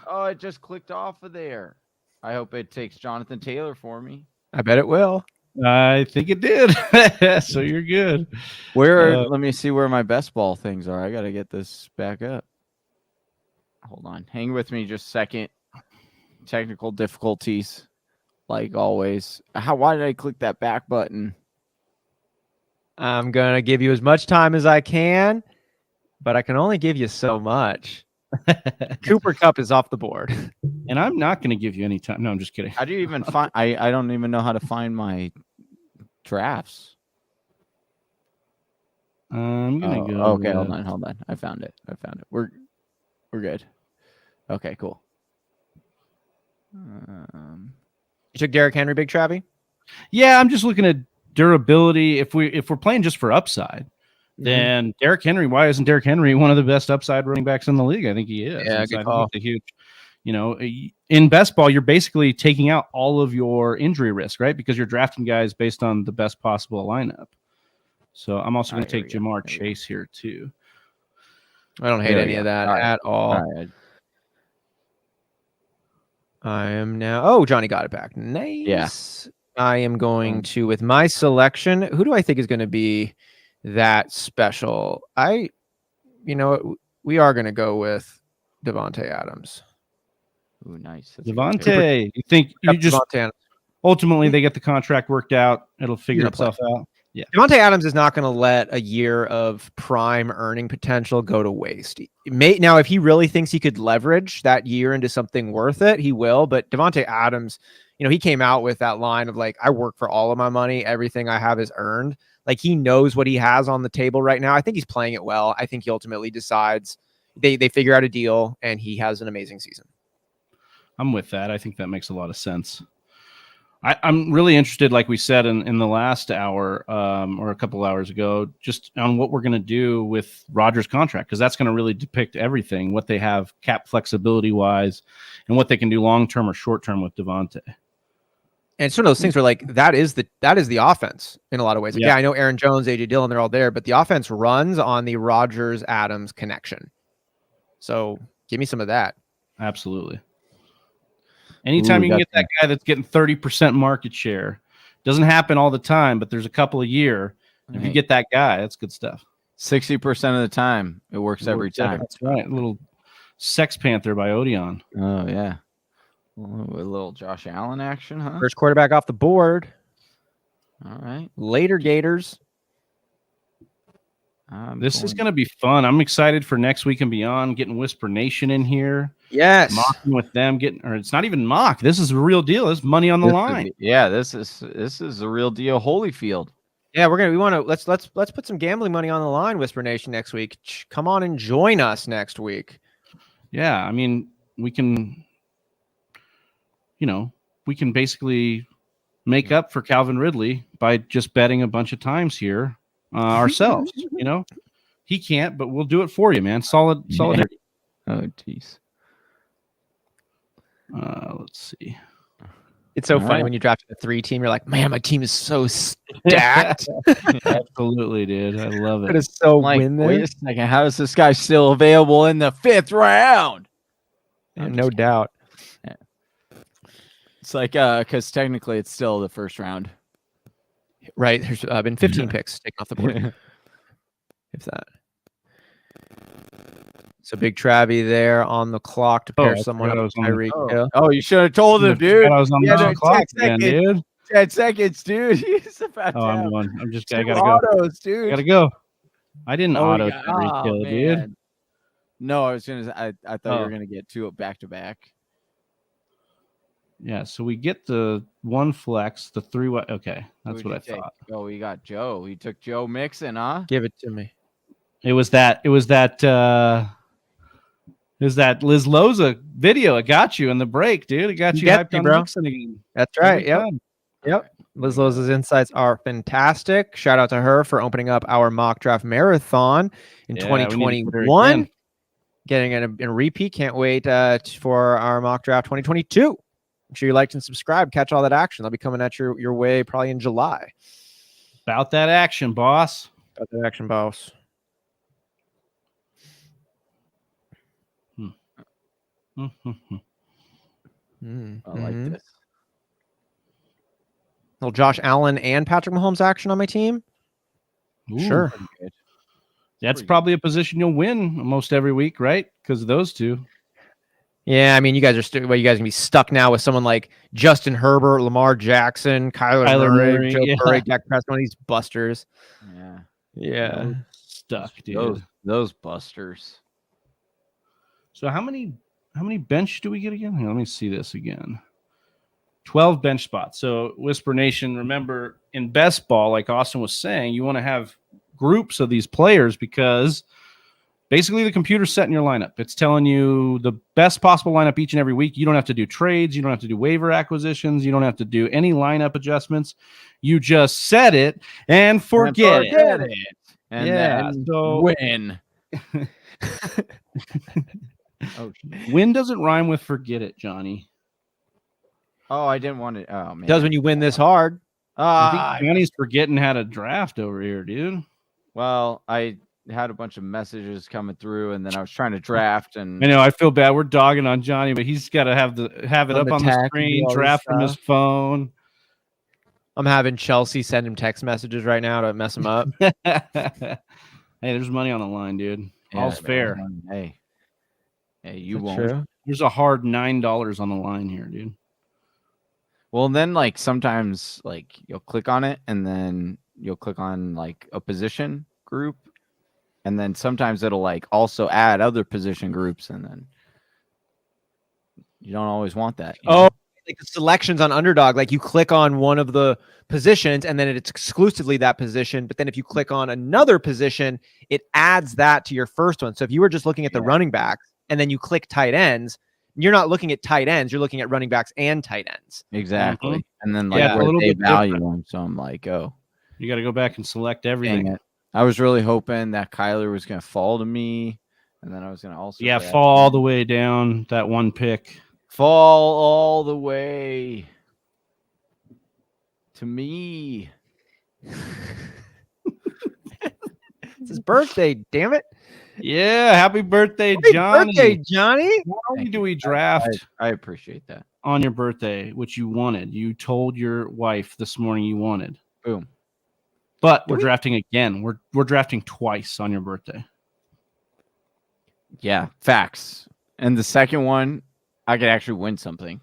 Speaker 2: Oh, it just clicked off of there. I hope it takes Jonathan Taylor for me.
Speaker 3: I bet it will.
Speaker 1: I think it did. So you're good.
Speaker 2: Let me see where my best ball things are. I got to get this back up. Hold on. Hang with me just a second. Technical difficulties, like always. Why did I click that back button?
Speaker 3: I'm going to give you as much time as I can, but I can only give you so much. Cooper Kupp is off the board.
Speaker 1: And I'm not going to give you any time. No, I'm just kidding.
Speaker 2: How do you even find? I don't even know how to find my drafts.
Speaker 1: I'm gonna go.
Speaker 2: Okay, hold on. I found it. We're good. Okay, cool.
Speaker 3: You took Derrick Henry, Big Travie?
Speaker 1: Yeah, I'm just looking at durability. If we're playing just for upside, then Derrick Henry. Why isn't Derrick Henry one of the best upside running backs in the league? I think he is.
Speaker 3: Yeah, good call.
Speaker 1: A huge. You know, in best ball, you're basically taking out all of your injury risk, right? Because you're drafting guys based on the best possible lineup. So I'm also going to take Jamar Chase here too.
Speaker 3: I don't hate any of that at all.
Speaker 2: All right.
Speaker 3: I am now. Oh, Johnny got it back. Nice.
Speaker 2: Yeah.
Speaker 3: I am going to, with my selection, who do I think is going to be that special? We are going to go with Devontae Adams.
Speaker 2: Ooh, nice.
Speaker 1: Devontae, you think you just ultimately they get the contract worked out. It'll figure itself out. Yeah.
Speaker 3: Davante Adams is not going to let a year of prime earning potential go to waste. Now, if he really thinks he could leverage that year into something worth it, he will. But Davante Adams, he came out with that line of like, I work for all of my money. Everything I have is earned. Like, he knows what he has on the table right now. I think he's playing it well. I think he ultimately decides they figure out a deal and he has an amazing season.
Speaker 1: I'm with that. I think that makes a lot of sense. I'm really interested, like we said in the last hour or a couple hours ago, just on what we're going to do with Rodgers' contract, because that's going to really depict everything, what they have cap flexibility wise and what they can do long term or short term with Davante.
Speaker 3: And it's one of those things where like that is the offense in a lot of ways. Like, yeah, I know Aaron Jones, AJ Dillon, they're all there, but the offense runs on the Rodgers Adams connection. So give me some of that.
Speaker 1: Absolutely. Anytime you can get that guy that's getting 30% market share, doesn't happen all the time, but there's a couple a year. If you get that guy, that's good stuff.
Speaker 2: 60% of the time, it works every time.
Speaker 1: That's right. A little Sex Panther by Odeon.
Speaker 2: Oh yeah, a little Josh Allen action, huh?
Speaker 3: First quarterback off the board.
Speaker 2: All right,
Speaker 3: later Gators.
Speaker 1: This is going to be fun. I'm excited for next week and beyond. Getting Whisper Nation in here.
Speaker 3: Yes,
Speaker 1: mocking with them. Or it's not even mock. This is a real deal. This is money on the line.
Speaker 2: This is a real deal. Holyfield.
Speaker 3: Yeah, let's put some gambling money on the line, Whisper Nation, next week. Come on and join us next week.
Speaker 1: Yeah, I mean, we can basically make up for Calvin Ridley by just betting a bunch of times here ourselves. He can't, but we'll do it for you, man. Solidarity.
Speaker 2: Oh, jeez.
Speaker 1: Let's see.
Speaker 3: It's so funny when you draft a 3 team. You're like, man, my team is so stacked.
Speaker 1: Absolutely, dude. I love it.
Speaker 3: It's so
Speaker 2: wait
Speaker 3: a
Speaker 2: second. How is this guy still available in the 5th round?
Speaker 3: No doubt.
Speaker 2: It's like because technically it's still the 1st round.
Speaker 3: Right. There's been 15 picks taken off the board. If that. So big Travie there on the clock to pair someone up with Tyreek Hill.
Speaker 2: Oh, you should have told him, dude.
Speaker 1: I was on the clock again, dude.
Speaker 2: 10 seconds, dude. He's about to
Speaker 1: I'm just I gotta
Speaker 2: autos, go. Dude.
Speaker 1: Gotta go. I didn't auto Tyreek Hill, dude.
Speaker 2: No, I thought you were gonna get 2 back to back.
Speaker 1: Yeah, so we get the 1 flex, the 3. Okay, that's what I thought.
Speaker 2: Oh, we got Joe. We took Joe Mixon, huh?
Speaker 3: Give it to me.
Speaker 1: It was that Liz Loza video. It got you in the break, dude. It got you hyped on Mixon again.
Speaker 3: That's right. Yep. Liz Loza's insights are fantastic. Shout out to her for opening up our mock draft marathon in 2021. Getting a repeat. Can't wait for our mock draft 2022. Make sure you liked and subscribe. Catch all that action. They'll be coming at your way probably in July.
Speaker 1: About that action, boss.
Speaker 3: About that action, boss.
Speaker 2: I like this.
Speaker 3: Little Josh Allen and Patrick Mahomes action on my team.
Speaker 1: Ooh,
Speaker 3: sure.
Speaker 1: That's probably a position you'll win almost every week, right? Because of those two.
Speaker 3: Yeah, I mean, you guys are you guys gonna be stuck now with someone like Justin Herbert, Lamar Jackson, Kyler Murray, Joe Burrow, Dak Prescott, these busters. Yeah.
Speaker 1: Stuck, dude.
Speaker 2: Those busters.
Speaker 1: So how many bench do we get again? Here, let me see this again. 12 bench spots. So Whisper Nation, remember in best ball, like Austin was saying, you want to have groups of these players because basically the computer's setting your lineup. It's telling you the best possible lineup each and every week. You don't have to do trades. You don't have to do waiver acquisitions. You don't have to do any lineup adjustments. You just set it and forget it.
Speaker 2: And then win.
Speaker 1: Win doesn't rhyme with forget it, Johnny.
Speaker 2: Oh, I didn't want to. Oh, man.
Speaker 3: It does when you win this hard.
Speaker 1: I think Johnny's forgetting how to draft over here, dude.
Speaker 2: Well, I had a bunch of messages coming through, and then I was trying to draft. And
Speaker 1: I know I feel bad. We're dogging on Johnny, but he's got to have it up on the screen, draft from his phone.
Speaker 3: I'm having Chelsea send him text messages right now to mess him up.
Speaker 1: Hey, there's money on the line, dude. All's fair.
Speaker 2: Hey, you won't.
Speaker 3: True?
Speaker 1: There's a hard $9 on the line here, dude.
Speaker 2: Well, then like sometimes like you'll click on it and then you'll click on like a position group, and then sometimes it'll like also add other position groups, and then you don't always want that. You know?
Speaker 3: Like the selections on Underdog, like you click on one of the positions and then it's exclusively that position. But then if you click on another position, it adds that to your first one. So if you were just looking at the running backs and then you click tight ends, you're not looking at tight ends, you're looking at running backs and tight ends.
Speaker 2: Exactly. And then like where they value them. So I'm like, oh,
Speaker 1: you got to go back and select everything.
Speaker 2: I was really hoping that Kyler was going to fall to me, and then I was going to also
Speaker 1: fall all the way down that one pick.
Speaker 2: Fall all the way to me.
Speaker 3: It's his birthday, damn it.
Speaker 1: Yeah, happy birthday, Johnny.
Speaker 3: Birthday, Johnny.
Speaker 1: Not only do we draft
Speaker 2: I appreciate that.
Speaker 1: on your birthday, which you wanted. You told your wife this morning you wanted.
Speaker 2: Boom.
Speaker 1: But we're drafting again. We're drafting twice on your birthday.
Speaker 2: Yeah, facts. And the second one, I could actually win something.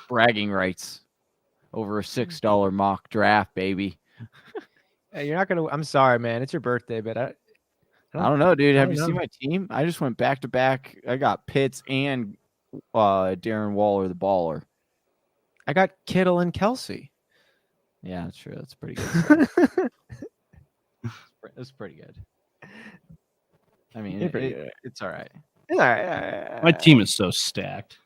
Speaker 2: Bragging rights over a $6 mock draft, baby.
Speaker 3: Hey, you're not gonna. I'm sorry, man. It's your birthday, but I
Speaker 2: don't know, dude. Have you seen my team? I just went back to back. I got Pitts and Darren Waller, the baller.
Speaker 3: I got Kittle and Kelsey.
Speaker 2: Yeah, that's true. That's pretty good. That's pretty good. I mean, it's all right.
Speaker 3: It's all right.
Speaker 1: My team is so stacked.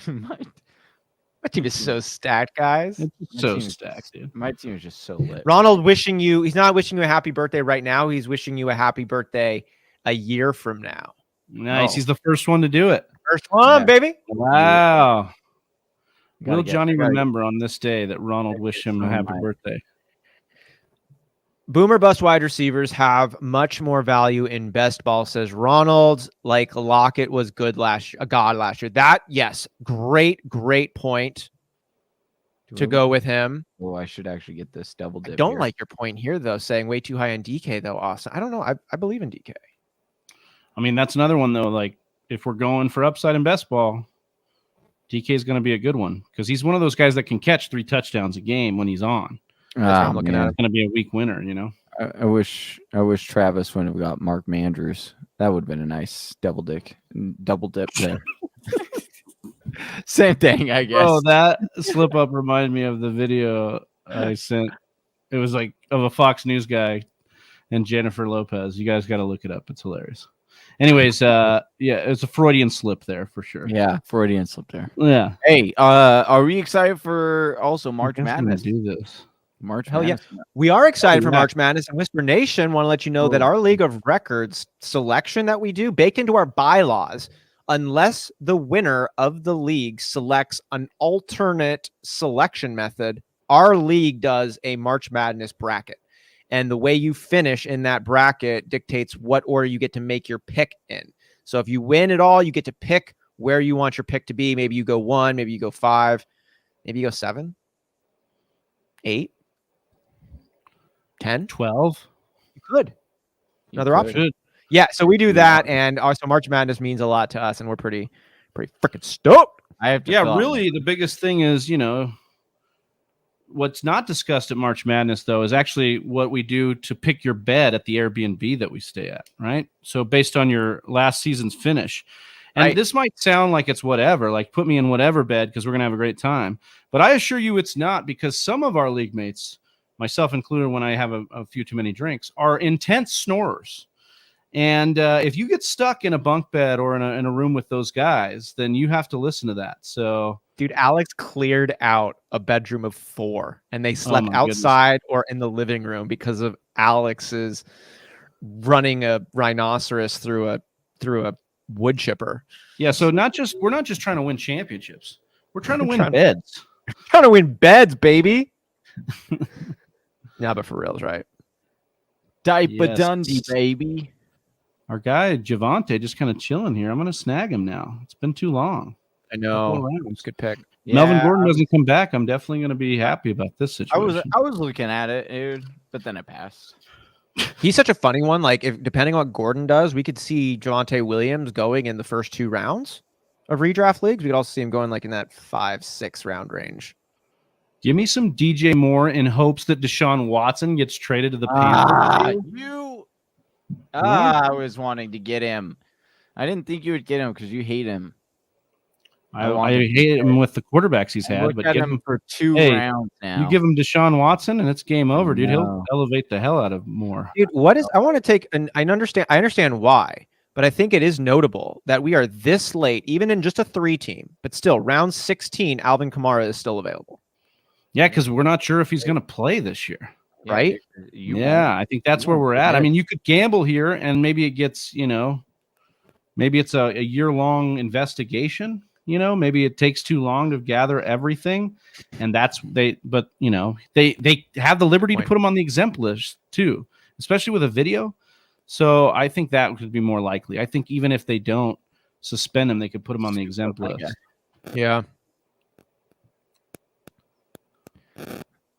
Speaker 3: My team is so stacked, guys.
Speaker 1: It's so stacked, dude.
Speaker 2: My team is just so lit.
Speaker 3: Ronald wishing you, he's not wishing you a happy birthday right now. He's wishing you a happy birthday a year from now.
Speaker 1: Nice. He's the first one to do it.
Speaker 3: First one, baby.
Speaker 1: Wow. Will Johnny remember on this day that Ronald wished him a happy birthday?
Speaker 3: Boomer bust wide receivers have much more value in best ball, says Ronald. Like Lockett was good last year. That, yes, great point to go with him.
Speaker 2: Oh, I should actually get this double dip.
Speaker 3: I don't like your point here, though, saying way too high on DK, though, Austin. I don't know. I believe in DK.
Speaker 1: I mean, that's another one, though. Like, if we're going for upside in best ball, DK is going to be a good one because he's one of those guys that can catch 3 touchdowns a game when he's on.
Speaker 3: I'm looking at.
Speaker 1: It's going to be a weak winner, you know.
Speaker 2: I wish Travis wouldn't have got Mark Mandrews. That would have been a nice double dip there. Same thing, I guess.
Speaker 1: Oh, that slip up reminded me of the video I sent. It was like of a Fox News guy and Jennifer Lopez. You guys got to look it up. It's hilarious. Anyways, yeah, it's a Freudian slip there for sure.
Speaker 2: Yeah, Freudian slip there.
Speaker 1: Yeah.
Speaker 2: Hey, are we excited for also March Madness?
Speaker 1: Do this.
Speaker 3: Hell yeah. We are excited for March Madness, and Whisper Nation want to let you know that our League of Records selection that we do baked into our bylaws, unless the winner of the league selects an alternate selection method, our league does a March Madness bracket. And the way you finish in that bracket dictates what order you get to make your pick in. So if you win it all, you get to pick where you want your pick to be. Maybe you go 1, maybe you go 5, maybe you go 7, 8. 10,
Speaker 1: 12.
Speaker 3: You could. Another option. Yeah, so we do that, and also March Madness means a lot to us, and we're pretty freaking stoked.
Speaker 1: Really, the biggest thing is, you know, what's not discussed at March Madness, though, is actually what we do to pick your bed at the Airbnb that we stay at, right? So based on your last season's finish. And this might sound like it's whatever, like put me in whatever bed because we're going to have a great time. But I assure you it's not, because some of our league mates, myself included when I have a few too many drinks, are intense snorers. And if you get stuck in a bunk bed or in a room with those guys, then you have to listen to that. So,
Speaker 3: dude, Alex cleared out a bedroom of 4, and they slept outside or in the living room because of Alex's running a rhinoceros through a wood chipper.
Speaker 1: Yeah, so we're not just trying to win championships. We're trying to win beds.
Speaker 3: Trying to win beds, baby. Yeah, but for reals, right?
Speaker 2: Diaper Dundee, baby.
Speaker 1: Our guy Javante just kind of chilling here. I'm going to snag him now. It's been too long.
Speaker 3: I know. It's a good pick.
Speaker 1: Yeah, Melvin Gordon doesn't come back. I'm definitely going to be happy about this situation.
Speaker 2: I was looking at it, dude, but then it passed.
Speaker 3: He's such a funny one. Like, if depending on what Gordon does, we could see Javonte Williams going in the first 2 rounds. of redraft leagues. We could also see him going like in that 5-6 round range.
Speaker 1: Give me some DJ Moore in hopes that Desean Watson gets traded to the Panthers.
Speaker 2: I was wanting to get him. I didn't think you would get him because you hate him.
Speaker 1: I hate him with the quarterbacks he's had, but give him
Speaker 2: for 2 rounds now.
Speaker 1: You give him Deshaun Watson, and it's game over, dude. He'll elevate the hell out of Moore.
Speaker 3: Dude, I want to take, and I understand why, but I think it is notable that we are this late, even in just a 3-team, but still round 16, Alvin Kamara is still available.
Speaker 1: Yeah, because we're not sure if he's going to play this year.
Speaker 3: Right?
Speaker 1: I think that's where we're at. I mean, you could gamble here, and maybe it gets, maybe it's a year-long investigation. Maybe it takes too long to gather everything, and they have the liberty to put them on the exempt list too, especially with a video. So I think that could be more likely. I think even if they don't suspend him, they could put him on the exempt list.
Speaker 3: Yeah.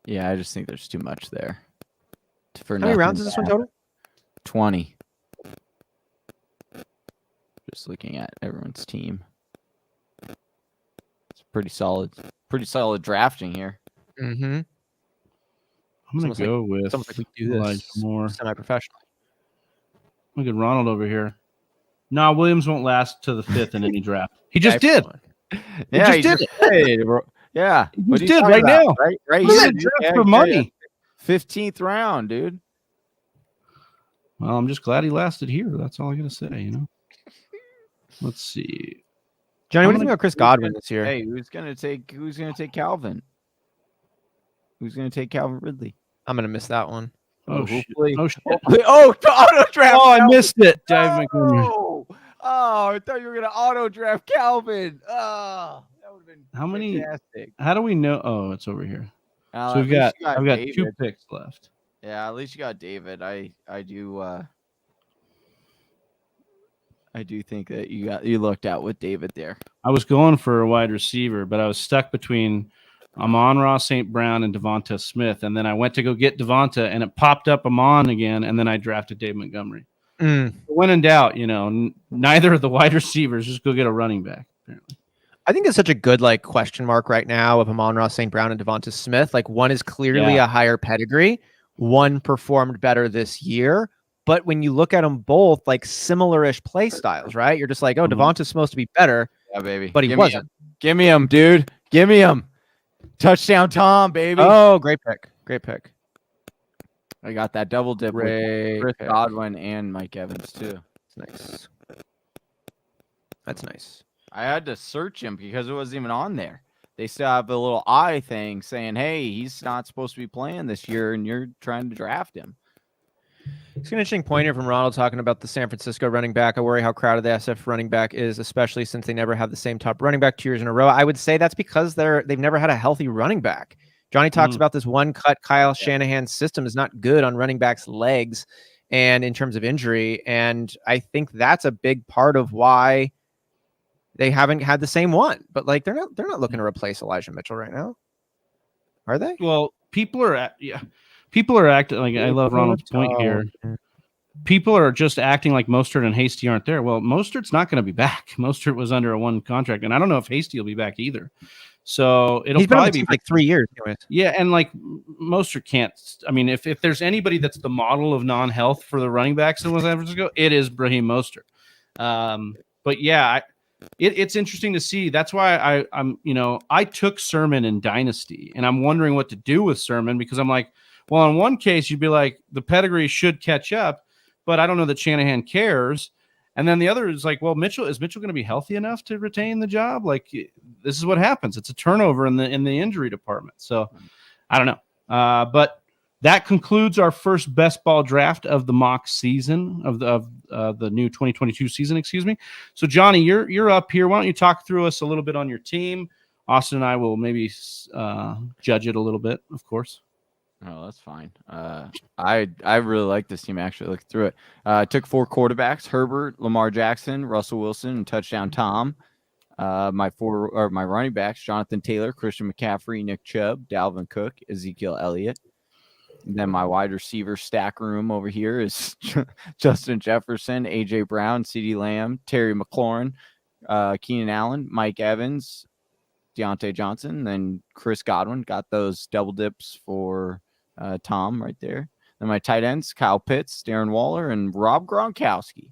Speaker 2: Yeah, I just think there's too much there.
Speaker 3: How many rounds is this one total?
Speaker 2: 20. Just looking at everyone's team. It's pretty solid drafting here.
Speaker 3: Mm-hmm.
Speaker 1: I'm going to go with
Speaker 3: like we do this
Speaker 1: more
Speaker 3: semi-professional.
Speaker 1: Look at Ronald over here. No, Williams won't last to the 5th in any draft. He just did.
Speaker 2: Yeah,
Speaker 1: he just did it.
Speaker 2: Yeah,
Speaker 1: he just did right now.
Speaker 2: Right
Speaker 1: here. Draft for money.
Speaker 2: 15th round, dude.
Speaker 1: Well, I'm just glad he lasted here. That's all I got to say. Let's see.
Speaker 3: Johnny, what do you think about Chris Godwin this year?
Speaker 2: Hey, who's gonna take Calvin? Who's gonna take Calvin Ridley?
Speaker 3: I'm gonna miss that one.
Speaker 1: Oh shit!
Speaker 2: Auto draft.
Speaker 1: Oh, I missed it.
Speaker 2: Oh, I thought you were gonna auto draft Calvin. Oh, that would have been fantastic.
Speaker 1: How do we know? Oh, it's over here. So I've got 2 picks left.
Speaker 2: Yeah, at least you got David. I do think that you looked out with David there.
Speaker 1: I was going for a wide receiver, but I was stuck between Amon-Ra St. Brown and Devonta Smith, and then I went to go get Devonta, and it popped up Amon again, and then I drafted Dave Montgomery. When in doubt, neither of the wide receivers, just go get a running back. Apparently,
Speaker 3: I think it's such a good question mark right now of Amon-Ra St. Brown and Devonta Smith. One is clearly a higher pedigree. One performed better this year. But when you look at them both, similar-ish play styles, right? You're just like, oh, Devonta's supposed to be better.
Speaker 2: Yeah, baby.
Speaker 3: But he wasn't.
Speaker 2: Give me him, dude. Give me him. Touchdown Tom, baby.
Speaker 3: Oh, great pick. Great pick.
Speaker 2: I got that double dip with Chris Godwin and Mike Evans, too.
Speaker 3: Nice. That's nice.
Speaker 2: I had to search him because it wasn't even on there. They still have a little eye thing saying, hey, he's not supposed to be playing this year, and you're trying to draft him.
Speaker 3: It's an interesting point here from Ronald talking about the San Francisco running back. I worry how crowded the SF running back is, especially since they never have the same top running back 2 years in a row. I would say that's because they've never had a healthy running back. Johnny talks about this one-cut Kyle Shanahan system is not good on running backs' legs and in terms of injury, and I think that's a big part of why they haven't had the same one. But they're not looking to replace Elijah Mitchell right now, are they?
Speaker 1: Well, people are acting like, I love Ronald's point here. People are just acting like Mostert and Hasty aren't there. Well, Mostert's not going to be back. Mostert was under a 1 contract, and I don't know if Hasty will be back either. So
Speaker 3: he's probably be 3 years. Anyways.
Speaker 1: Yeah, and Mostert can't. I mean, if there's anybody that's the model of non-health for the running backs in San Francisco, it is Raheem Mostert. But yeah, it's interesting to see. That's why I took Sermon in Dynasty, and I'm wondering what to do with Sermon because I'm like, well, in one case you'd be like the pedigree should catch up, but I don't know that Shanahan cares. And then the other is like, well, is Mitchell going to be healthy enough to retain the job? This is what happens. It's a turnover in the injury department. So I don't know. But that concludes our first best ball draft of the mock season of the new 2022 season. Excuse me. So Johnny, you're up here. Why don't you talk through us a little bit on your team? Austin and I will maybe judge it a little bit, of course.
Speaker 2: Oh, that's fine. I really like this team. Actually, look through it. I took 4 quarterbacks: Herbert, Lamar Jackson, Russell Wilson, and touchdown Tom. My running backs: Jonathan Taylor, Christian McCaffrey, Nick Chubb, Dalvin Cook, Ezekiel Elliott. And then my wide receiver stack room over here is Justin Jefferson, AJ Brown, CeeDee Lamb, Terry McLaurin, Keenan Allen, Mike Evans, Deontay Johnson, then Chris Godwin. Got those double dips for Tom right there. Then my tight ends, Kyle Pitts, Darren Waller, and Rob Gronkowski.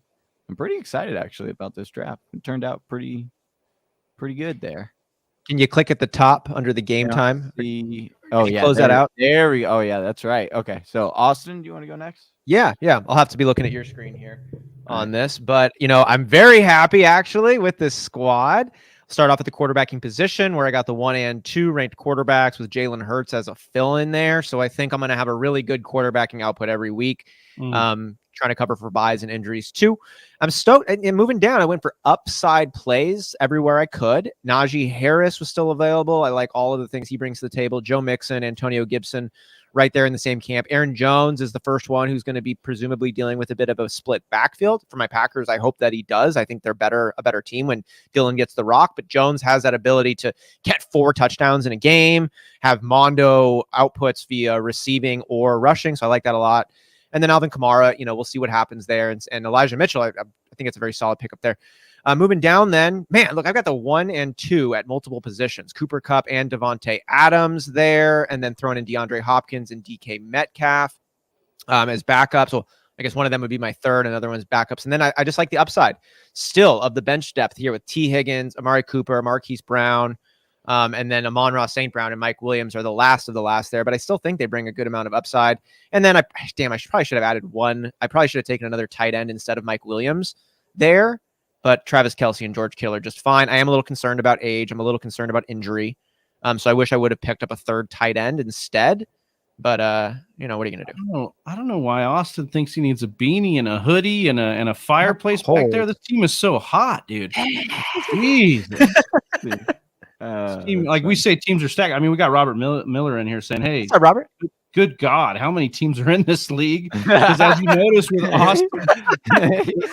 Speaker 2: I'm pretty excited actually about this draft. It turned out pretty good there.
Speaker 3: Can you click at the top under the game time?
Speaker 2: Close
Speaker 3: that out.
Speaker 2: There we go. Oh yeah, that's right. Okay, so Austin, do you want to go next?
Speaker 3: Yeah. I'll have to be looking at your screen here on this, but I'm very happy actually with this squad. Start off at the quarterbacking position where I got the 1 and 2 ranked quarterbacks with Jalen Hurts as a fill in there. So I think I'm going to have a really good quarterbacking output every week. Trying to cover for buys and injuries too. I'm stoked. And moving down, I went for upside plays everywhere I could. Najee Harris was still available. I like all of the things he brings to the table. Joe Mixon, Antonio Gibson, right there in the same camp. Aaron Jones is the first one who's going to be presumably dealing with a bit of a split backfield. For my Packers, I hope that he does. I think they're a better team when Dylan gets the rock, but Jones has that ability to get 4 touchdowns in a game, have Mondo outputs via receiving or rushing. So I like that a lot. And then Alvin Kamara, we'll see what happens there. And Elijah Mitchell, I think it's a very solid pickup there. Moving down then, man, look, I've got the 1 and 2 at multiple positions. Cooper Kupp and Devontae Adams there, and then throwing in DeAndre Hopkins and DK Metcalf as backups. So I guess one of them would be my third, another one's backups. And then I just like the upside still of the bench depth here with T. Higgins, Amari Cooper, Marquise Brown, and then Amon-Ra St. Brown and Mike Williams are the last of the last there, but I still think they bring a good amount of upside. And then I probably should have added one. I probably should have taken another tight end instead of Mike Williams there, but Travis Kelce and George Kittle are just fine. I am a little concerned about age. I'm a little concerned about injury. So I wish I would have picked up a third tight end instead, but what are you going to do?
Speaker 1: I don't know why Austin thinks he needs a beanie and a hoodie and a fireplace back there. This team is so hot, dude. Jeez. We say teams are stacked. I mean, we got Robert Miller in here saying, "Hey,
Speaker 3: what's up, Robert?
Speaker 1: Good God, how many teams are in this league?" Because as you notice with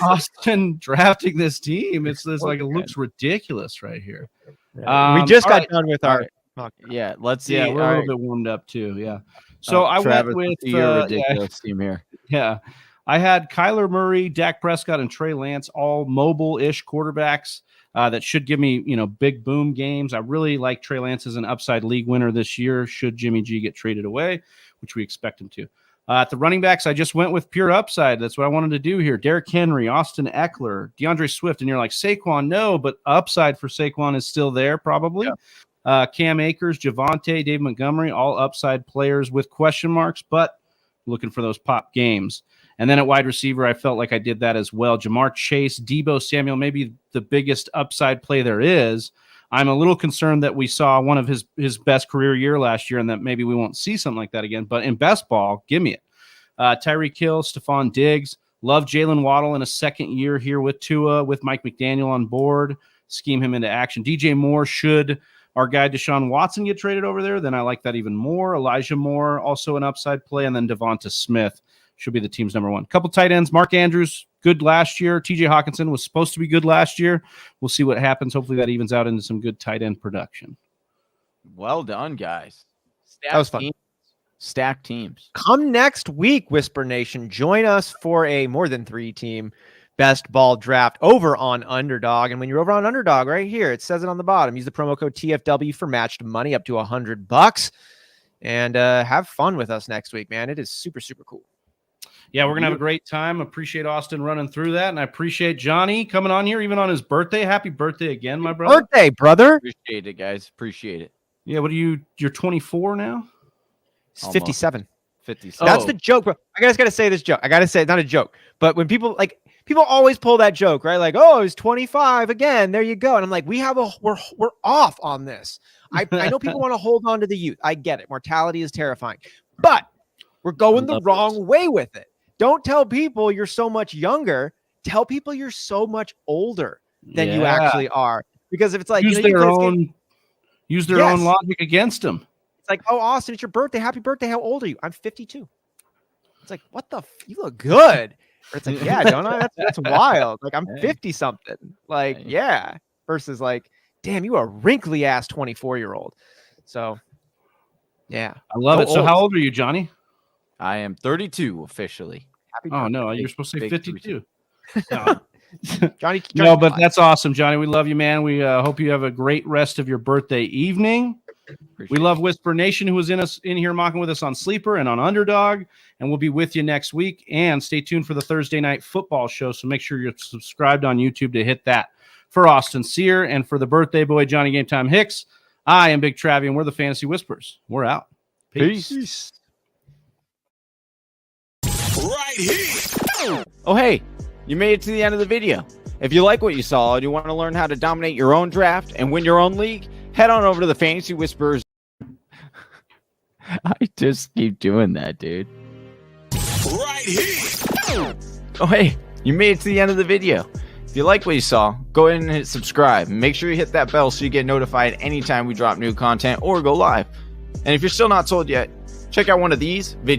Speaker 1: Austin drafting this team, it looks ridiculous right here.
Speaker 3: We just got done with our
Speaker 2: yeah. Let's see.
Speaker 1: Yeah, we're a little bit warmed up too. Yeah. So I
Speaker 2: Travis,
Speaker 1: went with
Speaker 2: your ridiculous team here.
Speaker 1: Yeah, I had Kyler Murray, Dak Prescott, and Trey Lance, all mobile-ish quarterbacks. That should give me, big boom games. I really like Trey Lance as an upside league winner this year, should Jimmy G get traded away, which we expect him to. At the running backs, I just went with pure upside. That's what I wanted to do here. Derrick Henry, Austin Eckler, DeAndre Swift. And you're like, Saquon, no, but upside for Saquon is still there probably. Yeah. Cam Akers, Javonte, Dave Montgomery, all upside players with question marks, but looking for those pop games. And then at wide receiver, I felt like I did that as well. Jamar Chase, Deebo Samuel, maybe the biggest upside play there is. I'm a little concerned that we saw one of his best career year last year and that maybe we won't see something like that again. But in best ball, give me it. Tyreek Hill, Stephon Diggs. Love Jalen Waddle in a second year here with Tua, with Mike McDaniel on board. Scheme him into action. DJ Moore, should our guy Desean Watson get traded over there, then I like that even more. Elijah Moore, also an upside play. And then Devonta Smith should be the team's number one. Couple tight ends. Mark Andrews, good last year. TJ Hawkinson was supposed to be good last year. We'll see what happens. Hopefully that evens out into some good tight end production.
Speaker 2: Well done, guys.
Speaker 3: That was fun.
Speaker 2: Stacked teams.
Speaker 3: Come next week, Whisper Nation. Join us for a more than 3-team best ball draft over on Underdog. And when you're over on Underdog right here, it says it on the bottom. Use the promo code TFW for matched money up to $100. And have fun with us next week, man. It is super, super cool.
Speaker 1: Yeah, we're going to have a great time. Appreciate Austin running through that. And I appreciate Johnny coming on here, even on his birthday. Happy birthday again, my brother.
Speaker 3: Birthday, brother.
Speaker 2: Appreciate it, guys. Appreciate it.
Speaker 1: Yeah, what are you're 24 now?
Speaker 3: It's 57.
Speaker 2: 57.
Speaker 3: That's the joke, bro. I just got to say this joke. I got to say it's not a joke. But when people always pull that joke, right? Like, oh, he's 25 again. There you go. And I'm like, we're off on this. I know people want to hold on to the youth. I get it. Mortality is terrifying. But we're going the wrong way with it. Don't tell people you're so much younger. Tell people you're so much older than you actually are. Because if it's like,
Speaker 1: use their own logic against them.
Speaker 3: It's like, oh, Austin, it's your birthday. Happy birthday. How old are you? I'm 52. It's like, what the? You look good. Or it's like, yeah, don't I? That's wild. Like, I'm 50 something. Like, yeah. Versus like, damn, you a wrinkly ass 24-year-old. So, yeah.
Speaker 1: I love it. So how old are you, Johnny?
Speaker 2: I am 32 officially.
Speaker 3: Happy
Speaker 1: oh, no, you're supposed to say 52. No,
Speaker 3: Johnny,
Speaker 1: No, but that's awesome, Johnny. We love you, man. We hope you have a great rest of your birthday evening. We love Whisper Nation, who was in here mocking with us on Sleeper and on Underdog, and we'll be with you next week. And stay tuned for the Thursday night football show. So make sure you're subscribed on YouTube to hit that. For Austin Sear and for the birthday boy Johnny Game Time Hicks, I am Big Travie, and we're the Fantasy Whispers. We're out. Peace.
Speaker 6: Right here.
Speaker 2: Oh, hey, you made it to the end of the video. If you like what you saw and you want to learn how to dominate your own draft and win your own league, head on over to the Fantasy Whispers. I just keep doing that, dude.
Speaker 6: Right here.
Speaker 2: Oh, hey, you made it to the end of the video. If you like what you saw, go ahead and hit subscribe. Make sure you hit that bell so you get notified anytime we drop new content or go live. And if you're still not sold yet, check out one of these videos.